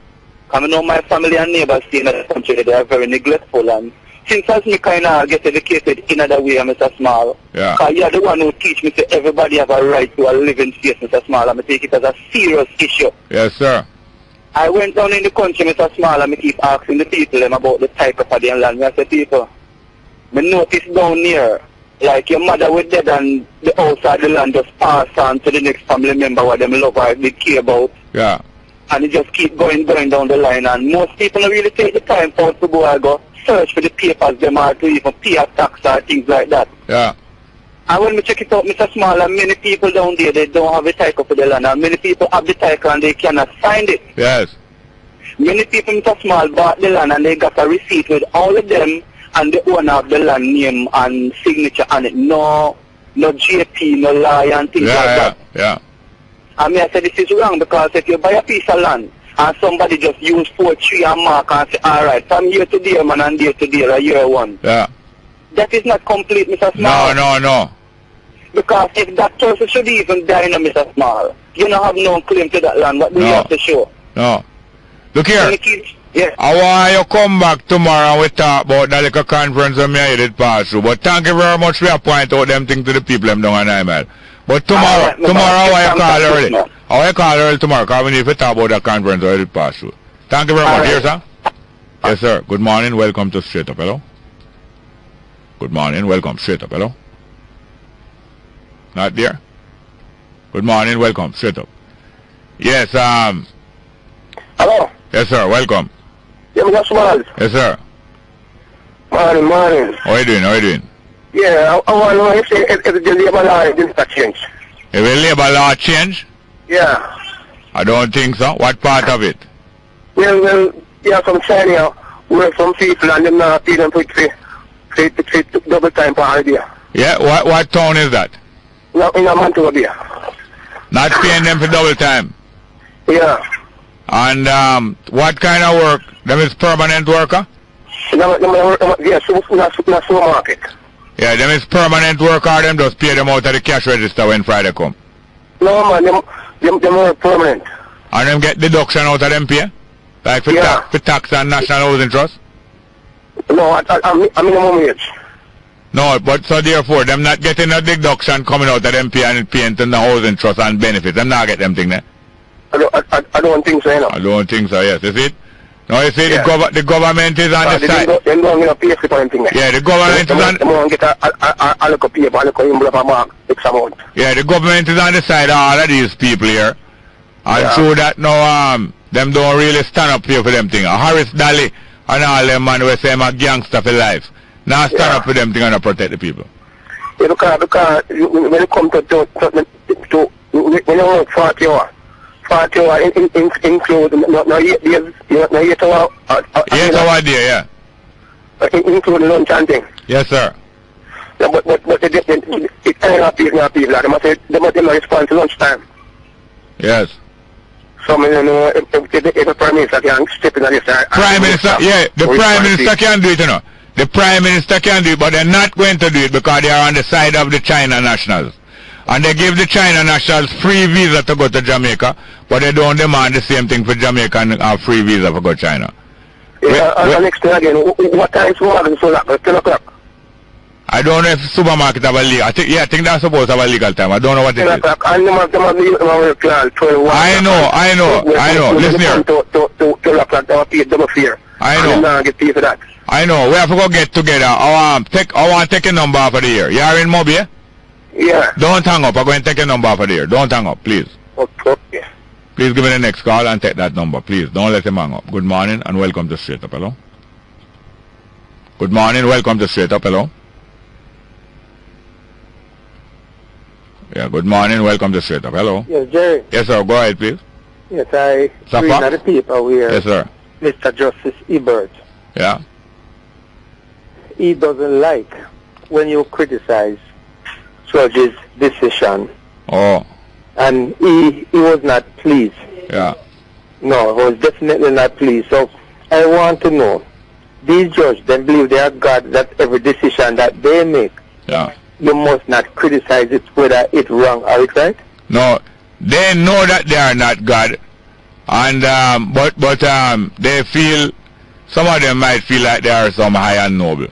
Speaker 5: I know my family and neighbors in the country, they are very neglectful. And since as me kind of get educated in another way, Mr. Small,
Speaker 1: yeah.
Speaker 5: Because you're the one who teach me that everybody have a right to a living space, Mr. Small, and I take it as a serious issue.
Speaker 1: Yes, sir.
Speaker 5: I went down in the country, Mr. Small, and I keep asking the people about the type of the land. I say, people, I notice down here, like your mother was dead and the outside the land just pass on to the next family member what them love or they care about.
Speaker 1: Yeah.
Speaker 5: And it just keep going down the line, and most people don't really take the time for to go and go search for the papers them or to even pay a tax or things like that.
Speaker 1: Yeah.
Speaker 5: And when we check it out, Mr. Small, and many people down there, they don't have the title for the land, and many people have the title and they cannot find it.
Speaker 1: Yes.
Speaker 5: Many people, Mr. Small, bought the land and they got a receipt with all of them and the owner of the land name and signature on it. No JP, no lawyer and things like that.
Speaker 1: Yeah.
Speaker 5: I mean, I said this is wrong because if you buy a piece of land and somebody just use 4-3 and mark and say, alright, from here to there, man, and there to there, a year one.
Speaker 1: Yeah.
Speaker 5: That is not complete, Mr. Small.
Speaker 1: No.
Speaker 5: Because if that person should even die, Mr. Small, you don't have no claim to that land. What do you have to show?
Speaker 1: No. Look here.
Speaker 5: Yeah.
Speaker 1: I want you come back tomorrow and we talk about that little conference that I did pass through. But thank you very much for point out them things to the people them down on email. But tomorrow, I want you call early. I want you call early tomorrow because we need to talk about that conference that I did pass through. Thank you very much. Yes, sir? Yes, sir. Good morning. Welcome to Straight Up. Hello? Good morning. Welcome. Straight Up. Hello? Not there? Good morning. Welcome. Straight Up. Yes,
Speaker 9: Hello?
Speaker 1: Yes, sir. Welcome.
Speaker 9: Yeah, Mr. Small.
Speaker 1: Yes, sir.
Speaker 9: Morning.
Speaker 1: How are you doing?
Speaker 9: Yeah, I want to know if the labor law didn't change.
Speaker 1: If the labor law change?
Speaker 9: Yeah.
Speaker 1: I don't think so. What part of it?
Speaker 9: Well, yeah, from China, where some people and them not pay them for double time per holiday.
Speaker 1: Yeah, what town is that?
Speaker 9: No, in a Manitoba.
Speaker 1: Not paying them for double time?
Speaker 9: Yeah.
Speaker 1: And what kind of work? Them is permanent worker?
Speaker 9: Yes, not supermarket.
Speaker 1: Yeah, them is permanent worker, or them just pay them out of the cash register when Friday come?
Speaker 9: No, man, them work permanent.
Speaker 1: And them get deduction out of them pay? Like for, for tax and national housing trust?
Speaker 9: No, I'm minimum wage.
Speaker 1: No, but so therefore, them not getting a deduction coming out of them pay and paying to the housing trust and benefits. Them not get them thing there?
Speaker 9: I don't think so, you know.
Speaker 1: I don't think so, yes. You see it? No, you see the government is on the side.
Speaker 9: They don't get a pay slip or anything there.
Speaker 1: Yeah, the government is on...
Speaker 9: They don't get a look of paper, a look of envelope of mark, X amount.
Speaker 1: Yeah, the government is on the side of all of these people here. And through that now, them don't really stand up here for them things. Harris Daly and all them man who say I'm a gangster for life. Now stand up for them things and protect the people.
Speaker 9: Yeah, because when it comes to when you work 40 hours, 40 hours include no 8 hours.
Speaker 1: 8 hours there, yeah.
Speaker 9: Include lunch and thing.
Speaker 1: Yes, sir.
Speaker 9: Yeah, but it cannot be not people. They must say they must respond to lunchtime.
Speaker 1: Yes.
Speaker 9: So I know if the Prime Minister can step in on this.
Speaker 1: Prime Minister, yeah, the Prime Minister can do it, you know. The Prime Minister can do it, but they're not going to do it because they are on the side of the China nationals. And they give the China nationals free visa to go to Jamaica, but they don't demand the same thing for Jamaica and have free visa for go to China.
Speaker 9: Yeah, and next thing again, what time is supermarket so that? 10 o'clock?
Speaker 1: I don't know if supermarket have a legal. I think that's supposed to have a legal time. I don't know what it is.
Speaker 9: 10 o'clock, and they must
Speaker 1: I know. Listen here.
Speaker 9: 12 o'clock, they must pay double fare.
Speaker 1: I know.
Speaker 9: And they get paid for that.
Speaker 1: I know. We have to go get together. I want to take a number for the year. You are in Moby, eh?
Speaker 9: Yeah.
Speaker 1: Don't hang up. I'm going to take a number for the year. Don't hang up, please.
Speaker 9: Okay.
Speaker 1: Please give me the next call and take that number, please. Don't let him hang up. Good morning and welcome to Straight Up. Hello? Good morning. Welcome to Straight Up. Hello? Yeah, good morning. Welcome to Straight Up. Hello?
Speaker 9: Yes, Jerry.
Speaker 1: Yes, sir. Go ahead, please.
Speaker 9: Yes, I read at the paper where
Speaker 1: yes, sir.
Speaker 9: Mr. Justice Ebert.
Speaker 1: Yeah.
Speaker 9: He doesn't like when you criticize Judge's decision.
Speaker 1: Oh.
Speaker 9: And he was not pleased.
Speaker 1: Yeah.
Speaker 9: No, he was definitely not pleased. So I want to know, these judges, they believe they are God, that every decision that they make, you must not criticize it whether it's wrong or it's right?
Speaker 1: No, they know that they are not God. And but they feel, some of them might feel like they are some high and noble.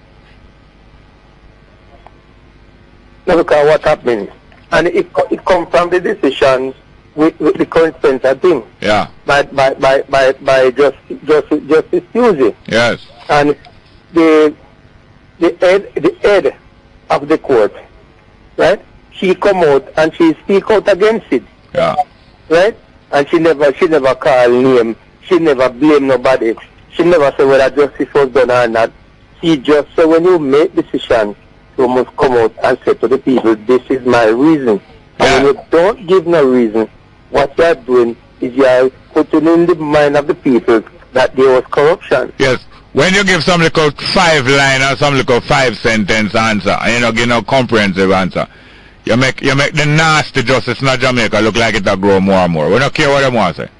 Speaker 9: No, because what happened? And it comes from the decision with the current Spencer thing.
Speaker 1: Yeah.
Speaker 9: By Justice Tuesday.
Speaker 1: Yes.
Speaker 9: And the head of the court, right? She come out and she speak out against it.
Speaker 1: Yeah.
Speaker 9: Right? And she never call name. She never blame nobody. She never say whether justice was done or not. She just say when you make decision, you must come out and say to the people, this is my reason. And when you don't give no reason, what you are doing is you are putting in the mind of the people that there was corruption.
Speaker 1: Yes. When you give some little 5-line or some little 5-sentence answer, and you don't give no comprehensive answer, you make the nasty justice in Jamaica look like it'll grow more and more. We don't care what they want to say.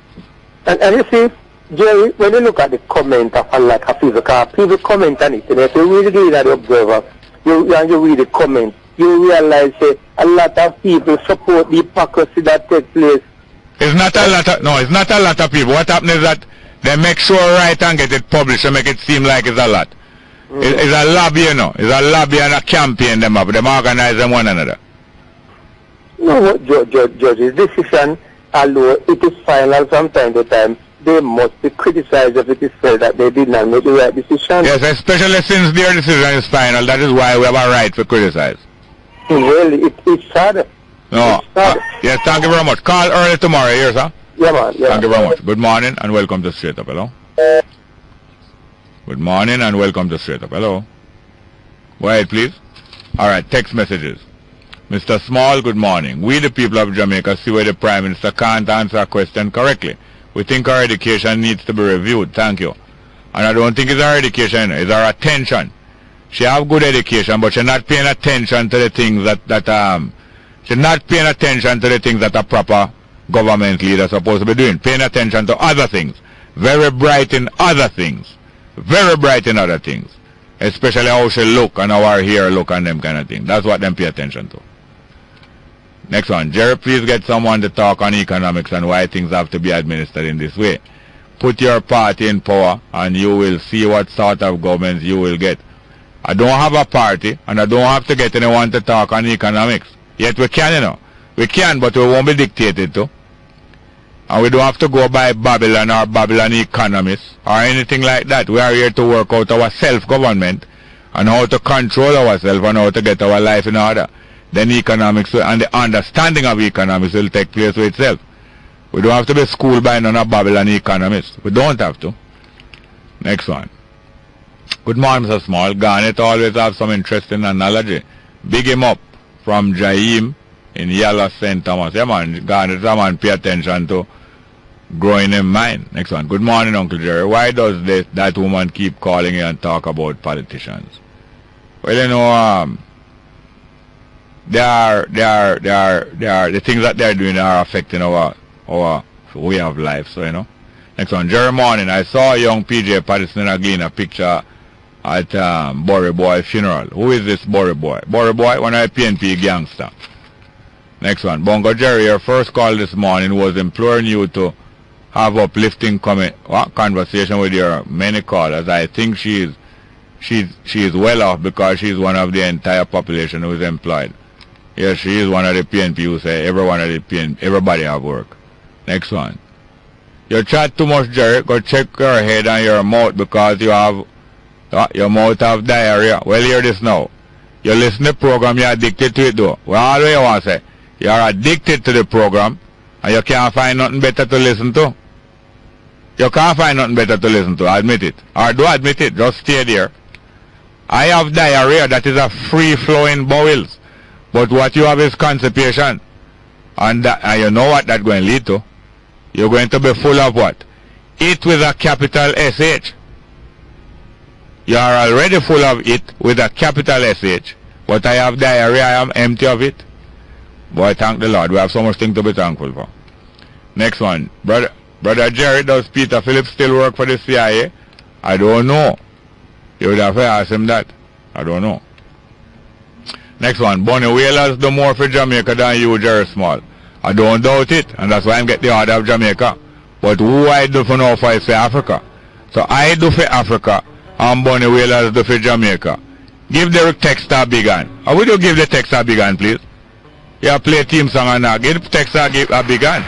Speaker 9: And you see, Jerry, when you look at the comment of a lot of people comment on it, and if you really read the observer, and you read the comment, you realize a lot of people support the hypocrisy that takes place.
Speaker 1: It's not a lot of, no, it's not a lot of people. What happens is that they make sure right and get it published and make it seem like it's a lot. It's a lobby, you know. It's a lobby and a campaign them up. Them organize them one another.
Speaker 9: No, judges, decision, although it is final from time to time, they must be criticized if it is said that they did not make the right decision.
Speaker 1: Yes, especially since their decision is final. That is why we have a right to criticize.
Speaker 9: Well, it's sad.
Speaker 1: No. Yes, thank you very much. Call early tomorrow here, sir.
Speaker 9: Yeah, man. Yeah,
Speaker 1: thank you very much. Good morning and welcome to Straight Up. Hello. Good morning and welcome to Straight Up. Hello. Go ahead, please. All right, text messages. Mr. Small, good morning. We, the people of Jamaica, see where the Prime Minister can't answer a question correctly. We think our education needs to be reviewed. Thank you. And I don't think it's our education, it's our attention. She have good education, but she's not paying attention to the things she's not paying attention to the things that a proper government leader is supposed to be doing. Paying attention to other things. Very bright in other things. Very bright in other things. Especially how she look and how her hair look and them kind of things. That's what them pay attention to. Next one. Jerry, please get someone to talk on economics and why things have to be administered in this way. Put your party in power and you will see what sort of governments you will get. I don't have a party and I don't have to get anyone to talk on economics. Yet we can, you know. We can, but we won't be dictated to. And we don't have to go by Babylon or Babylon economists or anything like that. We are here to work out our self-government and how to control ourselves and how to get our life in order. Then economics and the understanding of economics will take place with itself. We don't have to be schooled by none of Babylon economists. We don't have to. Next one. Good morning, Mr. Small. Garnet always have some interesting analogy. Big him up from Jaim in Yalla St. Thomas. Yeah, man. Garnet, man, pay attention to growing in mind. Next one. Good morning, Uncle Jerry. Why does that woman keep calling you and talk about politicians? Well, you know, the things that they're doing are affecting our way of life. So, you know. Next one. Jerry morning. I saw a young PJ Patterson again a picture at Borry Boy funeral. Who is this Borry Boy? Borry Boy, one of the PNP gangster. Next one. Bongo Jerry, your first call this morning was imploring you to have uplifting conversation with your many callers. I think she is well off because she is one of the entire population who is employed. Yes, she is one of the PNP who say everybody have work. Next one. You chat too much, Jerry. Go check your head and your mouth because your mouth have diarrhea. Well, hear this now. You listen to the program, you're addicted to it though. Well, all you want to say, you're addicted to the program and you can't find nothing better to listen to. You can't find nothing better to listen to, admit it. Or do admit it, just stay there. I have diarrhea, that is a free-flowing bowels. But what you have is constipation. And you know what that's going to lead to? You're going to be full of what? It with a capital SH. You are already full of it with a capital SH. But I have diarrhea, I am empty of it. Boy, thank the Lord. We have so much thing to be thankful for. Next one. Brother Jerry, does Peter Phillips still work for the CIA? I don't know. You would have to ask him that. I don't know. Next one. Bonnie Whalers do more for Jamaica than you, Jerry Small. I don't doubt it. And that's why I'm getting the order of Jamaica. But who I do for now for is for Africa. So I do for Africa and Bonnie Whalers do for Jamaica. Give the text a big hand. How would you give the text a big hand, please? You play team song and now. Give the text a big hand.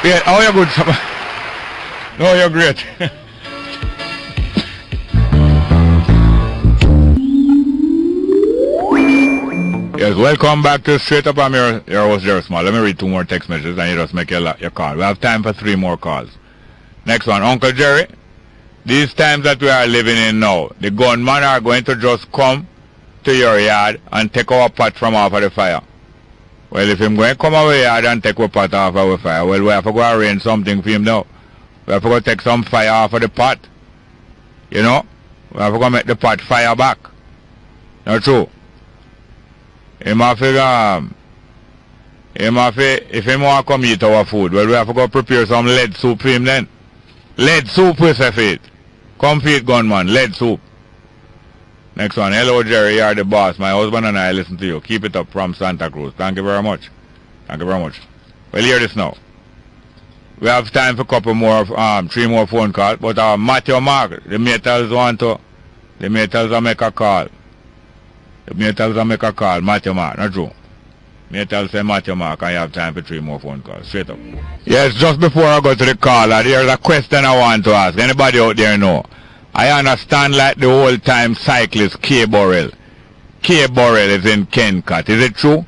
Speaker 1: Yeah, oh, you're good. No, you're great. Yes, welcome back to Straight Up. I'm your host, Jerry Small. Let me read 2 more text messages and you just make your call. We have time for 3 more calls. Next one, Uncle Jerry. These times that we are living in now, the gunmen are going to just come to your yard and take our pot from off of the fire. Well, if him going to come our yard and take our pot off of the fire, well, we have to go arrange something for him now. We have to go take some fire off of the pot. You know? We have to go make the pot fire back. Not true. Him have to If him want to come eat our food, well, we have to go prepare some lead soup for him then. Lead soup, we say for it. Come feed gunman, lead soup. Next one. Hello, Jerry, you are the boss. My husband and I listen to you. Keep it up from Santa Cruz. Thank you very much. Thank you very much. Well, hear this now. We have time for a couple more, 3 more phone calls. But Matthew Mark, the metals will make a call. The metals will make a call. Matthew Mark, not true. Metal say Matthew Mark, I have time for 3 more phone calls. Straight up. Yes, just before I go to the caller, there's a question I want to ask. Anybody out there know? I understand like the old-time cyclist K. Burrell. K. Burrell is in Kencut. Is it true?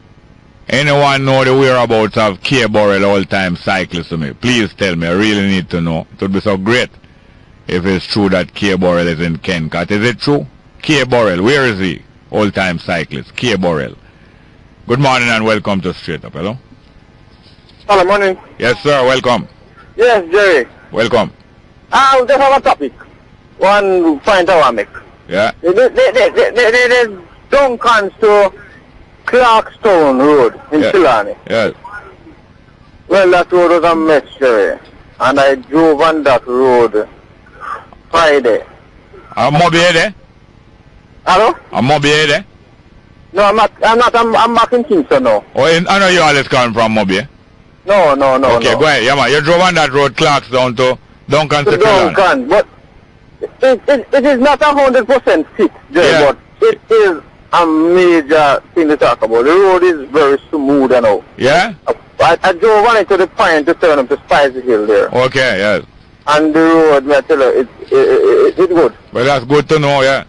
Speaker 1: Anyone know the whereabouts of K. Burrell, old-time cyclist to me? Please tell me. I really need to know. It would be so great if it's true that K. Burrell is in Kencut. Is it true? K. Burrell, where is he? Old-time cyclist. K. Burrell. Good morning and welcome to Straight Up. Hello?
Speaker 14: Hello, morning.
Speaker 1: Yes, sir. Welcome.
Speaker 14: Yes, Jerry.
Speaker 1: Welcome.
Speaker 14: Just have a topic. One point I want to make.
Speaker 1: Yeah.
Speaker 14: They Duncans to Clarkstone Road in Trelawney.
Speaker 1: Yes.
Speaker 14: Well, that road was a mess, Jerry. And I drove on that road Friday.
Speaker 1: I'm there?
Speaker 14: Hello?
Speaker 1: I'm there?
Speaker 14: No, I'm not. I'm back in Kingston now.
Speaker 1: Oh, I know you always come from Mobile.
Speaker 14: No.
Speaker 1: Okay, go ahead. Yeah, man. You drove on that road Clarkstone to Duncan to
Speaker 14: Duncan, but it is not 100% fit, Jerry, but it is a major thing to talk about. The road is very smooth and all.
Speaker 1: Yeah?
Speaker 14: I drove on it to the point to turn up to Spicy Hill there.
Speaker 1: Okay, yes.
Speaker 14: And the road, I tell you, it's good.
Speaker 1: Well, that's good to know, yeah.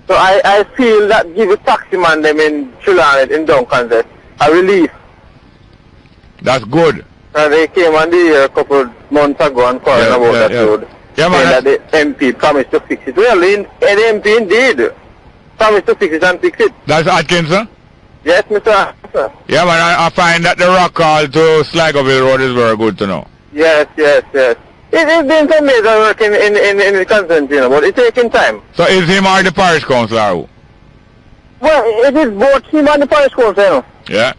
Speaker 14: So I feel that give a taxi man them in Trelawney, in Duncan, a relief.
Speaker 1: That's good.
Speaker 14: And they came on the air a couple months ago and calling about that road.
Speaker 1: Yeah, man.
Speaker 14: That the MP promised to fix it. Well, the MP indeed promised to fix it and fix it.
Speaker 1: That's Atkinson?
Speaker 14: Yes, Mr. Atkinson.
Speaker 1: Yeah, man. I find that the rock call to Sligoville Road is very good to know.
Speaker 14: Yes. It's been some major work in the consent, you know, but it's taking time.
Speaker 1: So is him or the parish councillor?
Speaker 14: Well, it is both him and the parish council, you know.
Speaker 1: Yeah.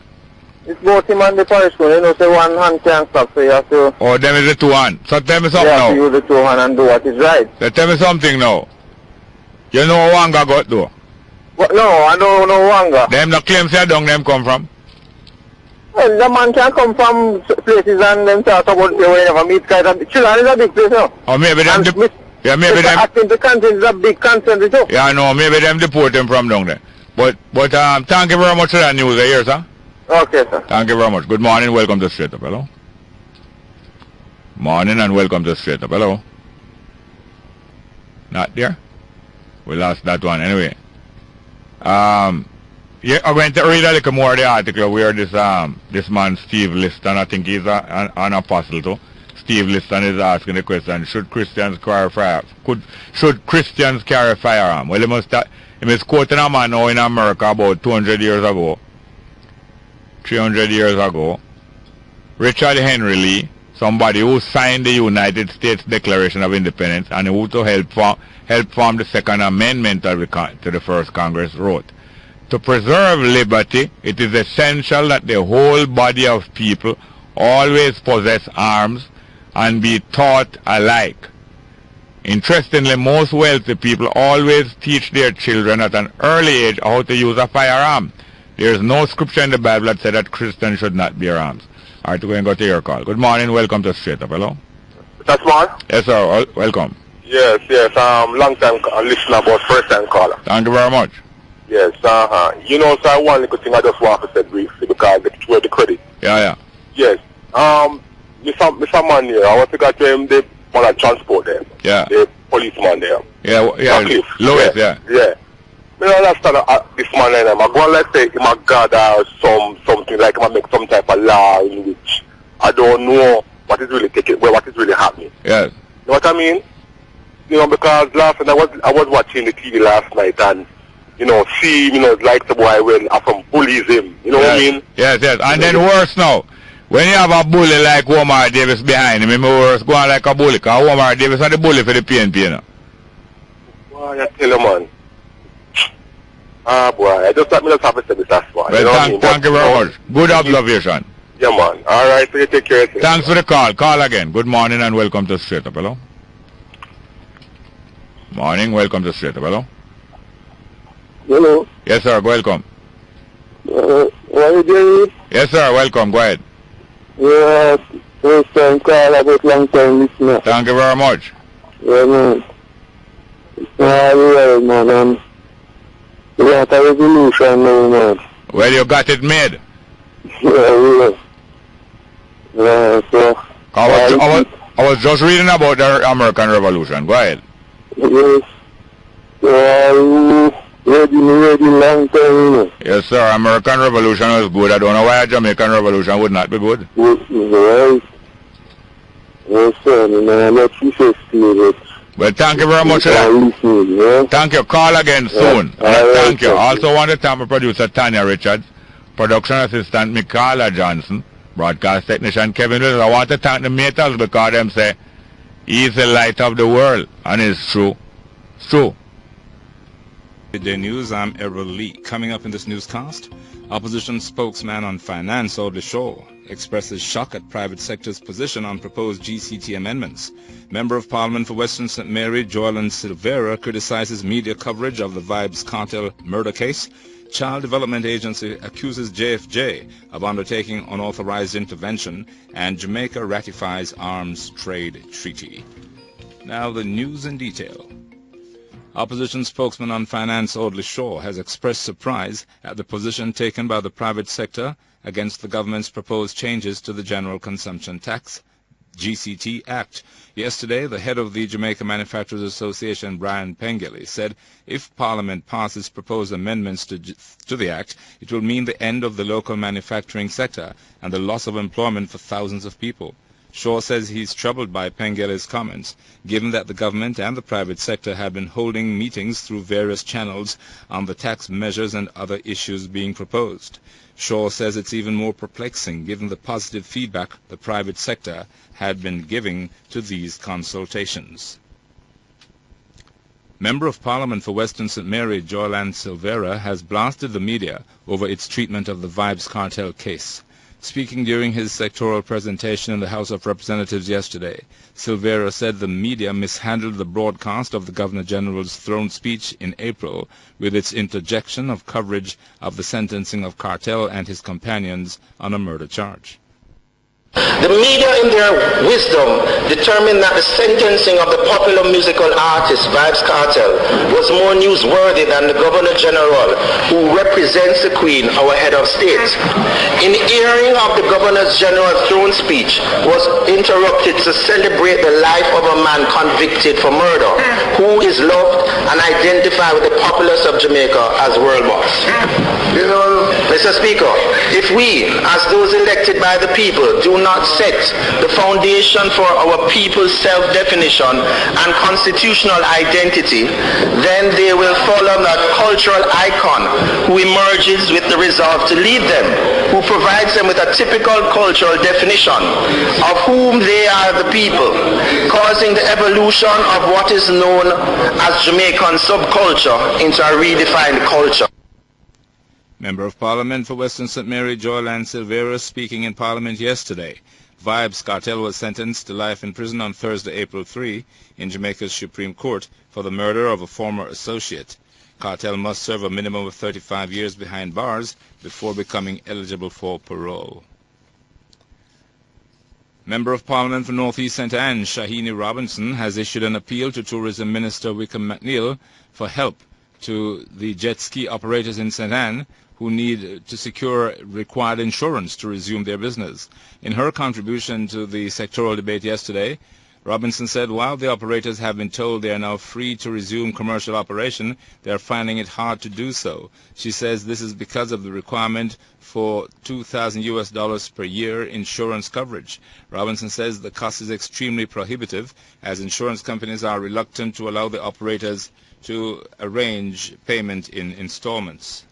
Speaker 14: It's both him and the parish council, you know, so one hand can't stop, so you have to...
Speaker 1: Oh, them is the 2 hand. So tell me something now.
Speaker 14: You have to use the 2 hand and do what is right.
Speaker 1: So tell me something now. You know Wanga got though?
Speaker 14: What? No, I don't know Wanga.
Speaker 1: Them the claims say down them come from?
Speaker 14: Well, the man can come from places and them talk about it when they never meet guys. Trelawney is a big place, no?
Speaker 1: Or maybe them... maybe them...
Speaker 14: I think the content is a big content, too.
Speaker 1: Yeah, no, maybe them deport them from down there. But thank you very much for that news here, sir.
Speaker 14: Okay, sir.
Speaker 1: Thank you very much. Good morning. Welcome to Straight Up. Hello. Morning and welcome to Straight Up. Hello. Not there? We lost that one anyway. Yeah, I'm going to read a little more of the article where this man Steve Liston, I think he's an apostle too. Steve Liston is asking the question: should Christians carry firearm? Well, he was quoting a man now in America about 200 years ago, 300 years ago. Richard Henry Lee, somebody who signed the United States Declaration of Independence and who to help form the Second Amendment to the First Congress, wrote, "To preserve liberty, it is essential that the whole body of people always possess arms and be taught alike. Interestingly, most wealthy people always teach their children at an early age how to use a firearm. There is no scripture in the Bible that said that Christians should not bear arms." All right, we're going to go to your call. Good morning. Welcome to Straight Up. Hello.
Speaker 15: That's one?
Speaker 1: Yes, sir. Welcome.
Speaker 15: Yes. Long time listener, but first time caller.
Speaker 1: Thank you very much.
Speaker 15: Yes, You know, so one little thing I just want to say briefly because it's where the credit.
Speaker 1: Yeah.
Speaker 15: Yes. Mr. Man here, I want to get them, they want to transport them.
Speaker 1: Yeah.
Speaker 15: The policeman there.
Speaker 1: Yeah. Louis, yeah.
Speaker 15: Yeah. I understand this man and I'm going to say he might gather something like he might make some type of law in which I don't know what is really happening.
Speaker 1: Yes.
Speaker 15: You know what I mean? You know, because last night I was watching the TV last night and see, like the boy will have some bullies him. You know what I mean?
Speaker 1: Yes. And then worse now, when you have a bully like Omar Davis behind him, worse going like a bully, because Omar Davis is the bully for the PNP, you know.
Speaker 15: Boy, I tell you, man. Boy, I just thought me just have to say this last one.
Speaker 1: Well, thank you very much. Good observation.
Speaker 15: Yeah, Yeah, man. All right, so you take care of it.
Speaker 1: Thanks for the call. Call again. Good morning and welcome to Straight Up. Hello? Morning, welcome to Straight Up. Hello?
Speaker 9: Hello.
Speaker 1: Yes, sir, welcome.
Speaker 9: Are you doing?
Speaker 1: Yes, sir, welcome. Go ahead.
Speaker 9: Yeah, first time call about long time listener.
Speaker 1: Thank you very much.
Speaker 9: Yeah, man. Yeah, man. We want a revolution now, man.
Speaker 1: Well, you got it made.
Speaker 9: Yeah. So...
Speaker 1: I was just reading about the American Revolution. Go ahead.
Speaker 9: Yes. Ready long time, you know.
Speaker 1: Yes, sir. American Revolution was good. I don't know why a Jamaican Revolution would not be good.
Speaker 9: Right. Yes, sir. Let's
Speaker 1: well, thank you very much for that. Thank you. Call again soon. Thank you. I also want to thank my producer Tanya Richards, production assistant Mikala Johnson, broadcast technician Kevin Willis. I want to thank the maters because them say he's the light of the world, and it's true. It's true.
Speaker 16: Midday News, I'm Errol Lee. Coming up in this newscast, opposition spokesman on finance, Audley Shaw, expresses shock at private sector's position on proposed GCT amendments. Member of Parliament for Western St. Mary, Joylan Silvera, criticizes media coverage of the Vibes Cartel murder case. Child Development Agency accuses JFJ of undertaking unauthorized intervention, and Jamaica ratifies arms trade treaty. Now the news in detail. Opposition spokesman on finance Audley Shaw has expressed surprise at the position taken by the private sector against the government's proposed changes to the General Consumption Tax GCT Act. Yesterday, the head of the Jamaica Manufacturers Association, Brian Pengele, said if Parliament passes proposed amendments to the Act, it will mean the end of the local manufacturing sector and the loss of employment for thousands of people. Shaw says he's troubled by Pengele's comments, given that the government and the private sector have been holding meetings through various channels on the tax measures and other issues being proposed. Shaw says it's even more perplexing given the positive feedback the private sector had been giving to these consultations. Member of Parliament for Western St. Mary, Joylan Silvera, has blasted the media over its treatment of the Vibes Cartel case. Speaking during his sectoral presentation in the House of Representatives yesterday, Silvera said the media mishandled the broadcast of the Governor-General's throne speech in April with its interjection of coverage of the sentencing of Cartel and his companions on a murder charge.
Speaker 17: The media, in their wisdom, determined that the sentencing of the popular musical artist Vibes Cartel was more newsworthy than the Governor-General, who represents the Queen, our head of state. In airing of the Governor-General's throne speech was interrupted to celebrate the life of a man convicted for murder, who is loved and identified with the populace of Jamaica as world boss. You know, Mr. Speaker, if we, as those elected by the people, do not set the foundation for our people's self-definition and constitutional identity, then they will follow that cultural icon who emerges with the resolve to lead them, who provides them with a typical cultural definition of whom they are the people, causing the evolution of what is known as Jamaican subculture into a redefined culture.
Speaker 16: Member of Parliament for Western St. Mary, Joylan Silvera, speaking in Parliament yesterday. Vibes Cartel was sentenced to life in prison on Thursday, April 3, in Jamaica's Supreme Court for the murder of a former associate. Cartel must serve a minimum of 35 years behind bars before becoming eligible for parole. Member of Parliament for North East St. Anne, Shahini Robinson, has issued an appeal to Tourism Minister Wickham McNeil for help to the jet ski operators in St. Anne who need to secure required insurance to resume their business. In her contribution to the sectoral debate yesterday, Robinson said while the operators have been told they are now free to resume commercial operation, they are finding it hard to do so. She says this is because of the requirement for $2,000 per year insurance coverage. Robinson says the cost is extremely prohibitive as insurance companies are reluctant to allow the operators to arrange payment in installments.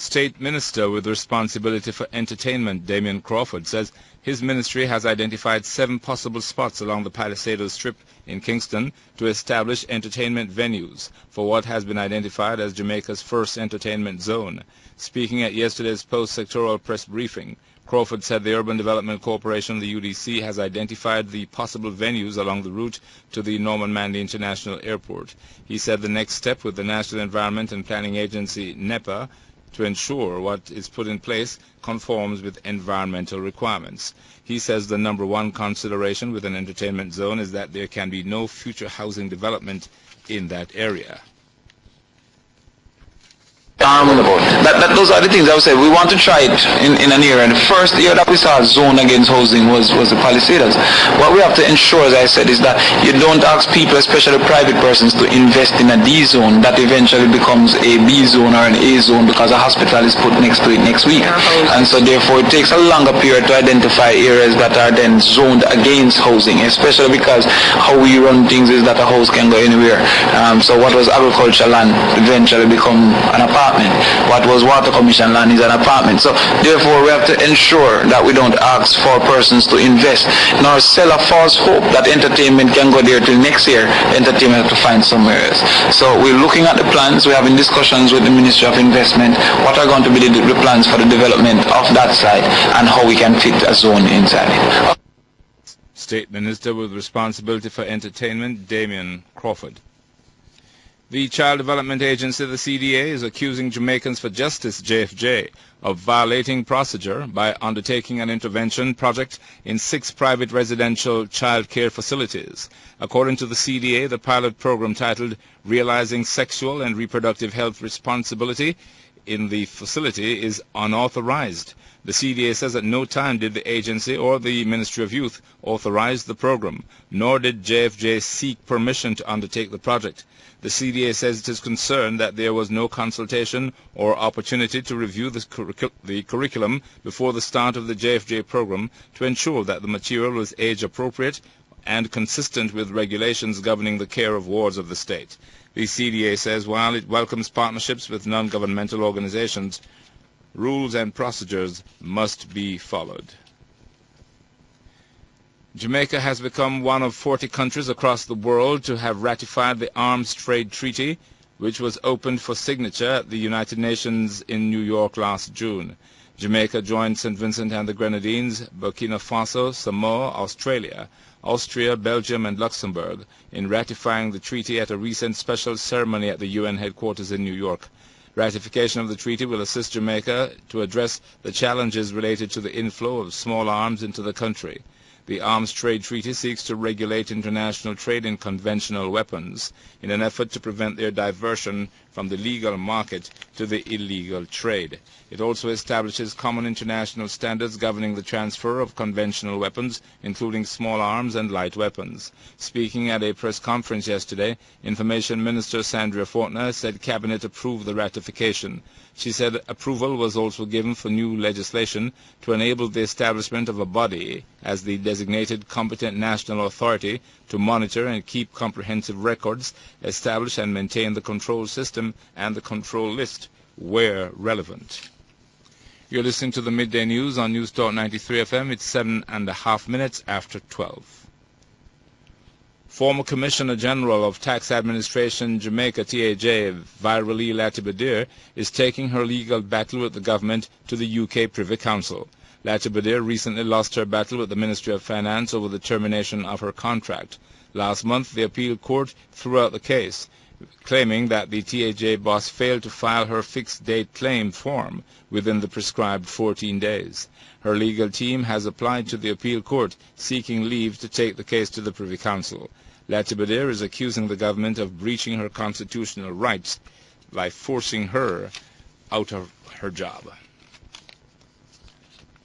Speaker 16: State Minister with responsibility for entertainment, Damian Crawford, says his ministry has identified 7 possible spots along the Palisadoes Strip in Kingston to establish entertainment venues for what has been identified as Jamaica's first entertainment zone. Speaking at yesterday's post-sectoral press briefing, Crawford said the Urban Development Corporation, the UDC, has identified the possible venues along the route to the Norman Manley International Airport. He said the next step with the National Environment and Planning Agency, NEPA, to ensure what is put in place conforms with environmental requirements. He says the number 1 consideration with an entertainment zone is that there can be no future housing development in that area.
Speaker 18: Those are the things I would say. We want to try it in an area. And the first year that we saw a zone against housing was the Palisadoes. What we have to ensure, as I said, is that you don't ask people, especially private persons, to invest in a D zone that eventually becomes a B zone or an A zone because a hospital is put next to it next week. And so therefore it takes a longer period to identify areas that are then zoned against housing, especially because how we run things is that a house can go anywhere. So what was agricultural land eventually become an apartment. What was water commission land is an apartment. So therefore we have to ensure that we don't ask for persons to invest nor sell a false hope that entertainment can go there till next year. Entertainment have to find somewhere else. So we're looking at the plans. We're having discussions with the Ministry of Investment. What are going to be the plans for the development of that site and how we can fit a zone inside it.
Speaker 16: State Minister with responsibility for entertainment, Damian Crawford. The Child Development Agency, the CDA, is accusing Jamaicans for Justice, JFJ, of violating procedure by undertaking an intervention project in 6 private residential child care facilities. According to the CDA, the pilot program titled Realizing Sexual and Reproductive Health Responsibility in the facility is unauthorized. The CDA says at no time did the agency or the Ministry of Youth authorize the program, nor did JFJ seek permission to undertake the project. The CDA says it is concerned that there was no consultation or opportunity to review the curriculum before the start of the JFJ program to ensure that the material was age appropriate and consistent with regulations governing the care of wards of the state. The CDA says while it welcomes partnerships with non-governmental organizations, rules and procedures must be followed. Jamaica has become one of 40 countries across the world to have ratified the Arms Trade Treaty, which was opened for signature at the United Nations in New York last June. Jamaica joined St. Vincent and the Grenadines, Burkina Faso, Samoa, Australia, Austria, Belgium and Luxembourg in ratifying the treaty at a recent special ceremony at the UN headquarters in New York. Ratification of the treaty will assist Jamaica to address the challenges related to the inflow of small arms into the country. The Arms Trade Treaty seeks to regulate international trade in conventional weapons in an effort to prevent their diversion from the legal market to the illegal trade. It also establishes common international standards governing the transfer of conventional weapons, including small arms and light weapons. Speaking at a press conference yesterday, Information Minister Sandra Fortner said Cabinet approved the ratification. She said approval was also given for new legislation to enable the establishment of a body as the designated competent national authority to monitor and keep comprehensive records, establish and maintain the control system and the control list where relevant. You're listening to the Midday News on News Talk 93 FM. It's 7.5 minutes after 12. Former Commissioner General of Tax Administration Jamaica, TAJ, Virali Latibadir, is taking her legal battle with the government to the UK Privy Council. Latibadir recently lost her battle with the Ministry of Finance over the termination of her contract. Last month, the appeal court threw out the case, claiming that the TAJ boss failed to file her fixed-date claim form within the prescribed 14 days. Her legal team has applied to the appeal court, seeking leave to take the case to the Privy Council. Latibadir is accusing the government of breaching her constitutional rights by forcing her out of her job.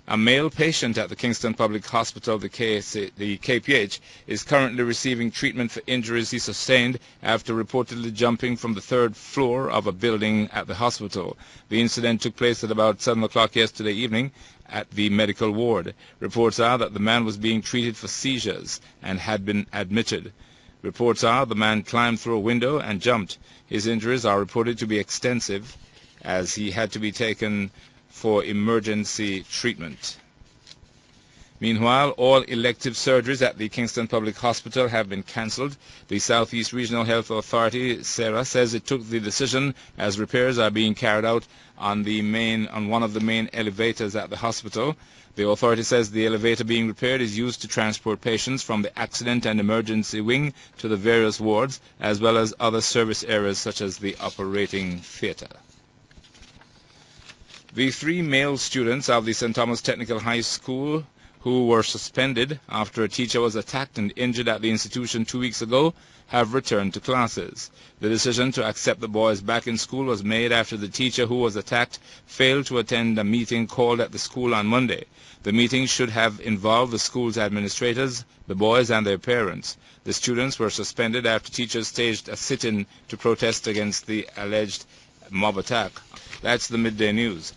Speaker 16: A male patient at the Kingston Public Hospital, the KPH, is currently receiving treatment for injuries he sustained after reportedly jumping from the 3rd floor of a building at the hospital. The incident took place at about 7 o'clock yesterday evening at the medical ward. Reports are that the man was being treated for seizures and had been admitted. Reports are the man climbed through a window and jumped. His injuries are reported to be extensive as he had to be taken for emergency treatment. Meanwhile, all elective surgeries at the Kingston Public Hospital have been cancelled. The Southeast Regional Health Authority, SERA, says it took the decision as repairs are being carried out on one of the main elevators at the hospital. The authority says the elevator being repaired is used to transport patients from the accident and emergency wing to the various wards, as well as other service areas such as the operating theatre. The 3 male students of the St. Thomas Technical High School who were suspended after a teacher was attacked and injured at the institution 2 weeks ago have returned to classes. The decision to accept the boys back in school was made after the teacher who was attacked failed to attend a meeting called at the school on Monday. The meeting should have involved the school's administrators, the boys and their parents. The students were suspended after teachers staged a sit-in to protest against the alleged mob attack. That's the Midday News.